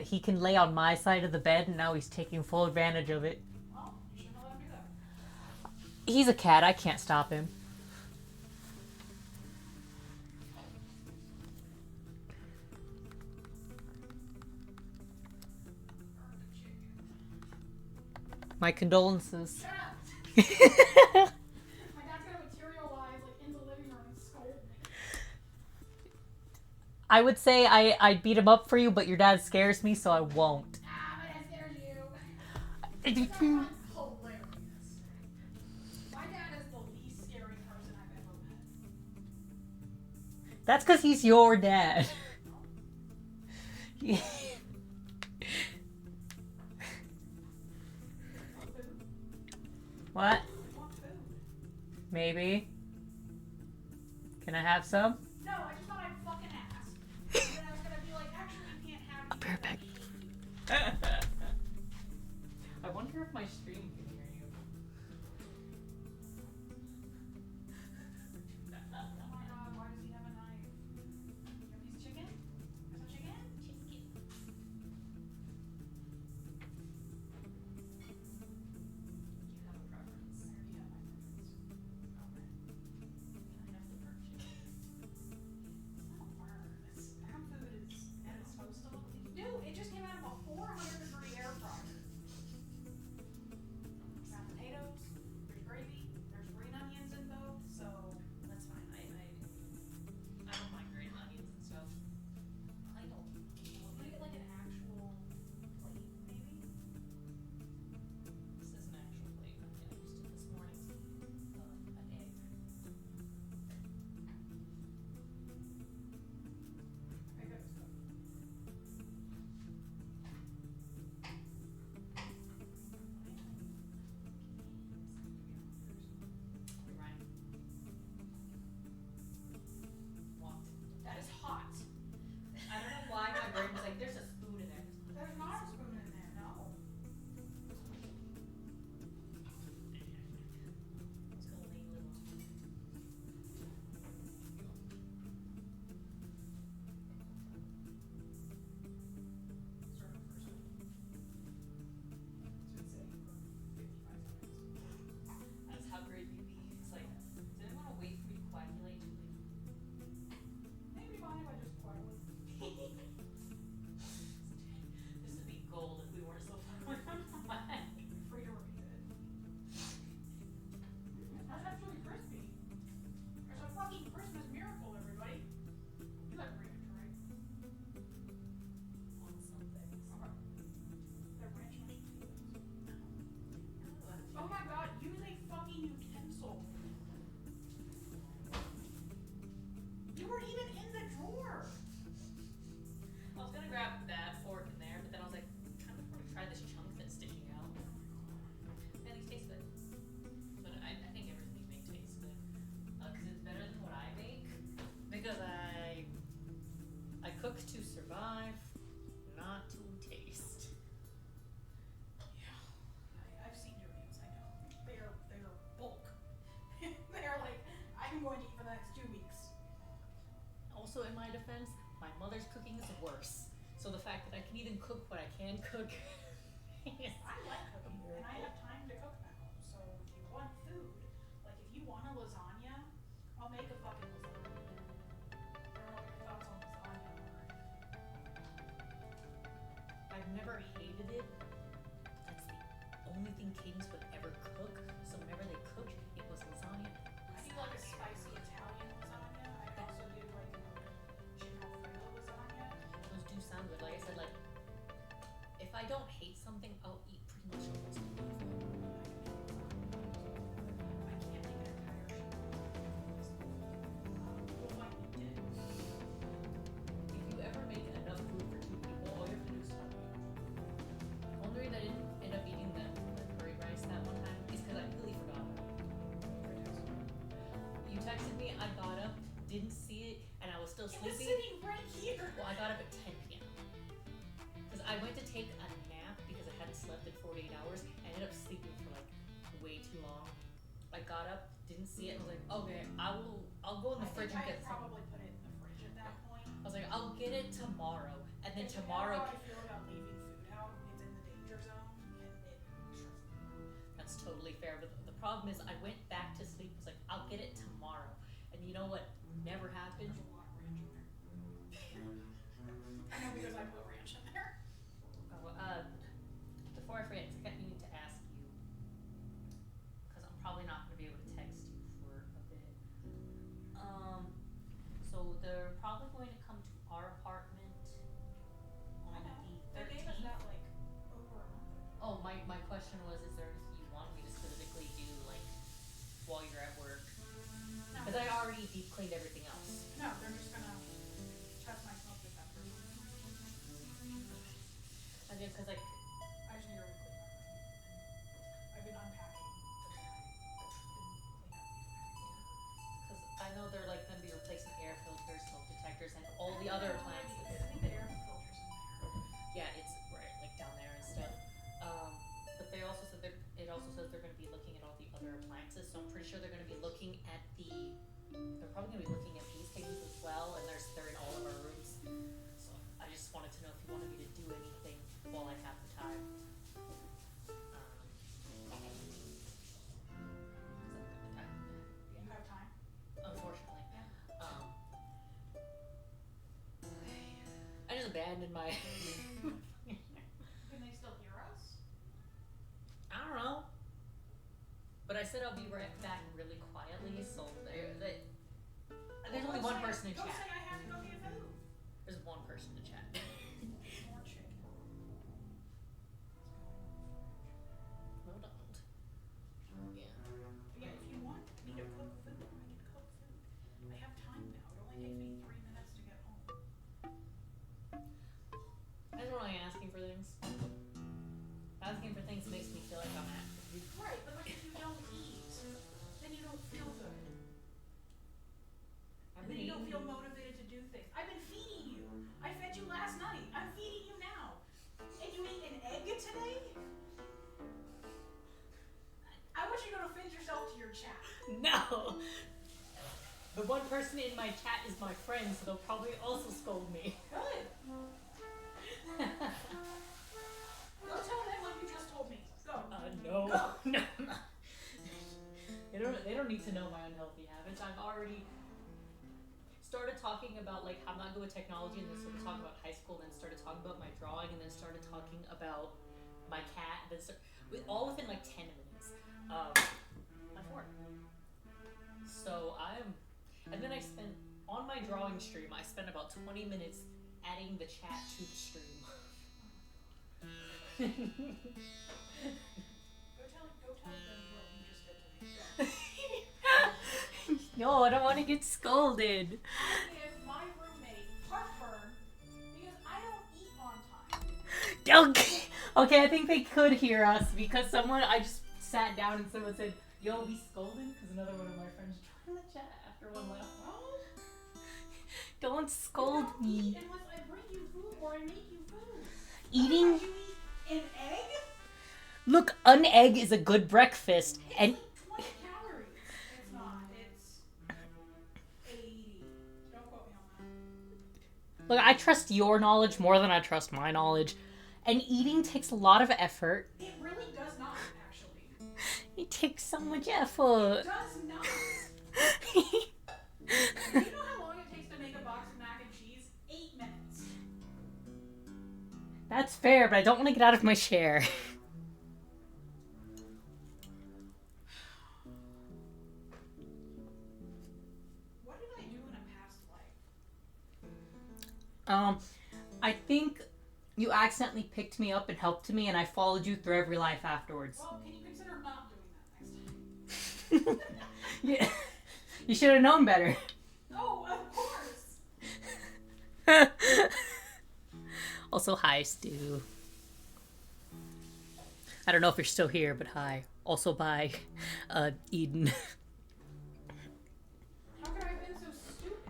he can lay on my side of the bed, and now he's taking full advantage of it. Well, you shouldn't let him do that. He's a cat. I can't stop him. My condolences. Shut up! My dad's gonna material I would say I'd beat him up for you, but your dad scares me, so I won't. Ah, my dad scares you. That's not hilarious. My dad is the least scary person I've ever met. That's because he's your dad. No. Yeah. Want food? What? Want food? Maybe. Can I have some? No, I just thought I'd fucking ask. And then I was gonna be like, actually, you can't have it. I'll be right back. I wonder if my stream can hear you. Oh my god, why does he have a knife? You have a piece of chicken? Some chicken? Chicken. Do you have a preference? I already have my preference. Okay. Can I have the burnt chicken? It's not burn. Ham food is and it's supposed to look. Dude, it just came out of a 400-degree air fryer. Got potatoes. There's gravy. There's green onions in both, so That's fine. I don't mind green onions and stuff. I don't. I'm gonna get like an actual plate, maybe. This is an actual plate. I used it this morning to eat an egg. Okay, good stuff. You're right. Walked. That is hot. I don't know why my brain was like, there's a spoon in there. There's not a spoon in there, no. It's gonna lean a little. Serve it first. It's been sitting for 55 seconds. That's how great you'd be. It's like, did I want to wait for me to coagulate too late? Maybe fine if I just quietly. This would be gold if we weren't so far away. Free to repeat it. That's actually crispy. There's a fucking Christmas miracle, everybody. You like ranch, right? On some things. Okay. The ranch mashed potatoes. Oh my god, use a fucking utensil. You weren't even in the drawer. I was gonna grab that fork in there, but then I was like, kind of want to try this chunk that's sticking out. And these taste good. But I think everything you make tastes good. Because it's better than what I make. Because I cook to survive, not to taste. Yeah. I've seen your meals, I know. They're bulk. They're like, I'm going to eat for the next 2 weeks. Also, in my defense, my mother's cooking is worse. So the fact that I can even cook what I can cook. I like cooking, and I have time to cook now. So if you want food, like if you want a lasagna, I'll make a fucking lasagna. I don't know what your thoughts on lasagna are. I've never hated it. That's the only thing Cadence would ever cook. So whenever they cook, it was lasagna. I do like a spicy Italian lasagna. I can also do like chicken Alfredo lasagna. Those do sound good. Like I said, like if I don't hate something, I'll eat pretty much almost anything. I can't make an entire show. You'll find me dead. If you ever make enough food for 2 people, all you have to do is talk. The only reason I didn't end up eating the curry rice that one time is because I completely forgot. You texted me, I got up, didn't see it, and I was still It was sleepy. sitting right here. Well, I got up at 10 p.m. Because I went to take a nap because I hadn't slept in 48 hours. I ended up sleeping for like way too long. I got up, didn't see it, and was like, okay, I'll go in the fridge and I get some. probably put it in the fridge at that point. I was like, I'll get it tomorrow. And then If tomorrow, you know how I feel about leaving food out, it's in the danger zone, and it stresses me out. that's totally fair. But the problem is, I went back to sleep. Was like, I'll get it tomorrow. And you know what? Never happened. There's a lot of ranch in there. I know because I put ranch in there. Oh, before I forget, I need to ask you, because I'm probably not going to be able to text you for a bit. So they're probably going to come to our filters and all the other appliances. I think the air filters in there. Yeah, it's right like down there and stuff. But they also said it also says they're going to be looking at all the other appliances. So I'm pretty sure they're going to be looking at they're probably going to be looking at these things as well, and they're in all of our rooms. So I just wanted to know if you wanted me to do anything while I have the time. You have time? Unfortunately. Yeah. I just abandoned my. Can they still hear us? I don't know. But I said I'll be right back really quietly, so there's only one person in Go chat. say I have to go get food. There's one person in chat. More chicken. No, don't. Yeah. Yeah, if you want me to cook food, I can cook food. I have time now. It only takes me 3 minutes to get home. I just don't like asking for things. Asking for things makes me feel like I'm active. Right, but like if you don't eat, then you don't feel good. And then you don't feel motivated to do things. I've been feeding you. I fed you last night. I'm feeding you now. And you ate an egg today? I want you to go finish yourself to your chat. No! The one person in my chat is my friend, so they'll probably also scold me. Good. Go tell them what you just told me. Go. No. Go. No. They don't need to know my unhealthy habits. I've already started talking about like how I'm not good with technology, and then started talking about high school, and then started talking about my drawing, and then started talking about my cat, and then all within like 10 minutes. My fork. So and then I spent on my drawing stream. I spent about 20 minutes adding the chat to the stream. Go tell them what you just did to me. Go. No, I don't want to get scolded. Give my roommate heartburn because I don't eat on time. Okay. Okay, I think they could hear us because I just sat down and someone said, "Yo, be scolded," because another one of my friends joined the chat after one left. Well, Don't scold you don't me. eat unless I bring you food or I make you food. Eating. Otherwise you eat an egg? Look, an egg is a good breakfast, It's and like 20 calories. It's not. It's 80. Don't quote me on that. look, I trust your knowledge more than I trust my knowledge. And eating takes a lot of effort. It really does not, actually. It takes so much effort. It does not. Do you know how long it takes to make a box of mac and cheese? 8 minutes. That's fair, but I don't want to get out of my chair. What did I do in a past life? I think you accidentally picked me up and helped me, and I followed you through every life afterwards. Well, can you consider not doing that next time? Yeah. You should have known better. Oh, of course. Also, hi, Stu. I don't know if you're still here, but hi. Also, bye, Eden. How could I have been so stupid?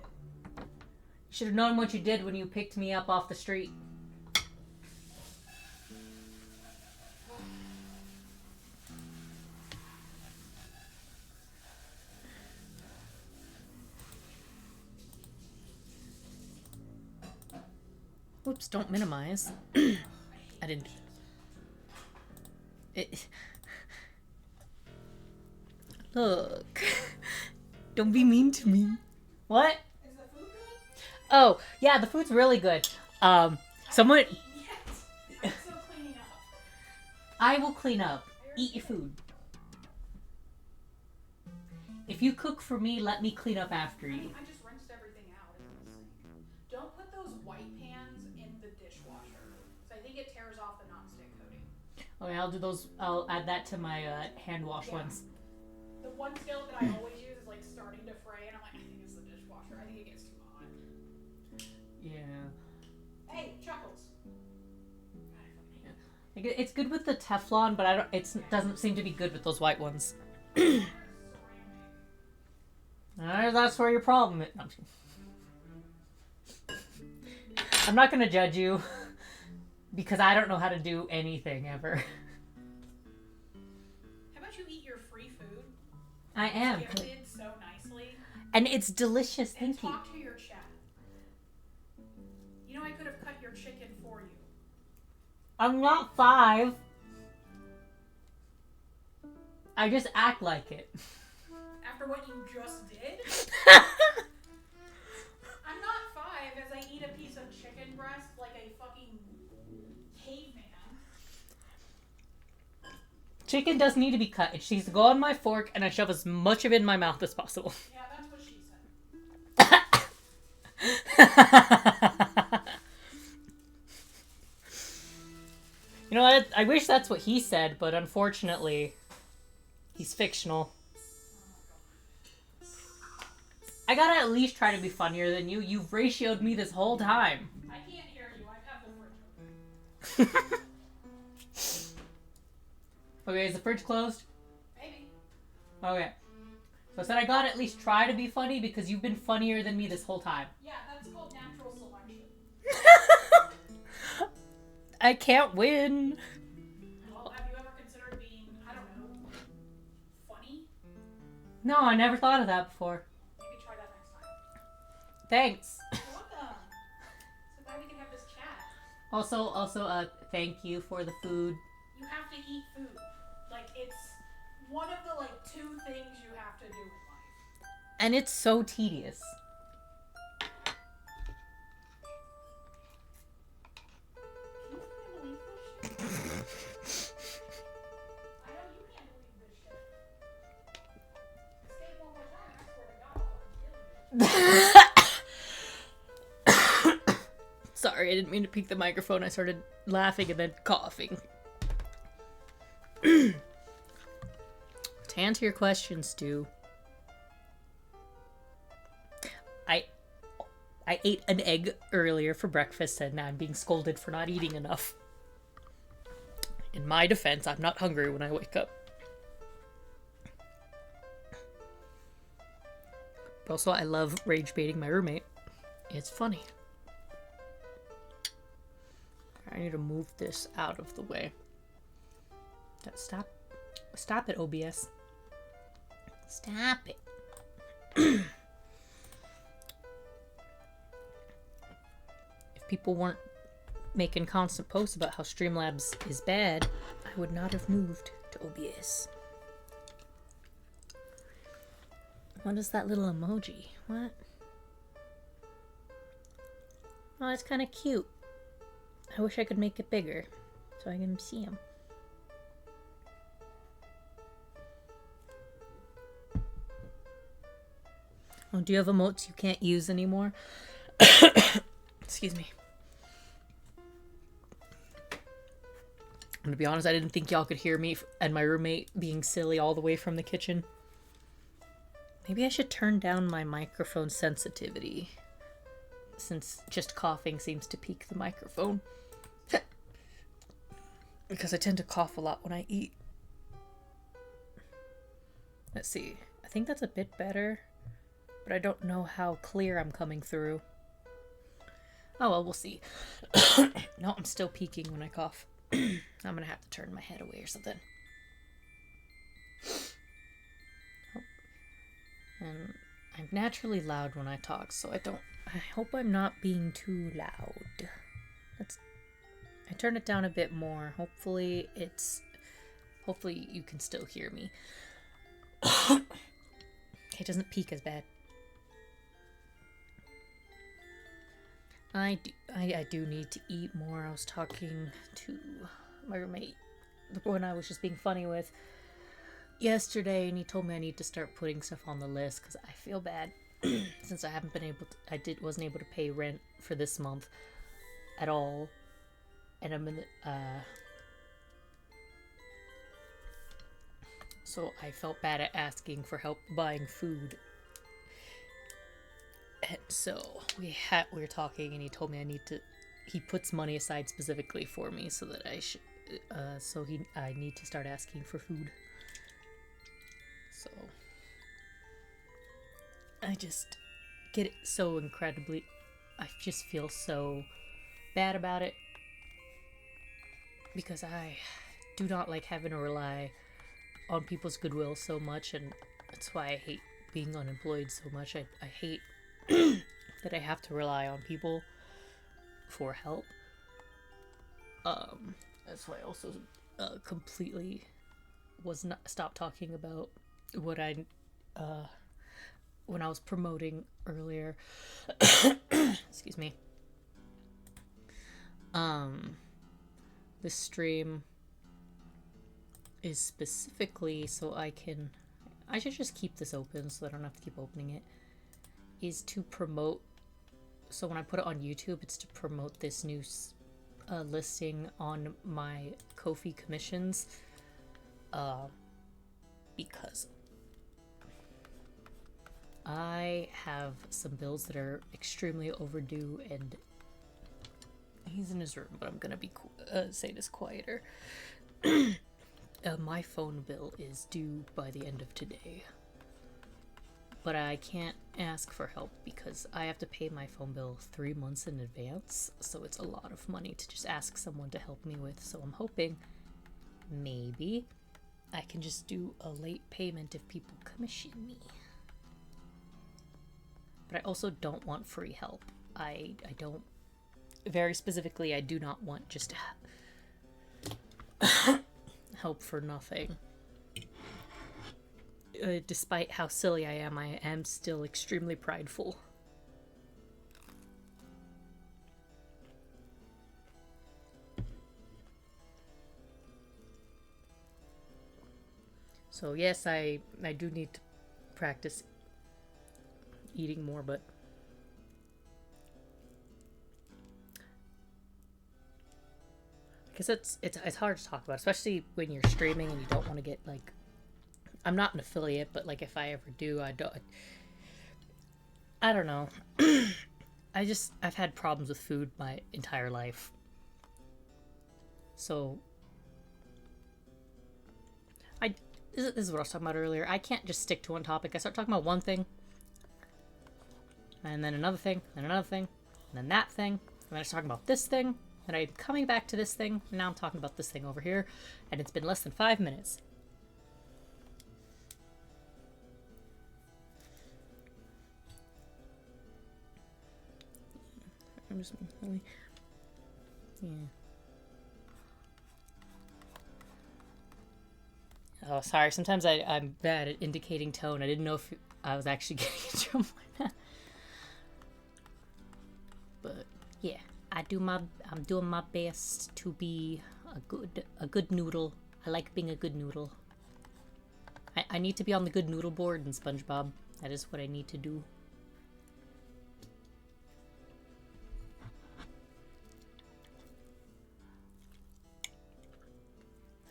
You should have known what you did when you picked me up off the street. Oops, don't minimize. I didn't. Look. Don't be mean to me. What? Is the food good? Oh, yeah, the food's really good. Someone... Yes. I'm still cleaning up. I will clean up. Eat your food. If you cook for me, let me clean up after you. I just rinsed everything out in the sink. Don't put those white pans in the dishwasher. So I think it tears off the nonstick coating. Okay, I'll do those. I'll add that to my hand wash Yeah. ones. The one skillet that I always use is like starting to fray, and I'm like, I think it's the dishwasher. I think it gets too hot. Yeah. Hey, Chuckles. Like, it's good with the Teflon, but it doesn't seem to be good with those white ones. That's where your problem is. No, I'm just kidding. I'm not gonna judge you because I don't know how to do anything ever. How about you eat your free food? I am. Gifted so nicely. And it's delicious, And thank you. talk to your chat. You know I could have cut your chicken for you. I'm not 5. I just act like it. After what you just did? I'm not 5 as I eat a piece of chicken breast like a fucking caveman. Chicken does need to be cut. It needs to go on my fork and I shove as much of it in my mouth as possible. Yeah, that's what she said. You know what? I wish that's what he said, but unfortunately, he's fictional. I gotta at least try to be funnier than you. You've ratioed me this whole time. I can't hear you. I have the fridge open. Okay, is the fridge closed? Maybe. Okay. So I said I gotta at least try to be funny because you've been funnier than me this whole time. Yeah, that's called natural selection. I can't win. Well, have you ever considered being, I don't know, funny? No, I never thought of that before. Maybe try that next time. Thanks. You're welcome. So glad we can have this chat. Also, thank you for the food. You have to eat food. Like, it's one of the, 2 things you have to do in life. And it's so tedious. Can you fucking believe this shit? I know you can't believe this shit. Say it one more time, I swear to God, I'll kill you. Sorry, I didn't mean to peek the microphone. I started laughing and then coughing. To answer your question, Stu, I ate an egg earlier for breakfast and now I'm being scolded for not eating enough. In my defense, I'm not hungry when I wake up. But also, I love rage baiting my roommate. It's funny. I need to move this out of the way. Stop it, OBS. Stop it. If people weren't making constant posts about how Streamlabs is bad, I would not have moved to OBS. What is that little emoji? What? Oh, that's kind of cute. I wish I could make it bigger so I can see him. Oh, do you have emotes you can't use anymore? Excuse me. And to be honest, I didn't think y'all could hear me and my roommate being silly all the way from the kitchen. Maybe I should turn down my microphone sensitivity, since just coughing seems to peak the microphone. Because I tend to cough a lot when I eat. Let's see. I think that's a bit better, but I don't know how clear I'm coming through. Oh, well, we'll see. No, I'm still peaking when I cough. I'm gonna have to turn my head away or something. Oh. And I'm naturally loud when I talk, so I hope I'm not being too loud. I turn it down a bit more. Hopefully you can still hear me. It doesn't peak as bad. I do need to eat more. I was talking to my roommate, the one I was just being funny with, yesterday, and he told me I need to start putting stuff on the list because I feel bad since I haven't been able to. Wasn't able to pay rent for this month at all, and I'm in the, so I felt bad at asking for help buying food. And so we were talking, and he told me he puts money aside specifically for me so that I need to start asking for food. So I just get it so incredibly, I just feel so bad about it because I do not like having to rely on people's goodwill so much, and that's why I hate being unemployed so much. I hate that I have to rely on people for help. That's why I also completely was not stopped talking about what I when I was promoting earlier. Excuse me. This stream is specifically so I should just keep this open so I don't have to keep opening it, is to promote. So when I put it on YouTube, it's to promote this new listing on my Kofi commissions, because I have some bills that are extremely overdue, and he's in his room, but I'm gonna be say this quieter. My phone bill is due by the end of today, but I can't ask for help because I have to pay my phone bill 3 months in advance, so it's a lot of money to just ask someone to help me with. So I'm hoping maybe I can just do a late payment if people commission me. But I also don't want free help. I don't, very specifically, I do not want just help for nothing. Despite how silly I am still extremely prideful. So yes, I do need to practice eating more, but because it's hard to talk about, especially when you're streaming and you don't want to get like, I'm not an affiliate, but like if I ever do, I don't know. I've had problems with food my entire life. So this is what I was talking about earlier. I can't just stick to one topic. I start talking about one thing, and then another thing, and another thing, and then that thing, and then I was talking about this thing, and I'm coming back to this thing, and now I'm talking about this thing over here, and it's been less than 5 minutes. I'm just really, yeah. Oh, sorry. Sometimes I'm bad at indicating tone. I didn't know if I was actually getting into them or not. But yeah, I'm doing my best to be a good noodle. I like being a good noodle. I need to be on the good noodle board in SpongeBob. That is what I need to do.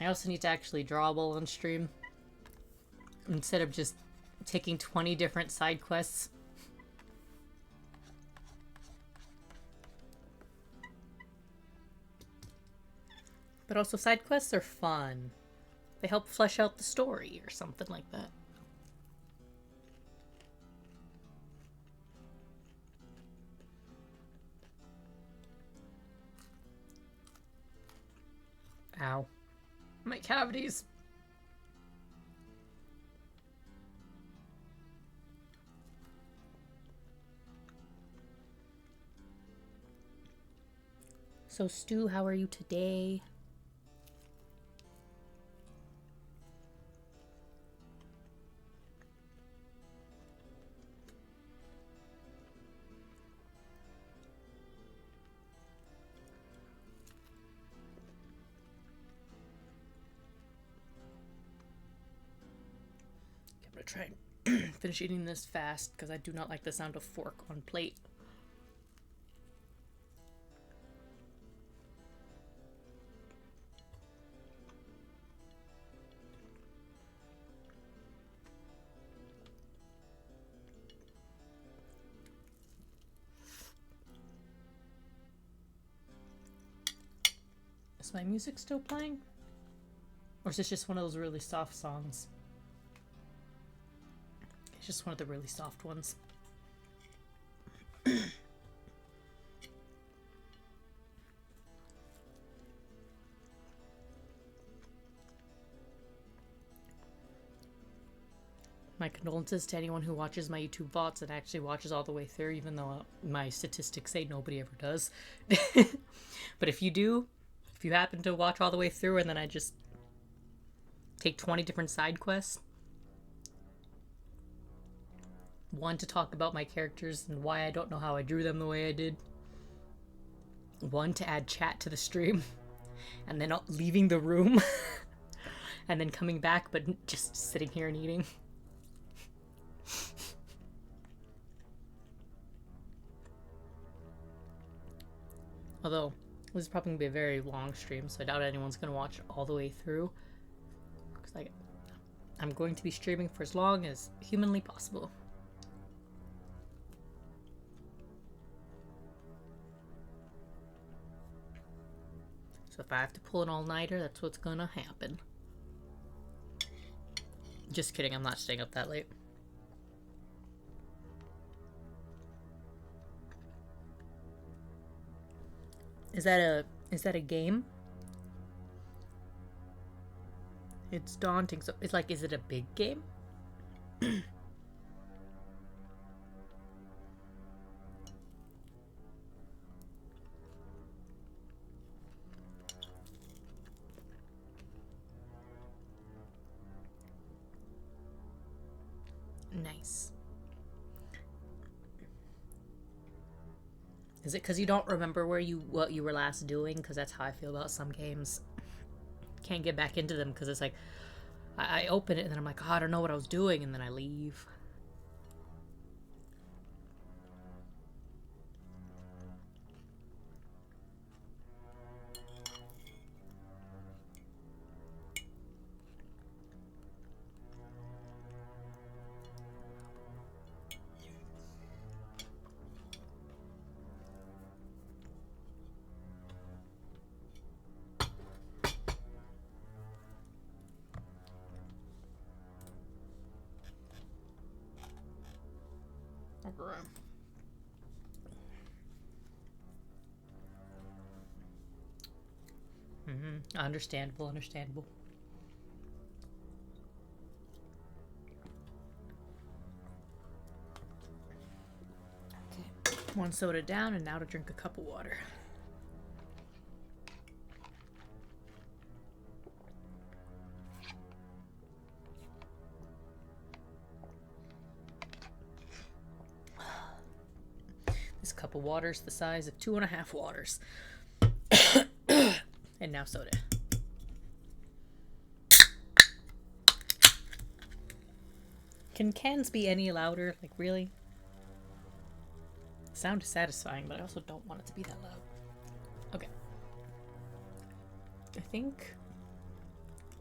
I also need to actually draw well on stream, instead of just taking 20 different side quests. But also, side quests are fun. They help flesh out the story or something like that. Ow. My cavities. So, Stu, how are you today? I'm gonna try and finish eating this fast because I do not like the sound of fork on plate. Is my music still playing? Or is this just one of those really soft songs? It's just one of the really soft ones. My condolences to anyone who watches my YouTube VODs and actually watches all the way through, even though my statistics say nobody ever does. But if you do, if you happen to watch all the way through and then I just take 20 different side quests, one to talk about my characters and why I don't know how I drew them the way I did, one to add chat to the stream, and then leaving the room, and then coming back but just sitting here and eating. Although, this is probably going to be a very long stream, so I doubt anyone's going to watch it all the way through. Because I'm going to be streaming for as long as humanly possible. So if I have to pull an all-nighter, that's what's going to happen. Just kidding, I'm not staying up that late. Is that a game? It's daunting. So it's like, is it a big game? Nice. Is it because you don't remember what you were last doing? Because that's how I feel about some games. Can't get back into them because it's like I open it and then I'm like, oh, I don't know what I was doing, and then I leave. Understandable. Okay, one soda down, and now to drink a cup of water. This cup of water is the size of 2.5 waters. And now soda. Can cans be any louder? Like, really? Sound is satisfying, but I also don't want it to be that loud. Okay. I think,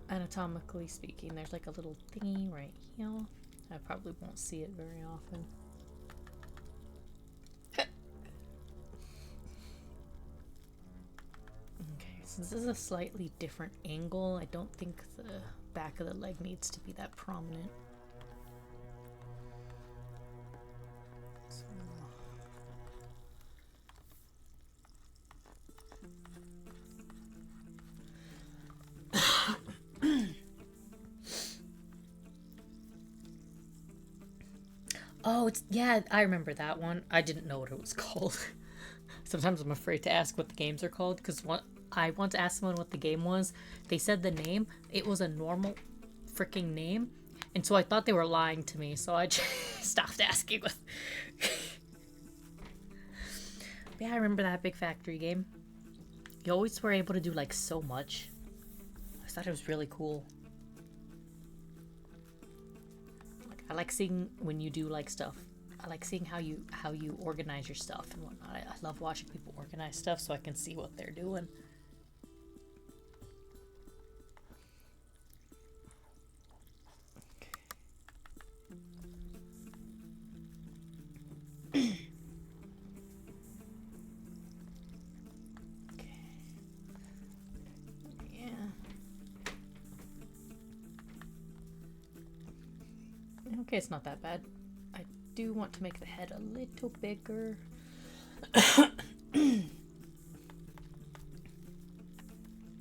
anatomically speaking, there's like a little thingy right here. I probably won't see it very often. This is a slightly different angle. I don't think the back of the leg needs to be that prominent. So. Oh, yeah, I remember that one. I didn't know what it was called. Sometimes I'm afraid to ask what the games are called, because I want to ask someone what the game was. They said the name. It was a normal freaking name. And so I thought they were lying to me. So I just stopped asking. Yeah, I remember that Big Factory game. You always were able to do like so much. I thought it was really cool. I like seeing when you do like stuff. I like seeing how you organize your stuff and whatnot. I love watching people organize stuff so I can see what they're doing. Okay, it's not that bad. I do want to make the head a little bigger.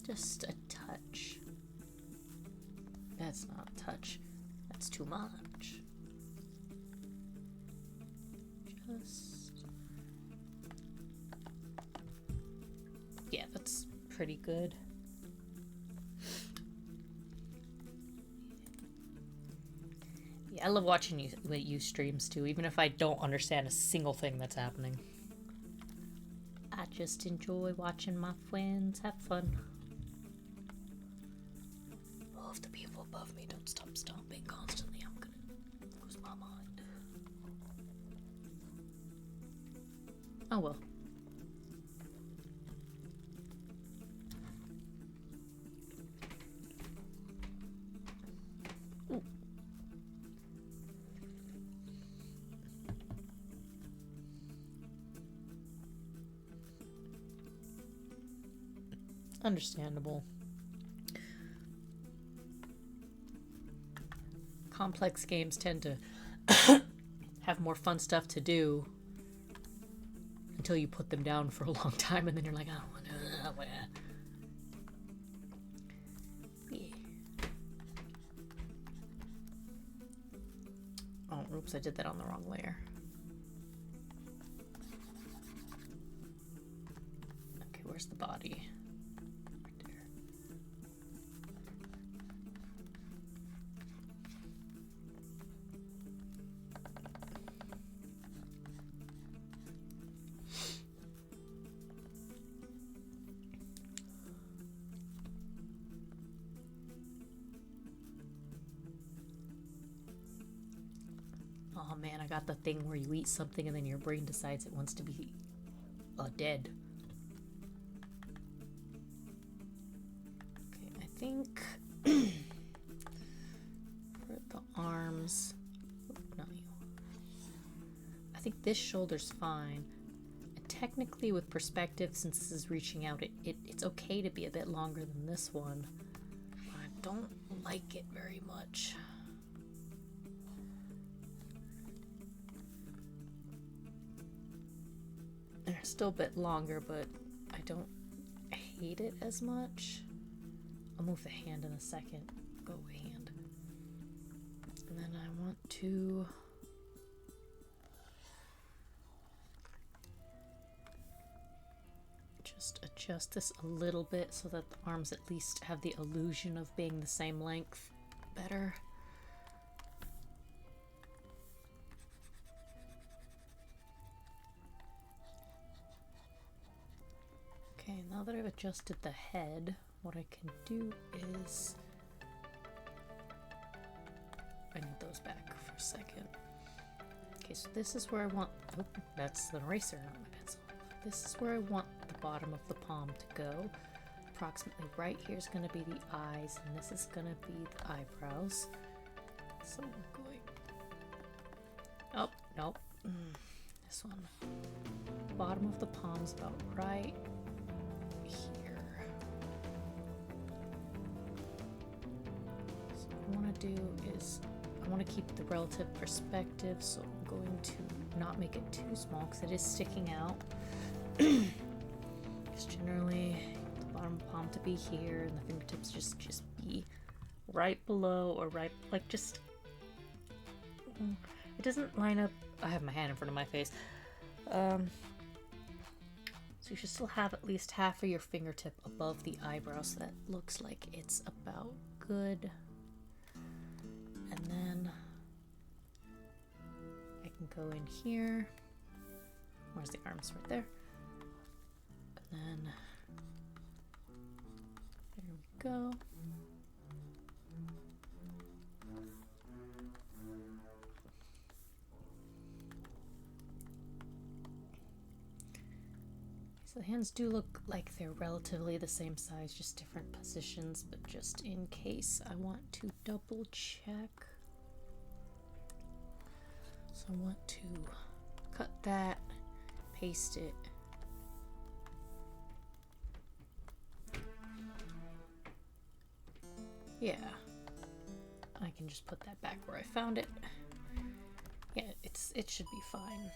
Just a touch. That's not a touch. That's too much. pretty good. Yeah, I love watching you streams too, even if I don't understand a single thing that's happening. I just enjoy watching my friends have fun. Oh, if the people above me don't stop stomping constantly, I'm gonna lose my mind. Oh well. Ooh. Understandable. Complex games tend to have more fun stuff to do until you put them down for a long time, and then you're like, oh, yeah. Oh, oops, I did that on the wrong layer. Okay, where's the body? Right there. Oh man, I got the thing where you eat something and then your brain decides it wants to be dead. Okay, I think for the arms, not you. I think this shoulder's fine. And technically with perspective, since this is reaching out, it's okay to be a bit longer than this one. But I don't like it very much. They're still a bit longer, but I don't hate it as much. I'll move the hand in a second. Go away, hand. And then I want to just adjust this a little bit so that the arms at least have the illusion of being the same length better. Okay, now that I've adjusted the head, what I can do is... I need those back for a second. Okay, so this is where I want... Oh, that's the eraser, not my pencil. This is where I want the bottom of the palm to go. Approximately right here is going to be the eyes, and this is going to be the eyebrows. So I'm going... Oh, nope. This one. Bottom of the palm's about right here. So what I want to do is I want to keep the relative perspective, so I'm going to not make it too small because it is sticking out. Just generally the bottom palm to be here and the fingertips just be right below or right, like just, it doesn't line up. I have my hand in front of my face. So you should still have at least half of your fingertip above the eyebrow, so that looks like it's about good. And then I can go in here. Where's the arms? Right there. And then there we go. So the hands do look like they're relatively the same size, just different positions, but just in case I want to double check. So I want to cut that, paste it. Yeah, I can just put that back where I found it. Yeah, it should be fine.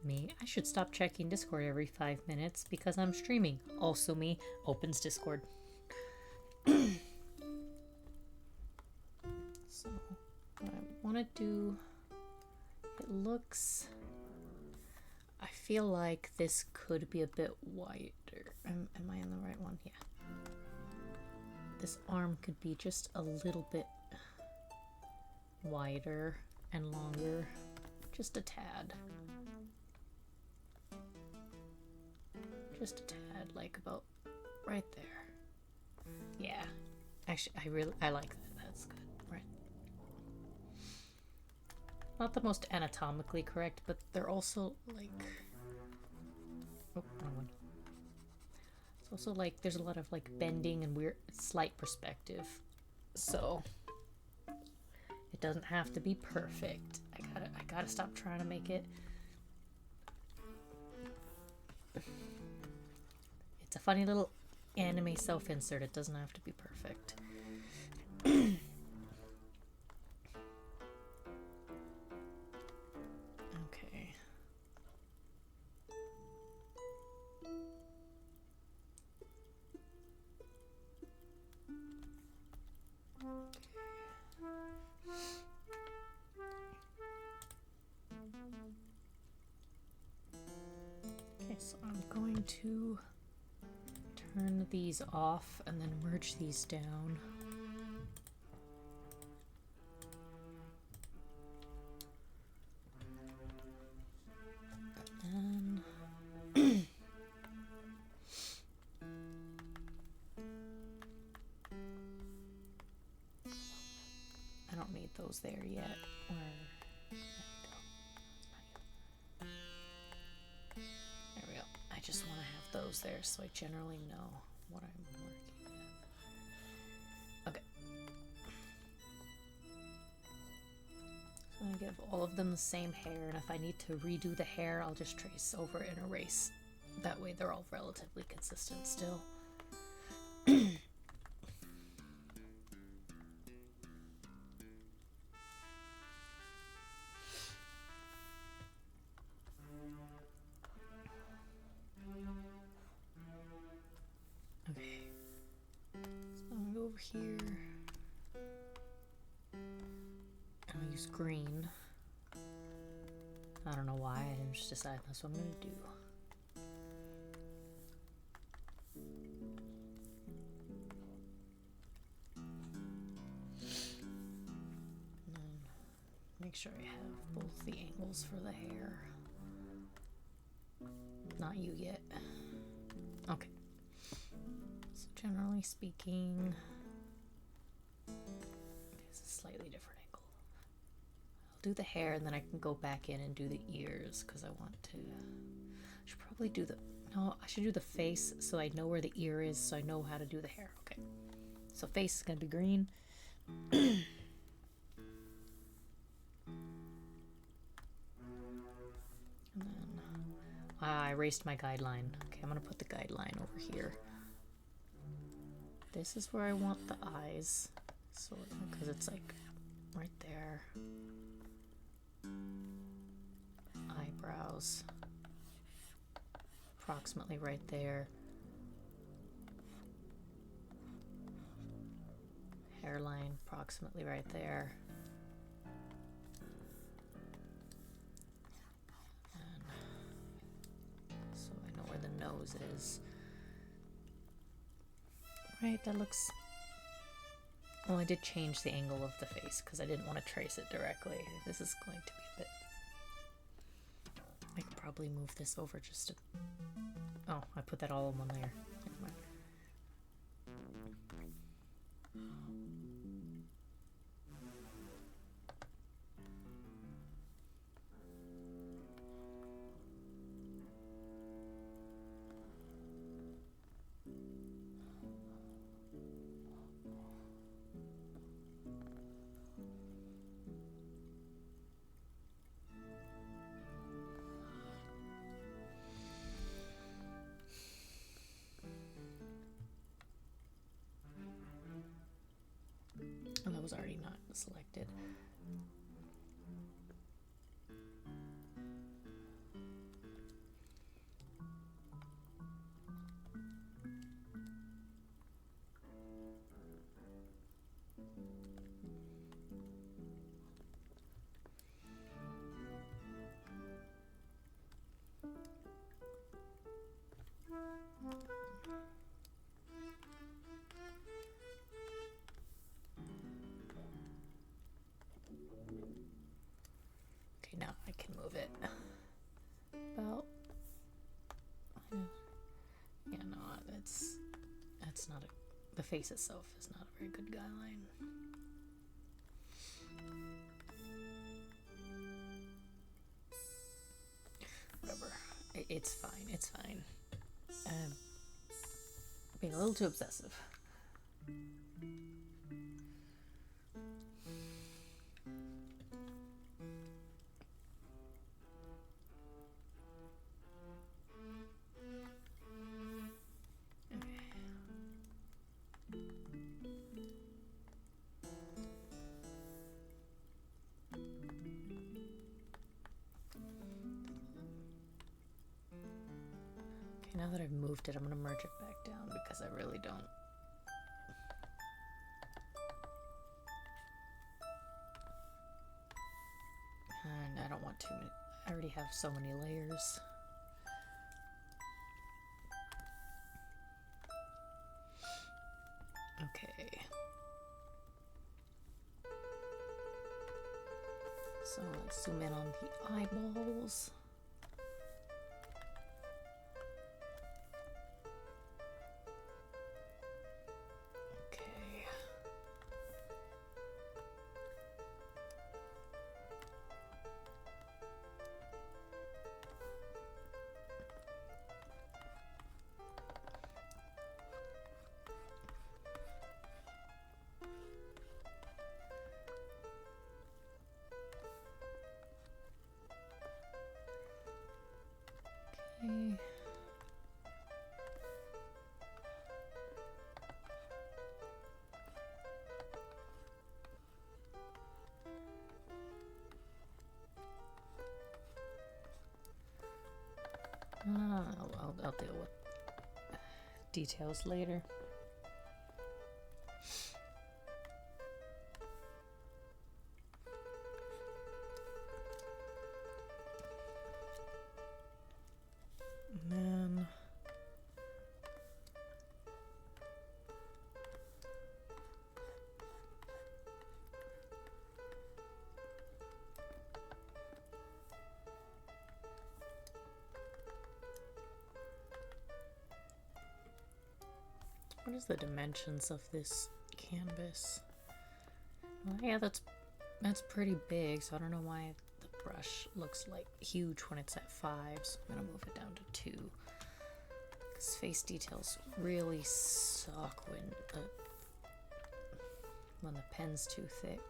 Me, I should stop checking Discord every 5 minutes because I'm streaming. Also me, opens Discord. So, what I want to do, it looks, I feel like this could be a bit wider. Am I in the right one? Yeah. This arm could be just a little bit wider and longer, just a tad. Just a tad, like about right there. Yeah. Actually, I like that. That's good. Right. Not the most anatomically correct, but they're also like... Oh, wrong one. It's also like there's a lot of like bending and weird, slight perspective. So it doesn't have to be perfect. I gotta stop trying to make it. It's a funny little anime self-insert. It doesn't have to be perfect. Okay. Okay, so I'm going to turn these off and then merge these down. And I don't need those there yet. Or there we go. I just want to have those there so I generally know what I'm working with. Okay. So I'm going to give all of them the same hair, and if I need to redo the hair, I'll just trace over and erase. That way they're all relatively consistent still. Okay. So I'm going to go over here. And I'll use green. I don't know why, I didn't just decide that's what I'm going to do. And then make sure I have both the angles for the hair. Not you yet. Okay. So generally speaking, it's a slightly different angle. I'll do the hair and then I can go back in and do the ears because I want to. I should probably do the, no, I should do the face so I know where the ear is so I know how to do the hair. Okay. So face is going to be green. And then I erased my guideline. Okay, I'm going to put the guideline over here. This is where I want the eyes. So, because it's like right there. Eyebrows. Approximately right there. Hairline, approximately right there. So I know where the nose is. Right, that looks... Well, I did change the angle of the face because I didn't want to trace it directly. This is going to be a bit... I could probably move this over just to... Oh, I put that all in one layer. Never mind. Okay, now I can move it. About. Yeah, no, that's not a. The face itself is not a very good guideline. Whatever. It's fine. It's fine. Being a little too obsessive. Now that I've moved it, I'm gonna merge it back down because I really don't. And I don't want too many. I already have so many layers. Okay. So let's zoom in on the eyeballs. I'll deal with details later. And then what is the dimensions of this canvas? Well, yeah, that's pretty big, so I don't know why the brush looks like huge when it's at 5, so I'm gonna move it down to 2. Because face details really suck when the pen's too thick.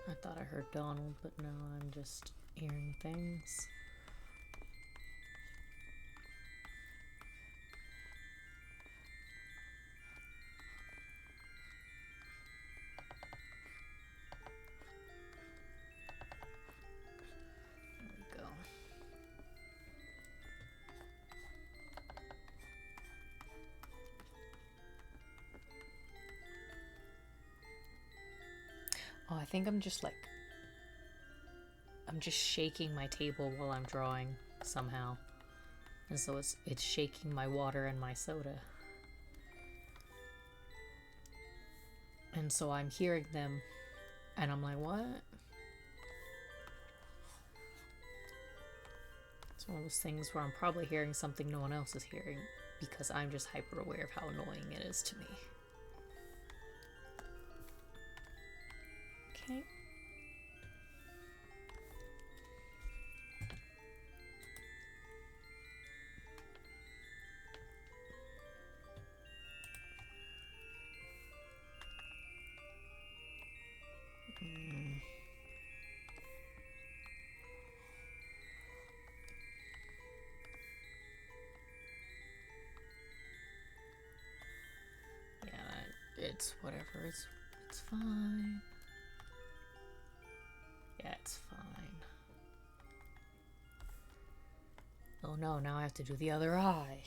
I thought I heard Donald, but no, I'm just hearing things. There we go. Oh, I think I'm just shaking my table while I'm drawing somehow. And so it's shaking my water and my soda. And so I'm hearing them and I'm like, what? It's one of those things where I'm probably hearing something no one else is hearing because I'm just hyper aware of how annoying it is to me. Okay. It's whatever. It's fine. Yeah, it's fine. Oh no, now I have to do the other eye.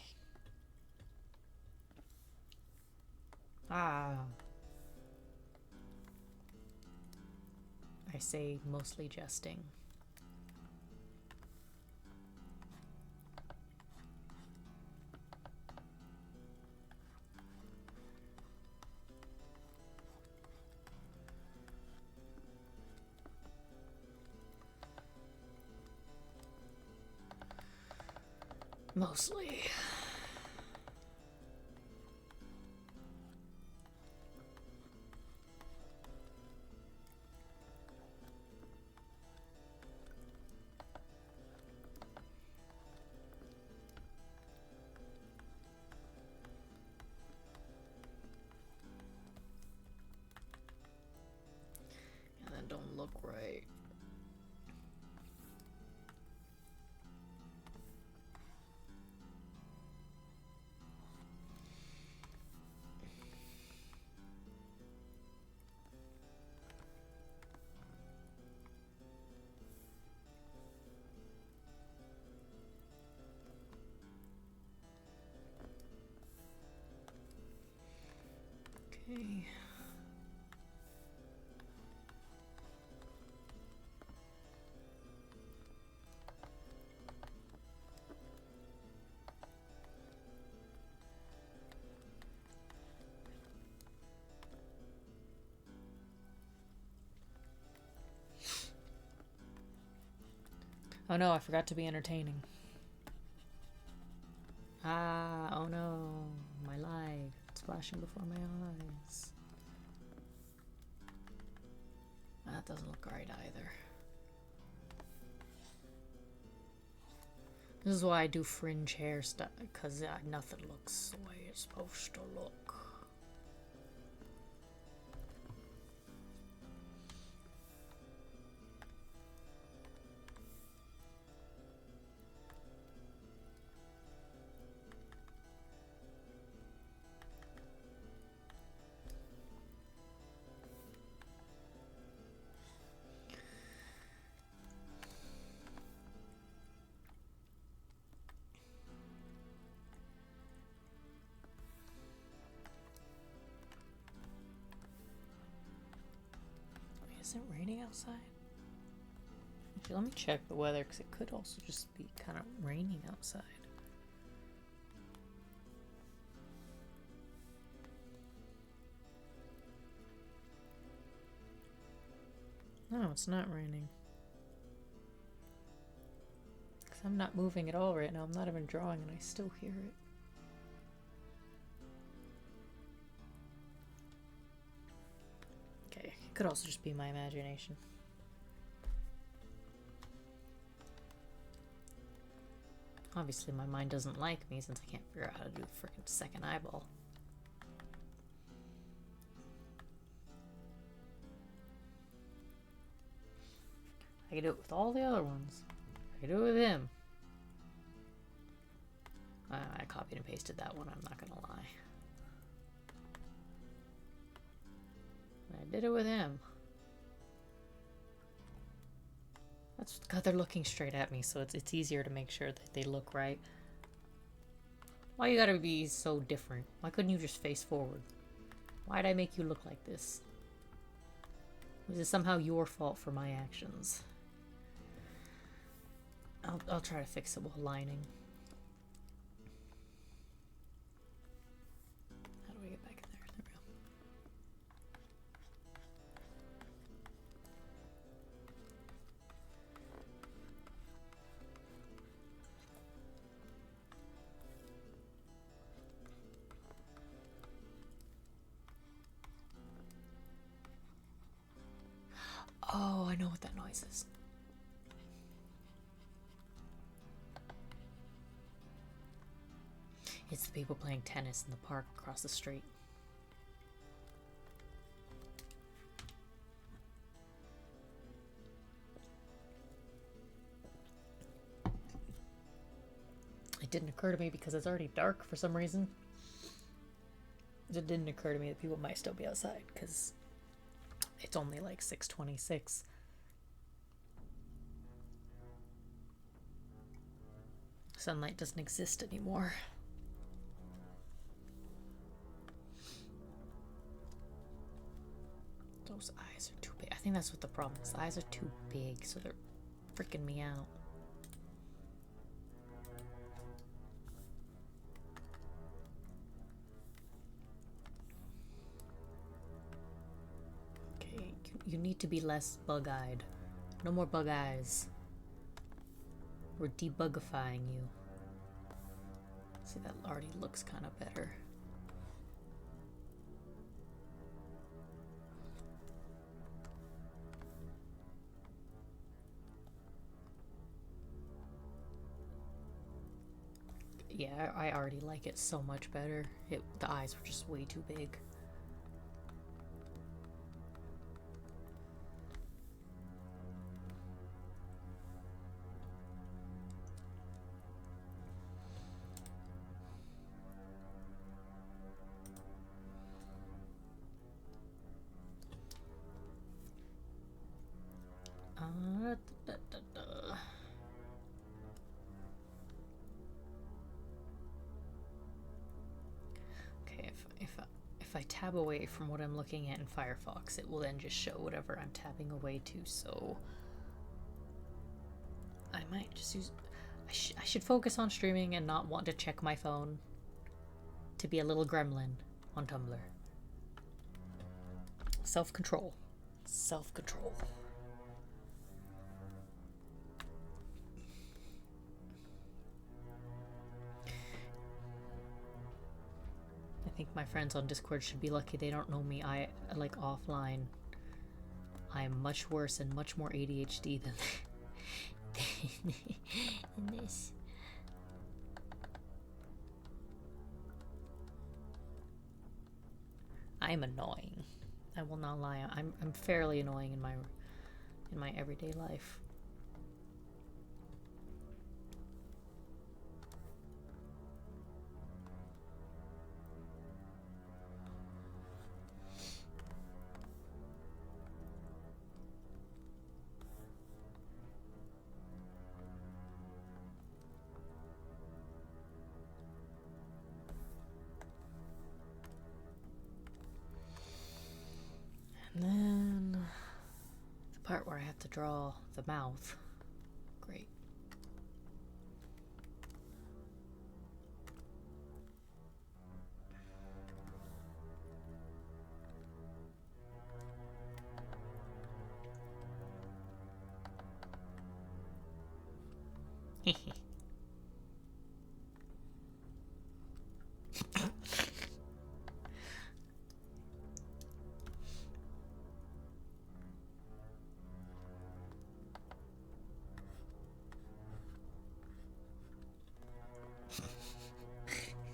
Ah. I say mostly jesting. Mostly. And that don't look right. Okay. Oh no, I forgot to be entertaining. Ah, oh no. My life. It's flashing before my eyes. That doesn't look right either. This is why I do fringe hair stuff, because nothing looks the way it's supposed to look. Is it raining outside? Actually, let me check the weather, because it could also just be kind of raining outside. No, it's not raining. Because I'm not moving at all right now. I'm not even drawing and I still hear it. Okay, it could also just be my imagination. Obviously, my mind doesn't like me since I can't figure out how to do the freaking second eyeball. I can do it with all the other ones. I can do it with him. I copied and pasted that one, I'm not gonna lie. I did it with him. That's God, they're looking straight at me, so it's easier to make sure that they look right. Why you gotta be so different? Why couldn't you just face forward? Why'd I make you look like this? Was it somehow your fault for my actions? I'll try to fix it while lining. How do I get back in there? There we go. Oh, I know what that noise is. It's the people playing tennis in the park across the street. It didn't occur to me because it's already dark for some reason. It didn't occur to me that people might still be outside because it's only like 6:26. Sunlight doesn't exist anymore. Those eyes are too big. I think that's what the problem is. The eyes are too big, so they're freaking me out. Okay, you need to be less bug-eyed. No more bug eyes. We're debugifying you. See, that already looks kind of better. Yeah, I already like it so much better. The eyes were just way too big. Okay, if I tab away from what I'm looking at in Firefox, it will then just show whatever I'm tabbing away to, so I might just use... I should focus on streaming and not want to check my phone to be a little gremlin on Tumblr. Self-control. Self-control. I think my friends on Discord should be lucky they don't know me. I, like, offline, I'm much worse and much more ADHD than this. I'm annoying. I will not lie. I'm fairly annoying in my everyday life. And then the part where I have to draw the mouth. Great.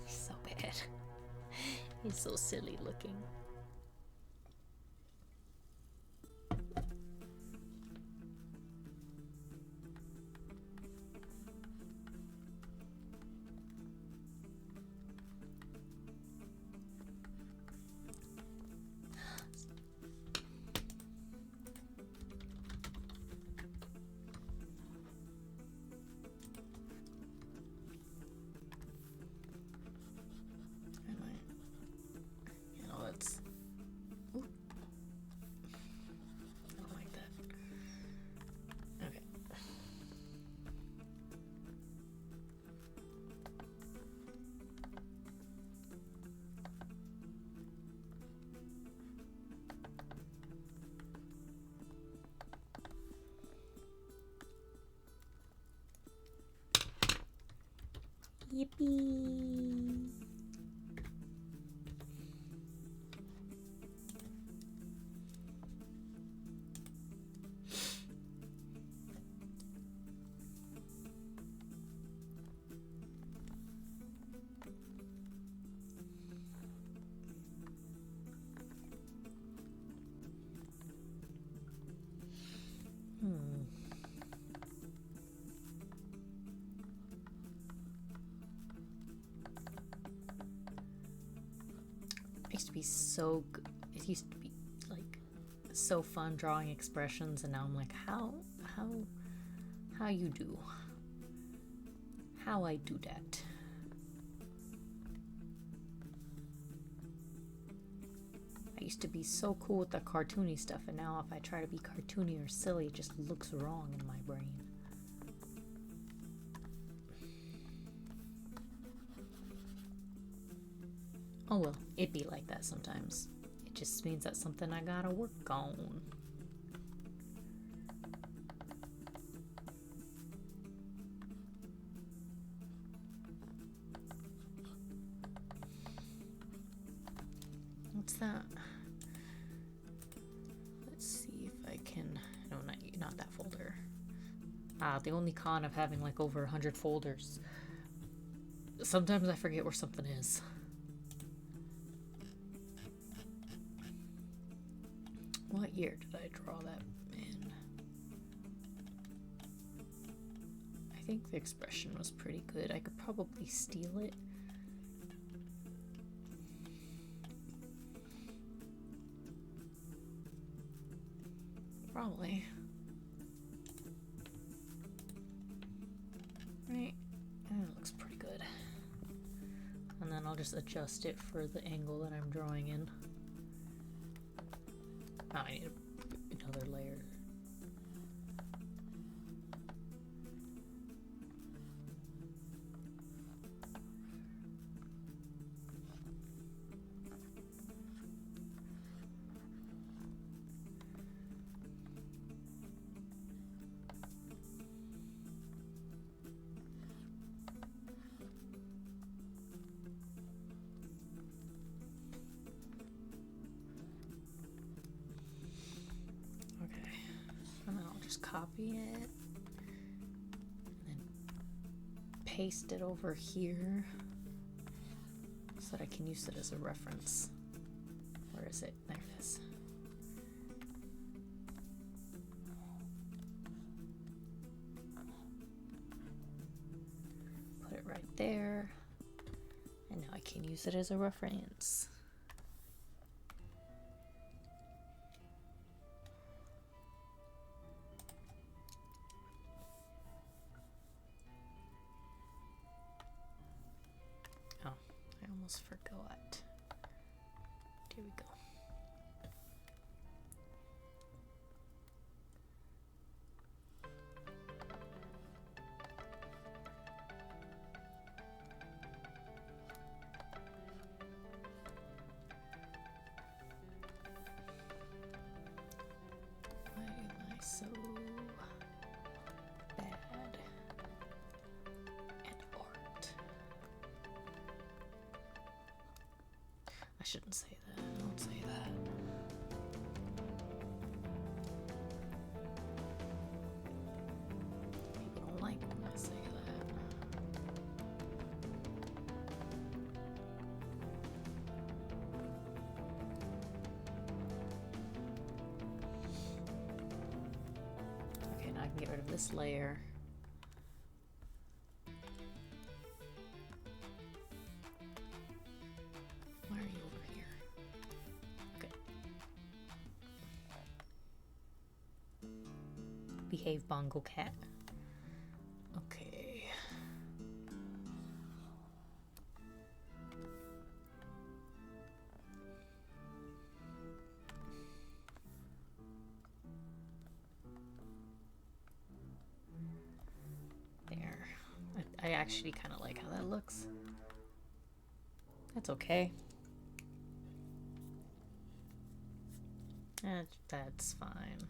So bad. He's so silly looking. Yippee! Used to be so good. It used to be like so fun drawing expressions, and now I'm like, how you do? How I do that? used to be so cool with the cartoony stuff, and now if I try to be cartoony or silly, it just looks wrong in my brain. Oh well, it be like that sometimes. It just means that's something I gotta work on. What's that? Let's see if I can... No, not that folder. The only con of having like over 100 folders. Sometimes I forget where something is. What year did I draw that in? I think the expression was pretty good. I could probably steal it. Probably. Right. That looks pretty good. And then I'll just adjust it for the angle that I'm drawing in. Oh, I need another layer. Copy it and then paste it over here so that I can use it as a reference. Where is it? There it is. Put it right there, and now I can use it as a reference. Forgot. Here we go. Why am I so bad at art? I shouldn't say that. Don't say that. People don't like when I say that. Okay, now I can get rid of this layer. Behave, Bongo Cat. Okay. There. I actually kind of like how that looks. That's okay. That's fine.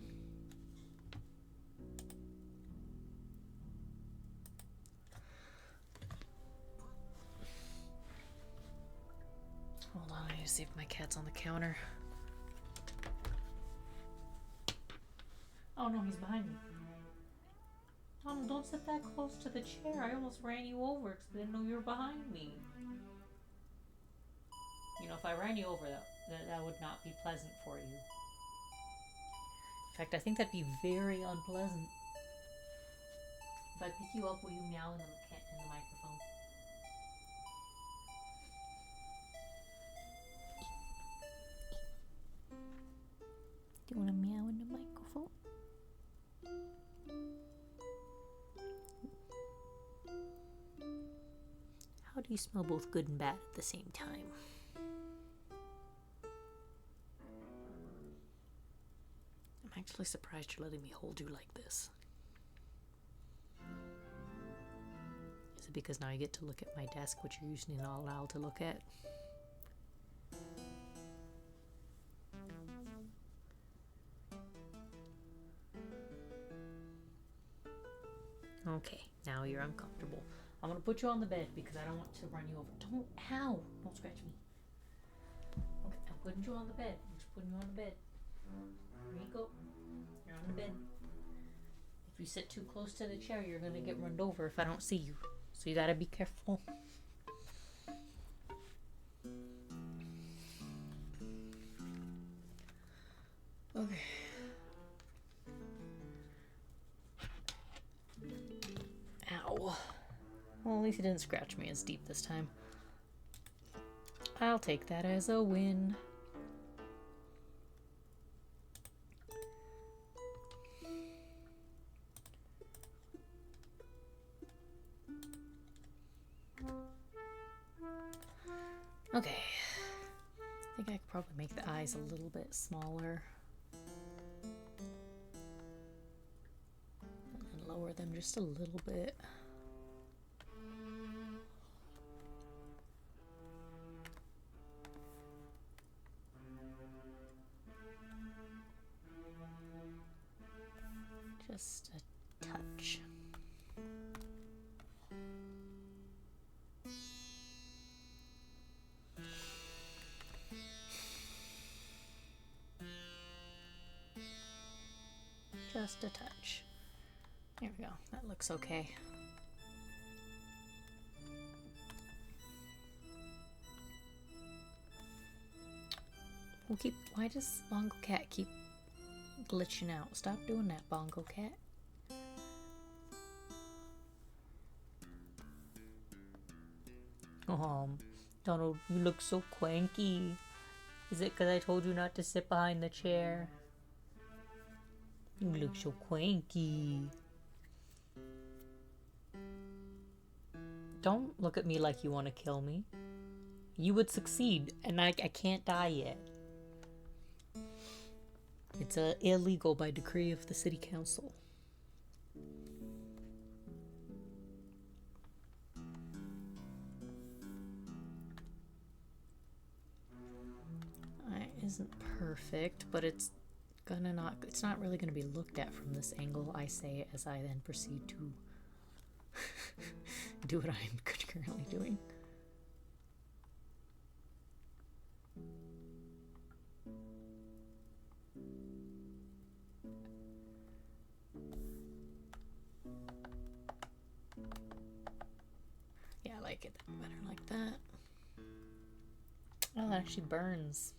Hold on, I need to see if my cat's on the counter. Oh no, he's behind me. Mom, don't sit that close to the chair. I almost ran you over because I didn't know you were behind me. You know, if I ran you over, that would not be pleasant for you. In fact, I think that'd be very unpleasant. If I pick you up, will you meow in the microphone? Do you want to meow in the microphone? How do you smell both good and bad at the same time? actually surprised you're letting me hold you like this. Is it because now you get to look at my desk, which you're usually not allowed to look at? Okay, now you're uncomfortable. I'm gonna put you on the bed because I don't want to run you over. Ow! Don't scratch me. Okay, I'm putting you on the bed. I'm just putting you on the bed. There you go. You're on the bed. If you sit too close to the chair, you're gonna get run over if I don't see you. So you gotta be careful. Okay. Ow. Well, at least he didn't scratch me as deep this time. I'll take that as a win. Okay. I think I could probably make the eyes a little bit smaller. And lower them just a little bit. Just a touch. Just a touch. There we go. That looks okay. Why does Bongo Cat keep glitching out? Stop doing that, Bongo Cat. Donald, you look so cranky. Is it because I told you not to sit behind the chair? You look so cranky. Don't look at me like you want to kill me. You would succeed, and I can't die yet. It's illegal by decree of the city council. It isn't perfect, but it's not really gonna be looked at from this angle, I say, as I then proceed to do what I'm currently doing. Yeah, I like it better like that. Oh, that actually burns.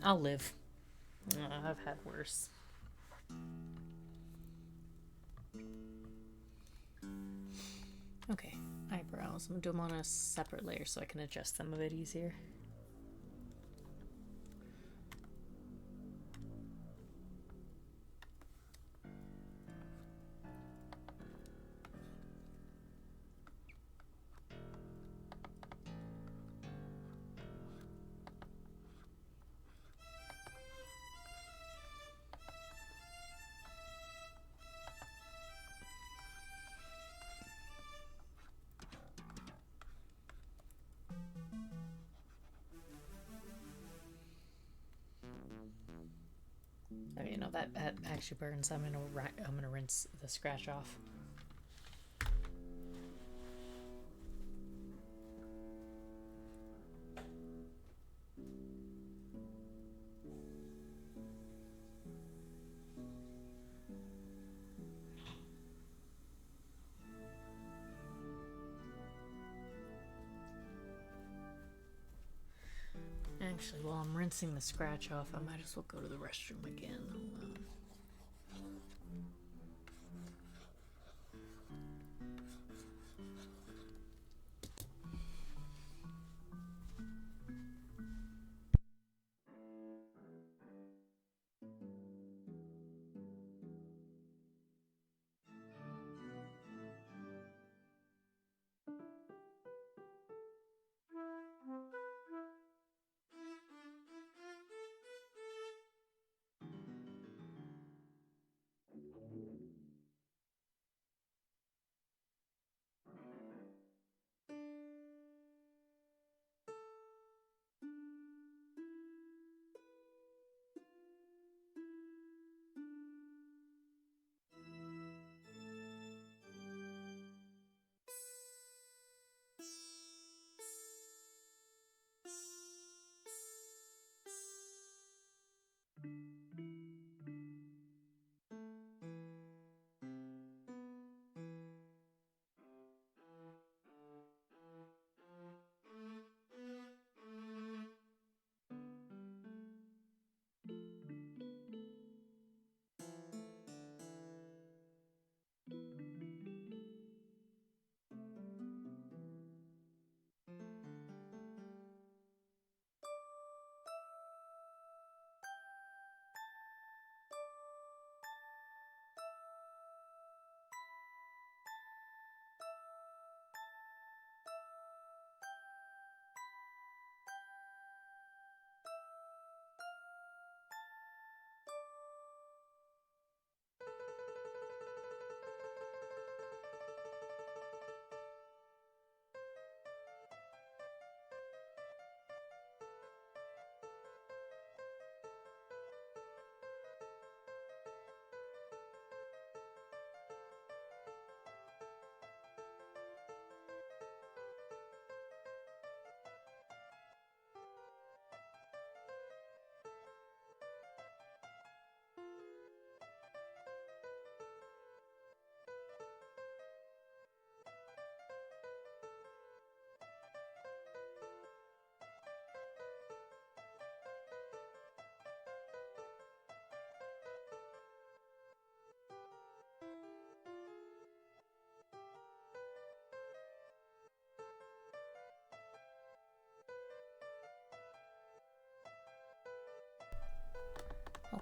I'll live. I've had worse. Okay, eyebrows. I'm gonna do them on a separate layer so I can adjust them a bit easier. Okay, no, that actually burns. I'm gonna rinse the scratch off. Actually, while I'm rinsing the scratch off, I might as well go to the restroom again. Hold on.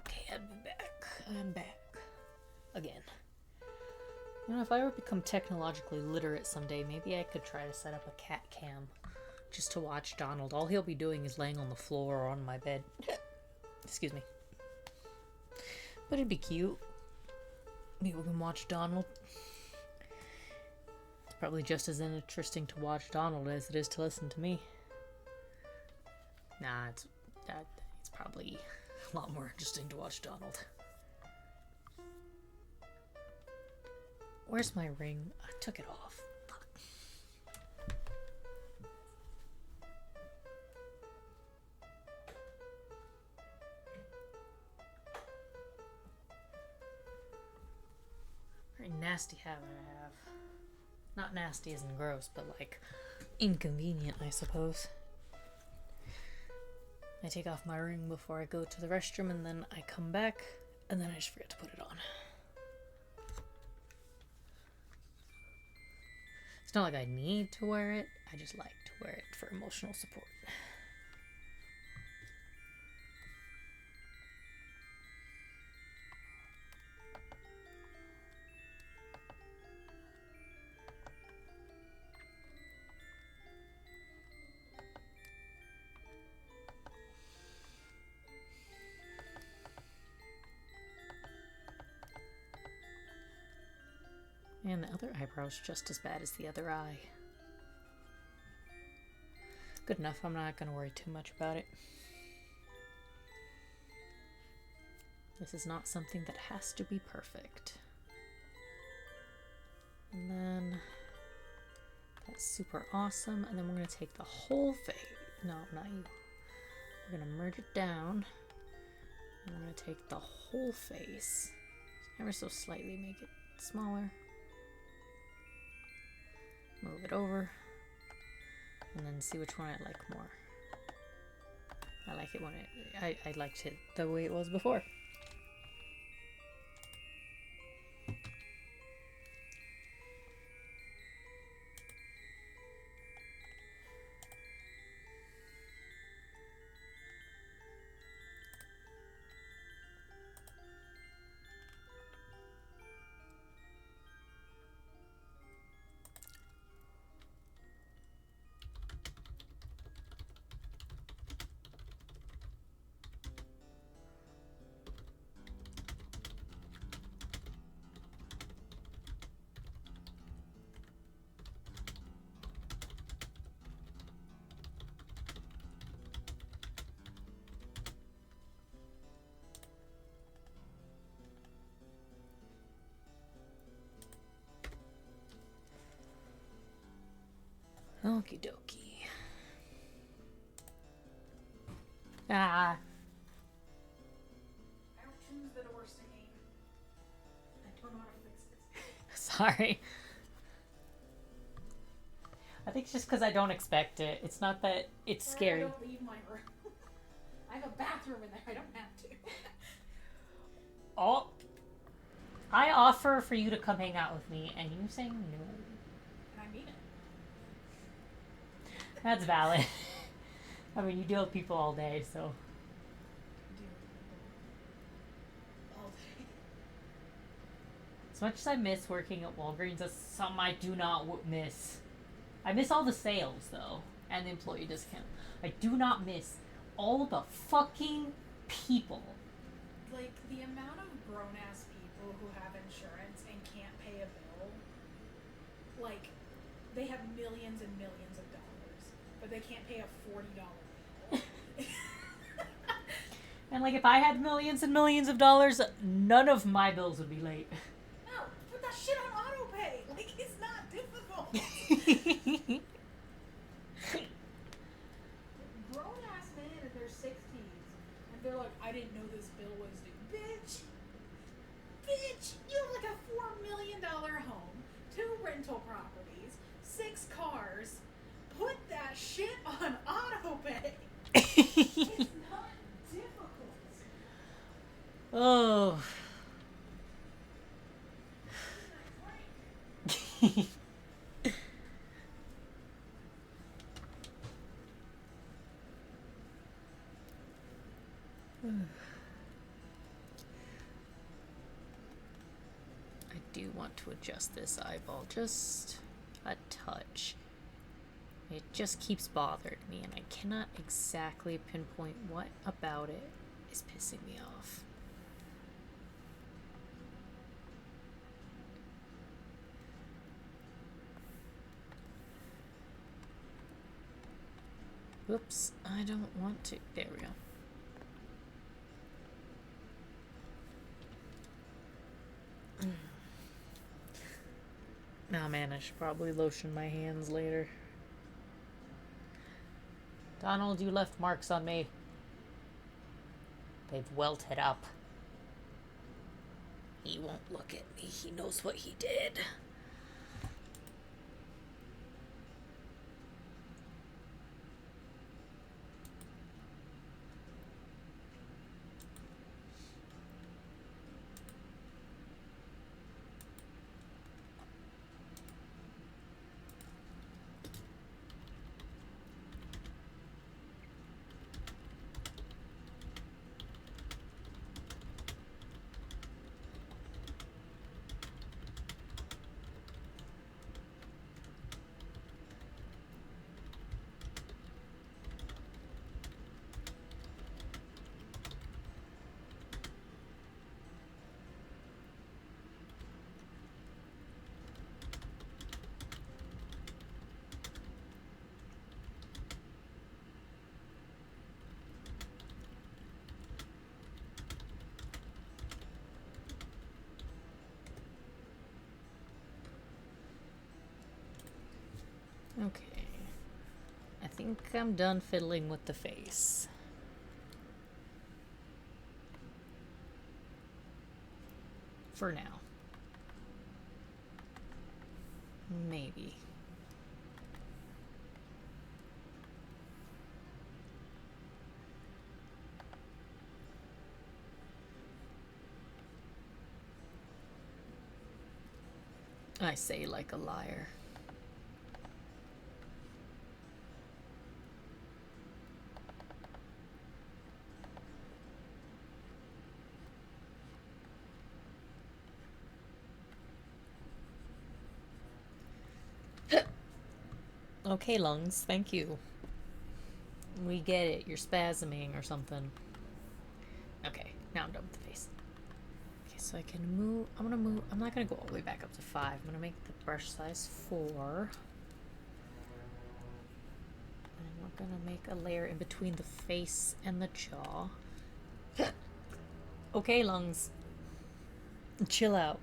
Okay, I'm back. I'm back. Again. You know, if I ever become technologically literate someday, maybe I could try to set up a cat cam just to watch Donald. All he'll be doing is laying on the floor or on my bed. Excuse me. But it'd be cute. Maybe we can watch Donald. It's probably just as interesting to watch Donald as it is to listen to me. Nah, it's probably a lot more interesting to watch Donald. Where's my ring? I took it off. Fuck. Very nasty habit I have. Not nasty as in gross, but like inconvenient, I suppose. I take off my ring before I go to the restroom, and then I come back, and then I just forget to put it on. It's not like I need to wear it, I just like to wear it for emotional support. And the other eyebrow's just as bad as the other eye. Good enough, I'm not going to worry too much about it. This is not something that has to be perfect. And then that's super awesome. And then we're going to take the whole face. No, not you. We're going to merge it down. And we're going to take the whole face. Ever so slightly make it smaller. Move it over. And then see which one I like more. I like it when I liked it the way it was before. Okie dokie. Ah. I don't choose the door singing. I don't know how to fix it. Sorry. I think it's just because I don't expect it. It's not that it's scary. I don't leave my room. I have a bathroom in there. I don't have to. I offer for you to come hang out with me, and you say no. And I mean it. That's valid. I mean, you deal with people all day, so. All day. As much as I miss working at Walgreens, that's something I do not miss. I miss all the sales, though, and the employee discount. I do not miss all the fucking people. Like, the amount of grown-ass people who have insurance and can't pay a bill, like, they have millions and millions of dollars, but they can't pay a $40 bill. And, like, if I had millions and millions of dollars, none of my bills would be late. No, put that shit on auto pay. Like, it's not difficult. Grown-ass men in their 60s, and they're like, I didn't know this bill was due. Bitch, you have like a $4 million home, 2 rental properties, 6 cars. Put that shit on auto pay. It's not difficult. Oh. adjust this eyeball just a touch. It just keeps bothering me, and I cannot exactly pinpoint what about it is pissing me off. Whoops, I don't want to. There we go. Nah, man, I should probably lotion my hands later. Donald, you left marks on me. They've welted up. He won't look at me. He knows what he did. Okay. I think I'm done fiddling with the face. For now. Maybe. I say like a liar. Okay, lungs, thank you. We get it, you're spasming or something. Okay, now I'm done with the face. Okay, so I can move, I'm not gonna go all the way back up to 5. I'm gonna make the brush size 4. And we're gonna make a layer in between the face and the jaw. Okay, lungs. Chill out.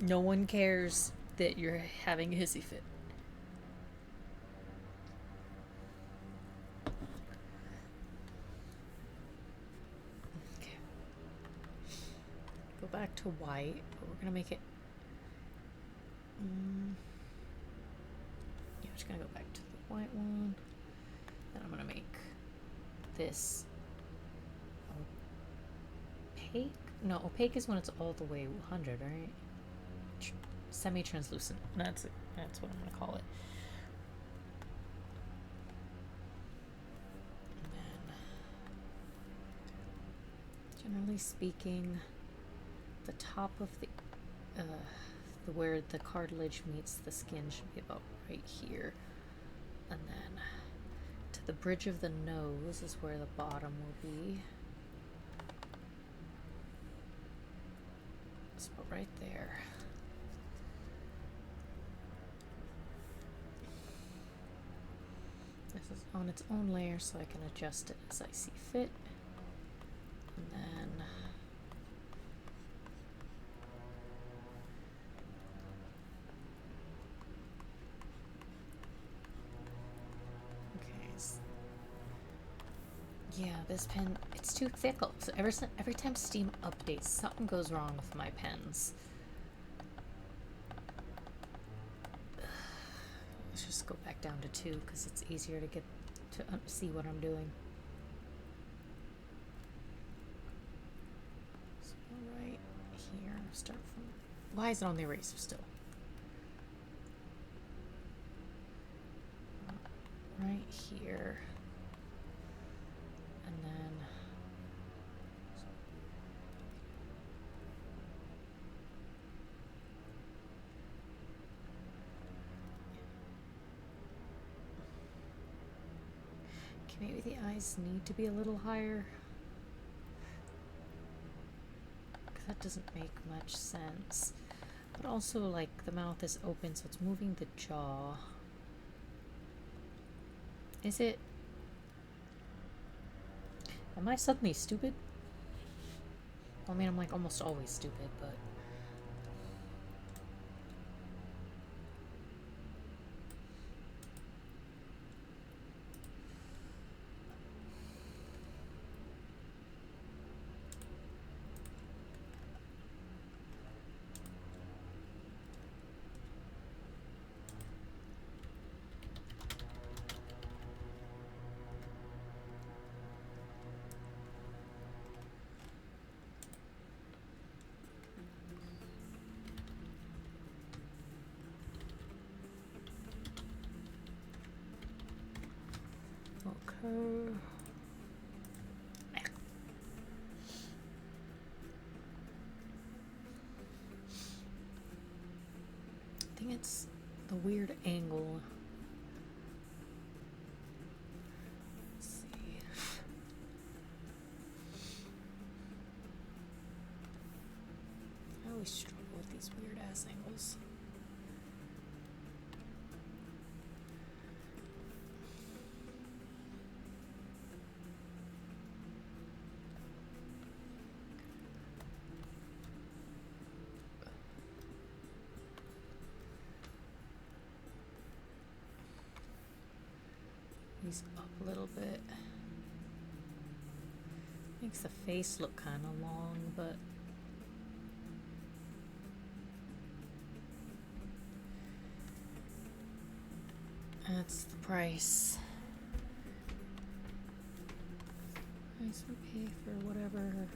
No one cares that you're having a hissy fit. Okay. Go back to white, but we're gonna make it. Yeah, I'm just gonna go back to the white one. Then I'm gonna make this opaque. No, opaque is when it's all the way 100, right? Semi-translucent. That's what I'm gonna call it. And then, generally speaking, the top of the where the cartilage meets the skin should be about right here, and then to the bridge of the nose is where the bottom will be. It's about right there. This is on its own layer, so I can adjust it as I see fit. And then yeah, this pen, it's too thick. So every time Steam updates, something goes wrong with my pens. Let's just go back down to 2 because it's easier to get to see what I'm doing. So right here, start from. Why is it on the eraser still? Right here. And then Maybe the eyes need to be a little higher. Because that doesn't make much sense. But also, like, the mouth is open, so it's moving the jaw. Is it? Am I suddenly stupid? I mean, I'm like almost always stupid, but... Okay. I think it's the weird angle. Let's see. I always struggle with these weird ass angles. He's up a little bit. Makes the face look kind of long, but that's the price. Price we pay for whatever.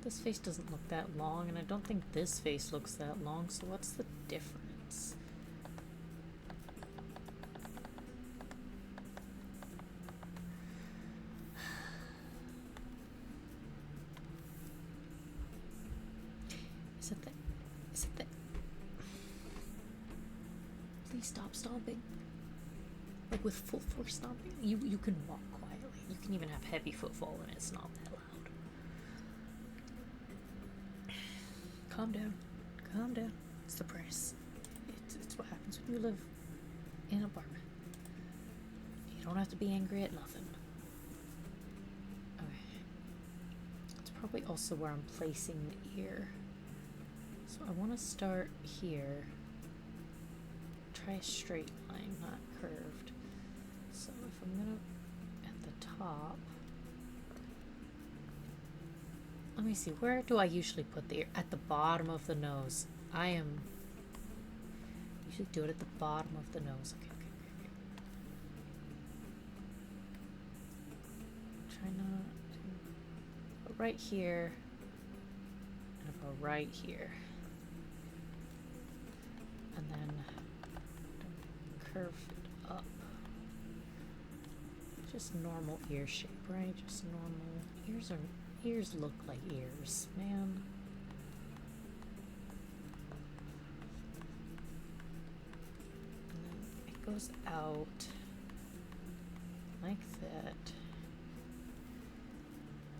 This face doesn't look that long, and I don't think this face looks that long, so what's the difference? Is it the... Please stop stomping. Like with full force stomping, you can walk quietly. You can even have heavy footfall and it's not that loud. Calm down. Calm down. It's the price. It's what happens when you live in an apartment. You don't have to be angry at nothing. Okay. It's probably also where I'm placing the ear. So I want to start here. Try a straight line, not curved. So if I'm gonna at the top, let me see, where do I usually put the ear? At the bottom of the nose. I usually do it at the bottom of the nose. Okay. Try not to go right here and go right here. And then curve it up. Just normal ear shape, right? Just normal. Ears look like ears, man. And then it goes out like that.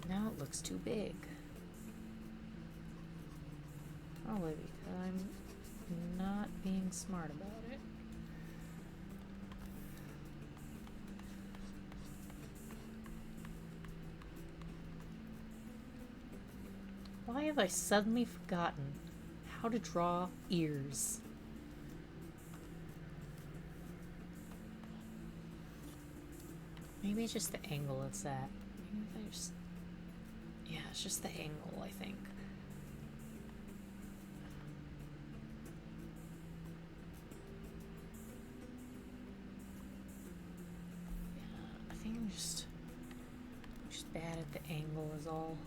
Now it looks too big. Probably because I'm not being smart about it. Why have I suddenly forgotten how to draw ears? Maybe it's just the angle of that. Maybe if I just... Yeah, it's just the angle, I think. Yeah, I think I'm just bad at the angle is all.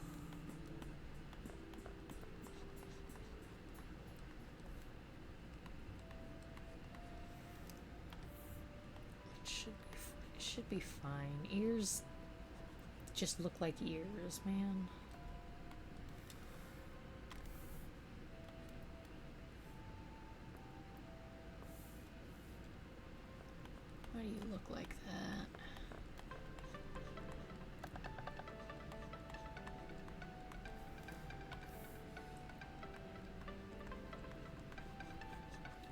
Should be fine. Ears just look like ears, man. look like that.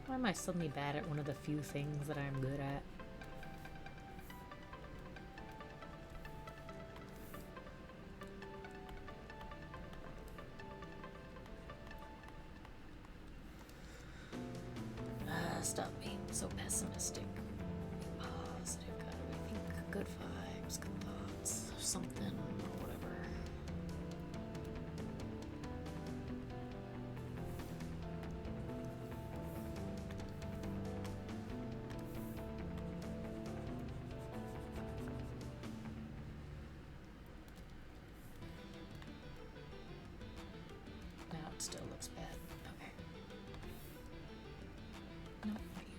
Why am I suddenly bad at one of the few things that I'm good at? Stop being so pessimistic. Positive, gotta think good vibes, good thoughts, something, or whatever. Now it still looks bad. Okay. No, not you.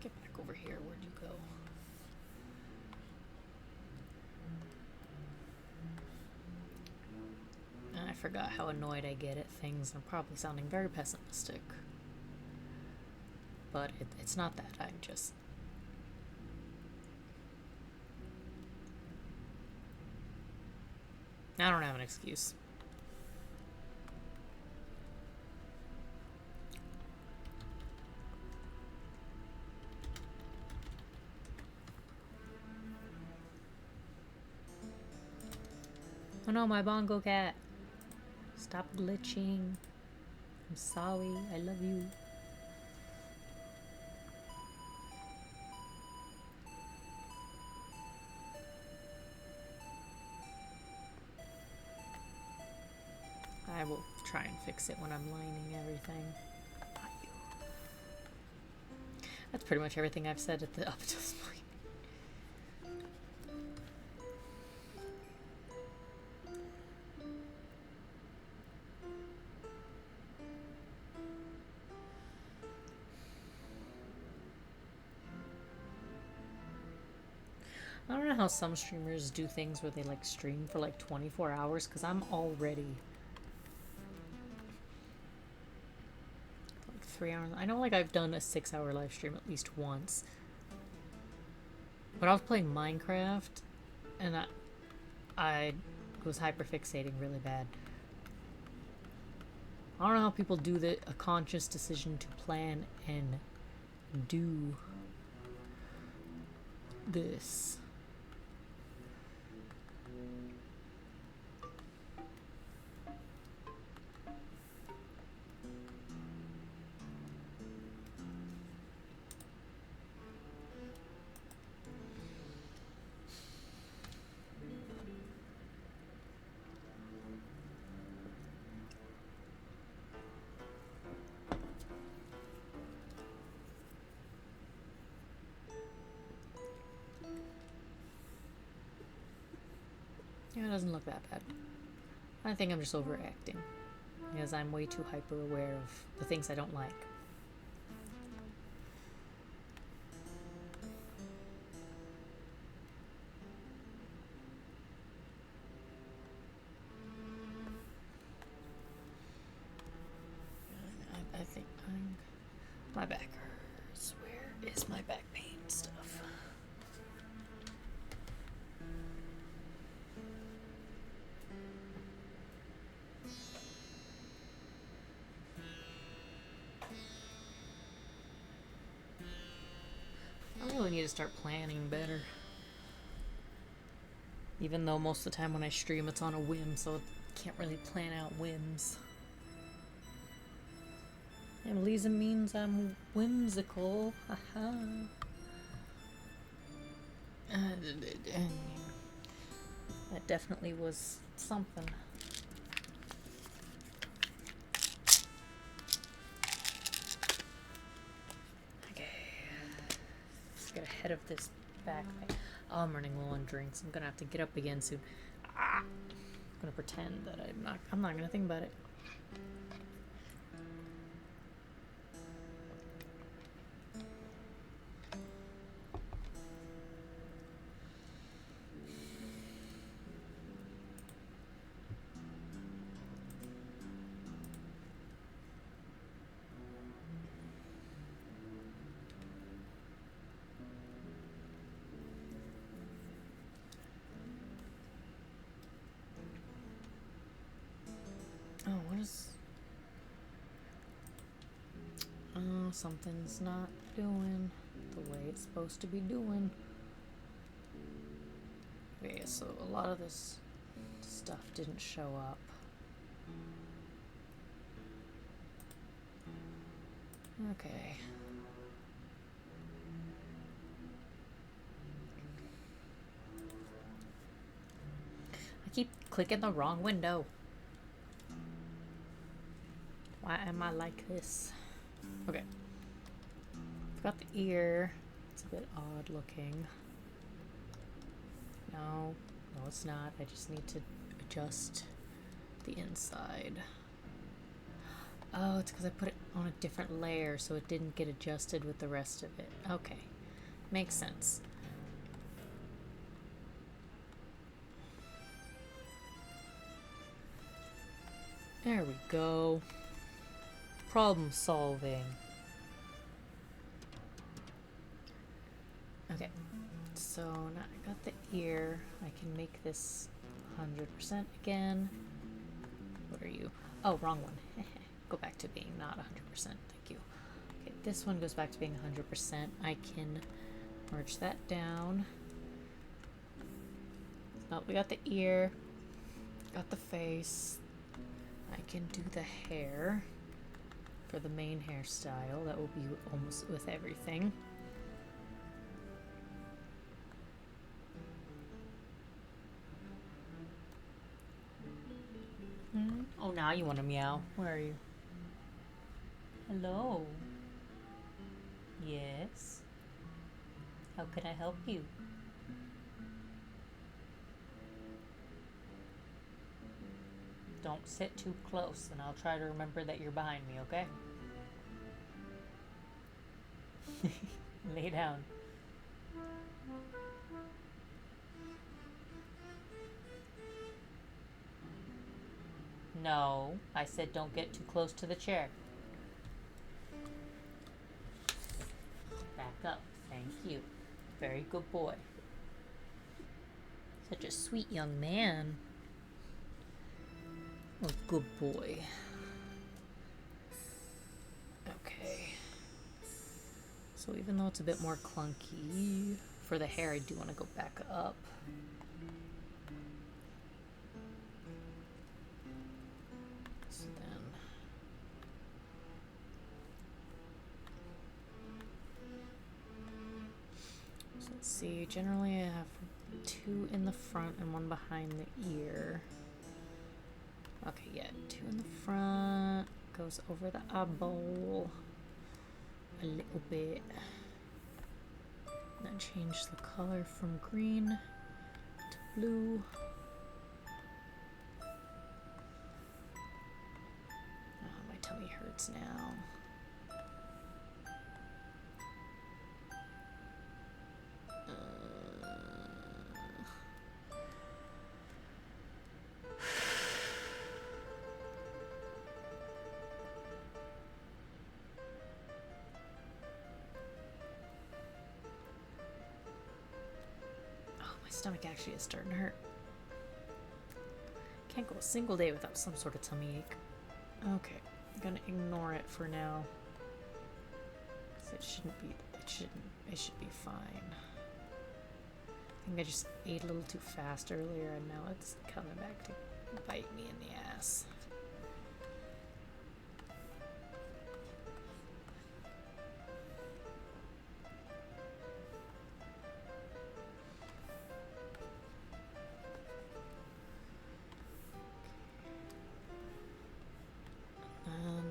Get back over here. Where'd you go? And I forgot how annoyed I get at things. I'm probably sounding very pessimistic. But it's not that. I'm just... I don't have an excuse. Oh no, my bongo cat. Stop glitching. I'm sorry. I love you. I will try and fix it when I'm lining everything. Not you. That's pretty much everything I've said up to this point. I don't know how some streamers do things where they like stream for like 24 hours because I'm already like 3 hours. I know like I've done a 6-hour live stream at least once. But I was playing Minecraft and I was hyperfixating really bad. I don't know how people do a conscious decision to plan and do this. Yeah, it doesn't look that bad. I think I'm just overacting because I'm way too hyper aware of the things I don't like. I think my back hurts. Where is my back pain stuff? I really need to start planning better. Even though most of the time when I stream it's on a whim, so I can't really plan out whims. And Lisa means I'm whimsical. Haha. That definitely was something. Okay. Let's get ahead of this back thing. Oh, I'm running low on drinks. I'm gonna have to get up again soon. I'm gonna pretend that I'm not gonna think about it. Oh, something's not doing the way it's supposed to be doing. Okay, so a lot of this stuff didn't show up. Okay. I keep clicking the wrong window. Why am I like this? Okay. I've got the ear. It's a bit odd looking. No, it's not. I just need to adjust the inside. Oh, it's because I put it on a different layer, so it didn't get adjusted with the rest of it. Okay. Makes sense. There we go. Problem solving. Okay. So now I got the ear. I can make this 100% again. What are you? Oh, wrong one. Go back to being not 100%. Thank you. Okay, this one goes back to being 100%. I can merge that down. Oh, we got the ear. Got the face. I can do the hair for the main hairstyle. That will be almost with everything. Oh, now you want to meow. Where are you? Hello. Yes. How can I help you? Don't sit too close, and I'll try to remember that you're behind me, okay? Lay down. No, I said don't get too close to the chair. Back up. Thank you. Very good boy. Such a sweet young man. Oh, good boy. Okay. So even though it's a bit more clunky, for the hair I do want to go back up. So then... So let's see, generally I have 2 in the front and 1 behind the ear. Okay, yeah, 2 in the front, goes over the eyeball a little bit. Then change the color from green to blue. Oh, my tummy hurts now. My stomach actually is starting to hurt. Can't go a single day without some sort of tummy ache. Okay, I'm gonna ignore it for now. Cause it should be fine. I think I just ate a little too fast earlier and now it's coming back to bite me in the ass.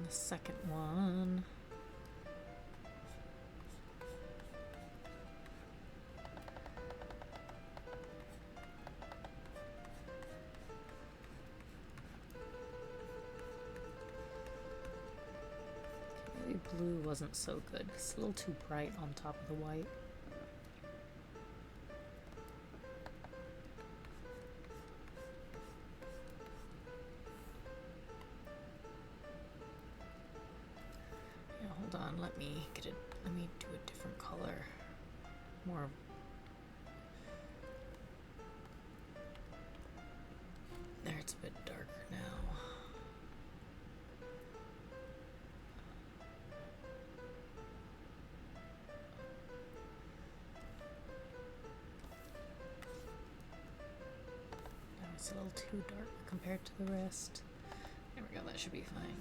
The second one. Maybe blue wasn't so good. It's a little too bright on top of the white. Hold on, let me do a different color. More. There, it's a bit darker now. It's a little too dark compared to the rest. There we go, that should be fine.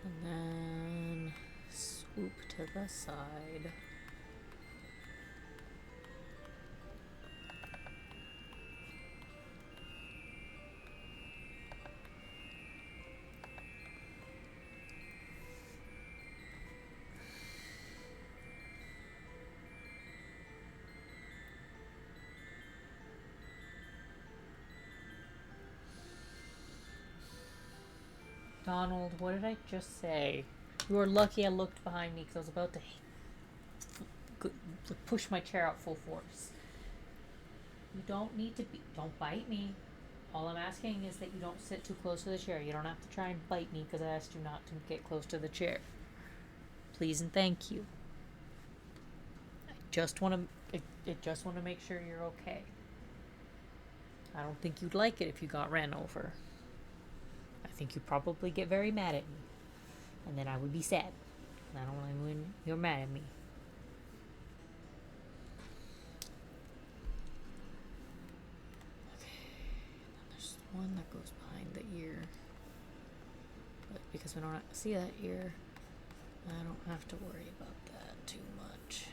And then swoop to the side. Donald, what did I just say? You were lucky I looked behind me because I was about to push my chair out full force. You don't need to be. Don't bite me. All I'm asking is that you don't sit too close to the chair. You don't have to try and bite me because I asked you not to get close to the chair. Please and thank you. I just want to make sure you're okay. I don't think you'd like it if you got ran over. I think you'd probably get very mad at me. And then I would be sad. And I don't like when you're mad at me. Okay. And there's one that goes behind the ear. But because we don't see that ear, I don't have to worry about that too much.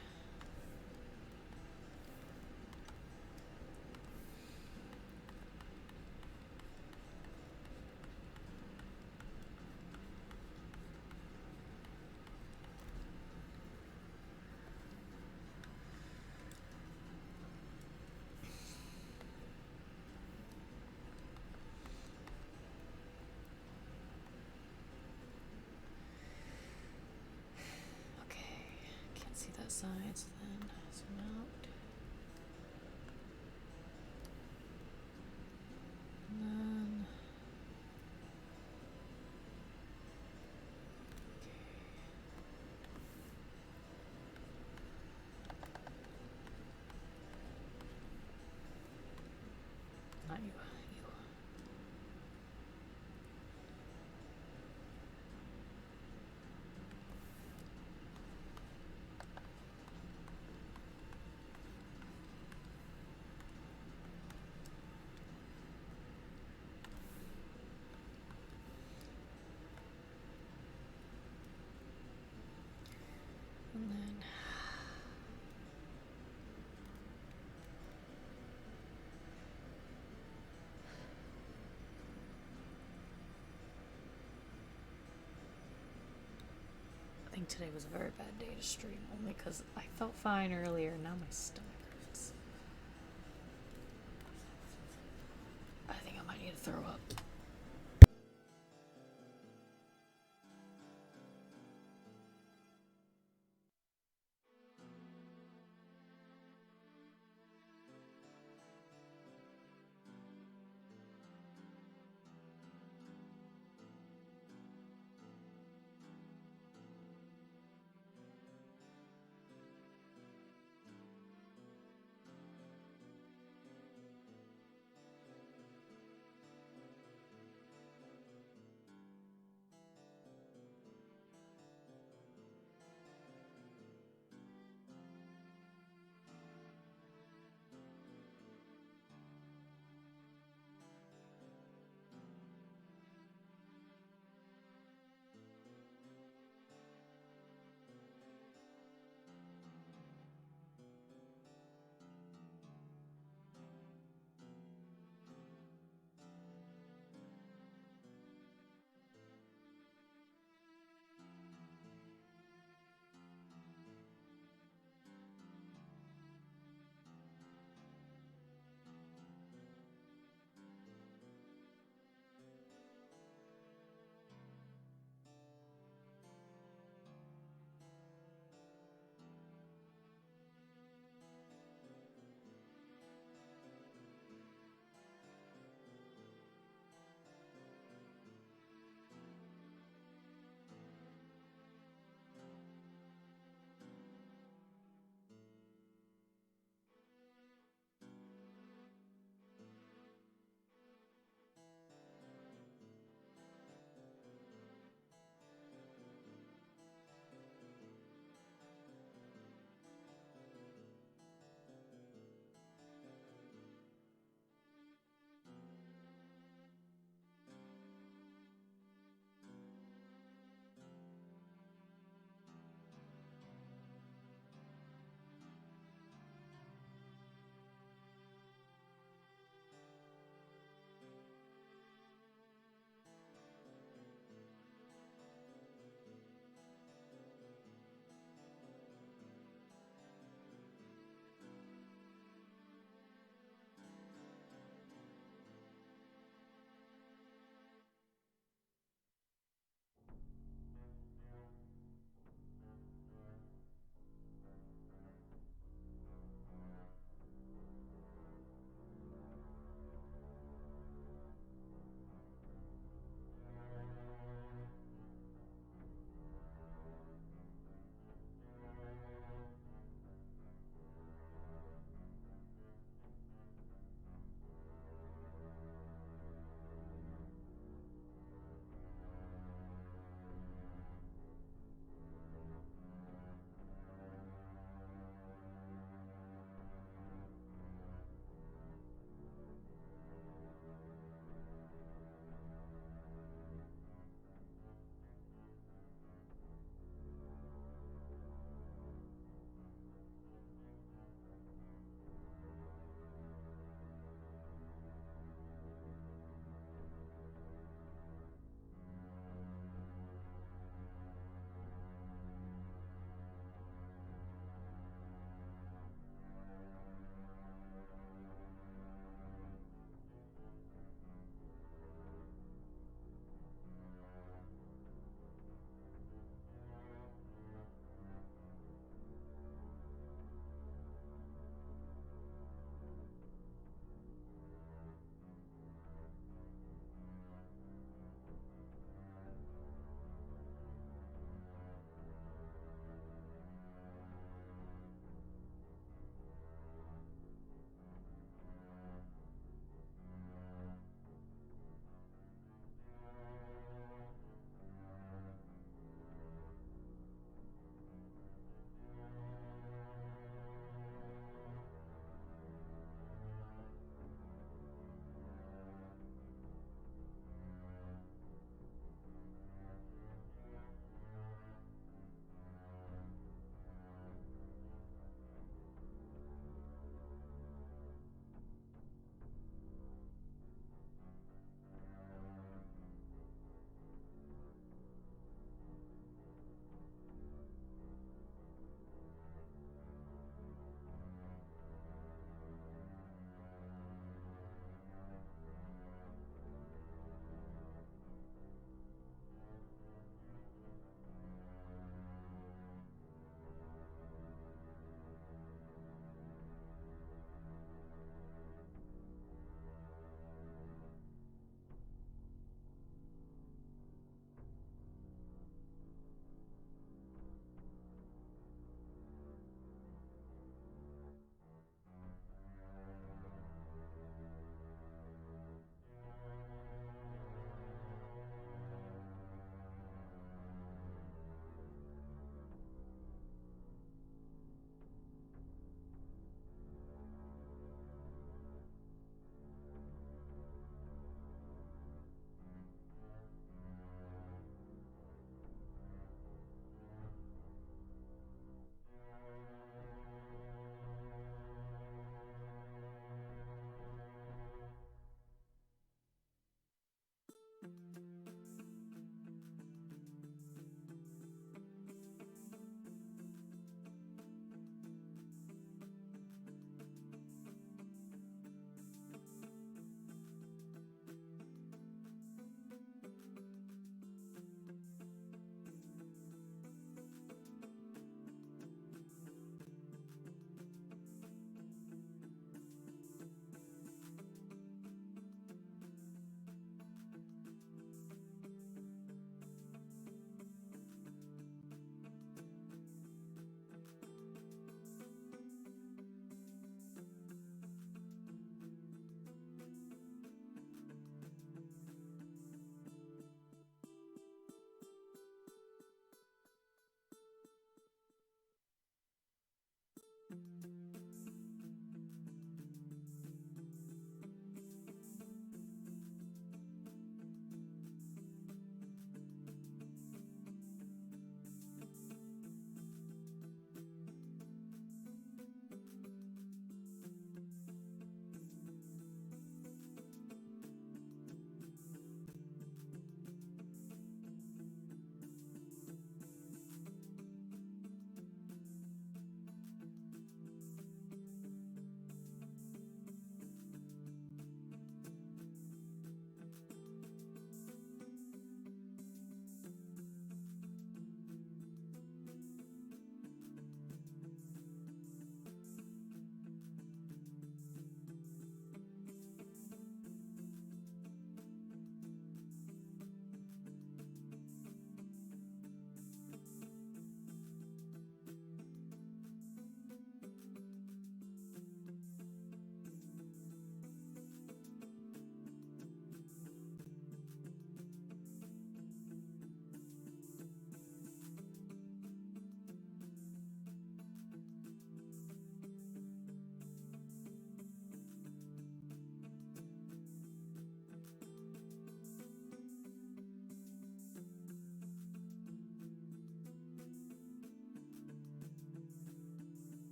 See that side, so then zoom out. And then not you, you. And then I think today was a very bad day to stream, only because I felt fine earlier, now my stomach hurts. I think I might need to throw up.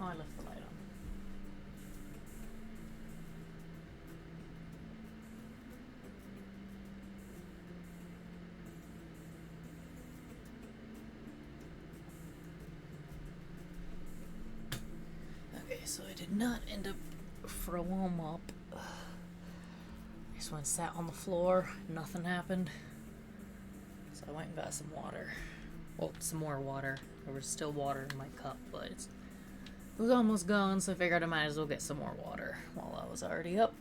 Oh, I left the light on. Okay, so I did not end up throwing up. I just went and sat on the floor. Nothing happened. So I went and got some water. Well, some more water. There was still water in my cup, but it was almost gone, so I figured I might as well get some more water while I was already up.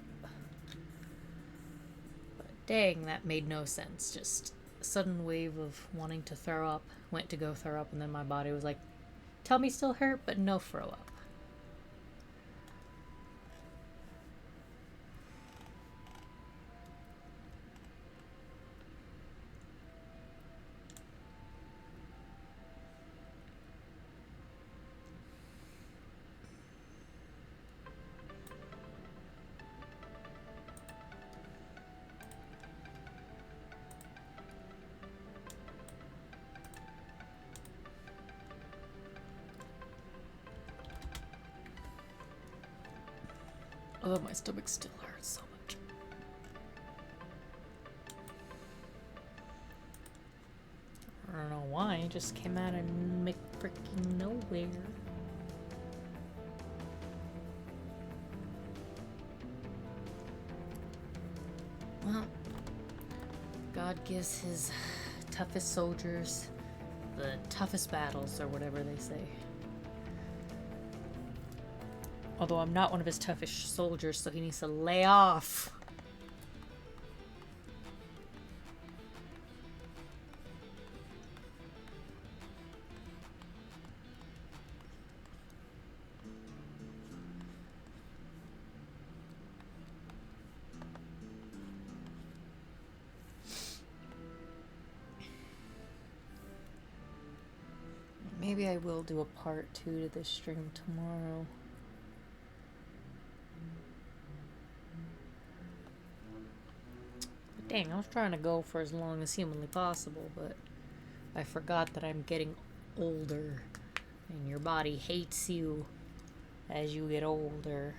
But dang, that made no sense. Just a sudden wave of wanting to throw up. Went to go throw up, and then my body was like, tummy still hurt, but no throw up. Oh, my stomach still hurts so much. I don't know why, it just came out of freaking nowhere. Well, God gives his toughest soldiers the toughest battles, or whatever they say. Although I'm not one of his toughest soldiers, so he needs to lay off. Maybe I will do a part 2 to this stream tomorrow. Dang, I was trying to go for as long as humanly possible, but I forgot that I'm getting older, and your body hates you as you get older.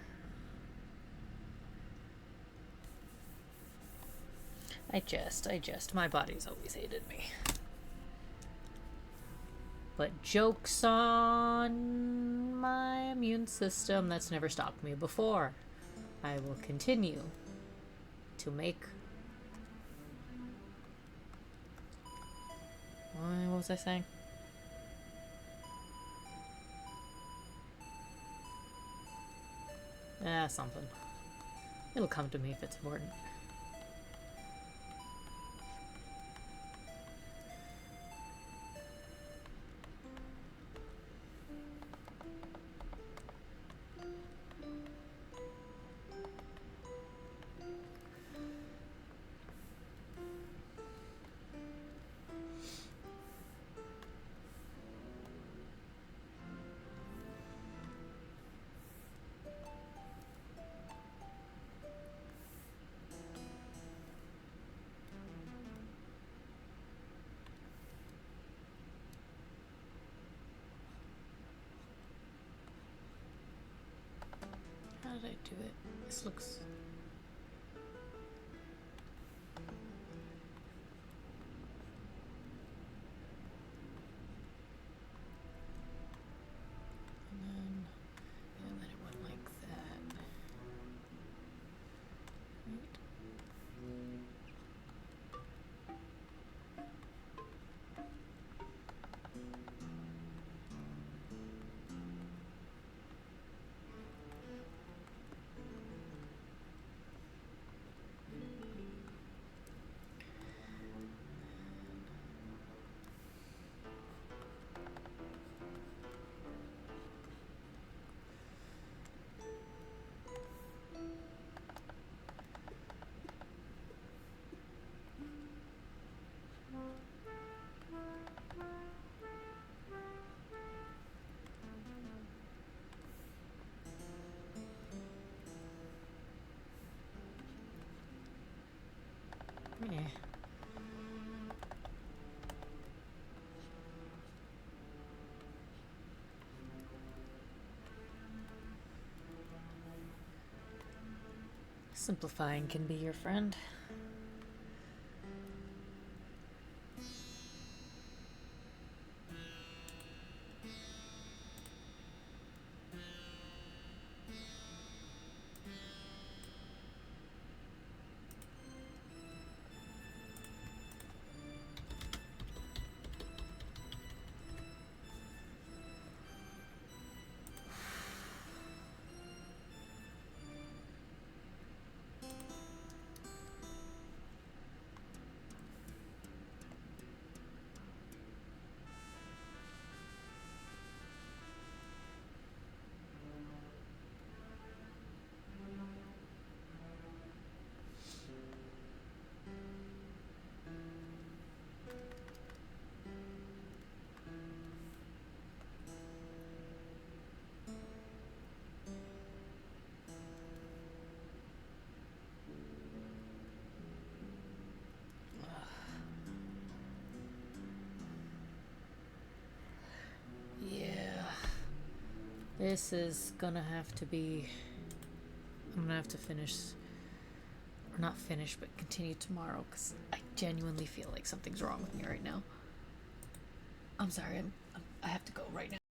I jest. My body's always hated me. But joke's on my immune system. That's never stopped me before. I will continue to make... What was I saying? Something. It'll come to me if it's important. How did I do it? This looks... And then it went like that. Right? Simplifying can be your friend. Yeah. This is gonna have to be. I'm gonna have to finish. Or not finish, but continue tomorrow because I genuinely feel like something's wrong with me right now. I'm sorry, I have to go right now.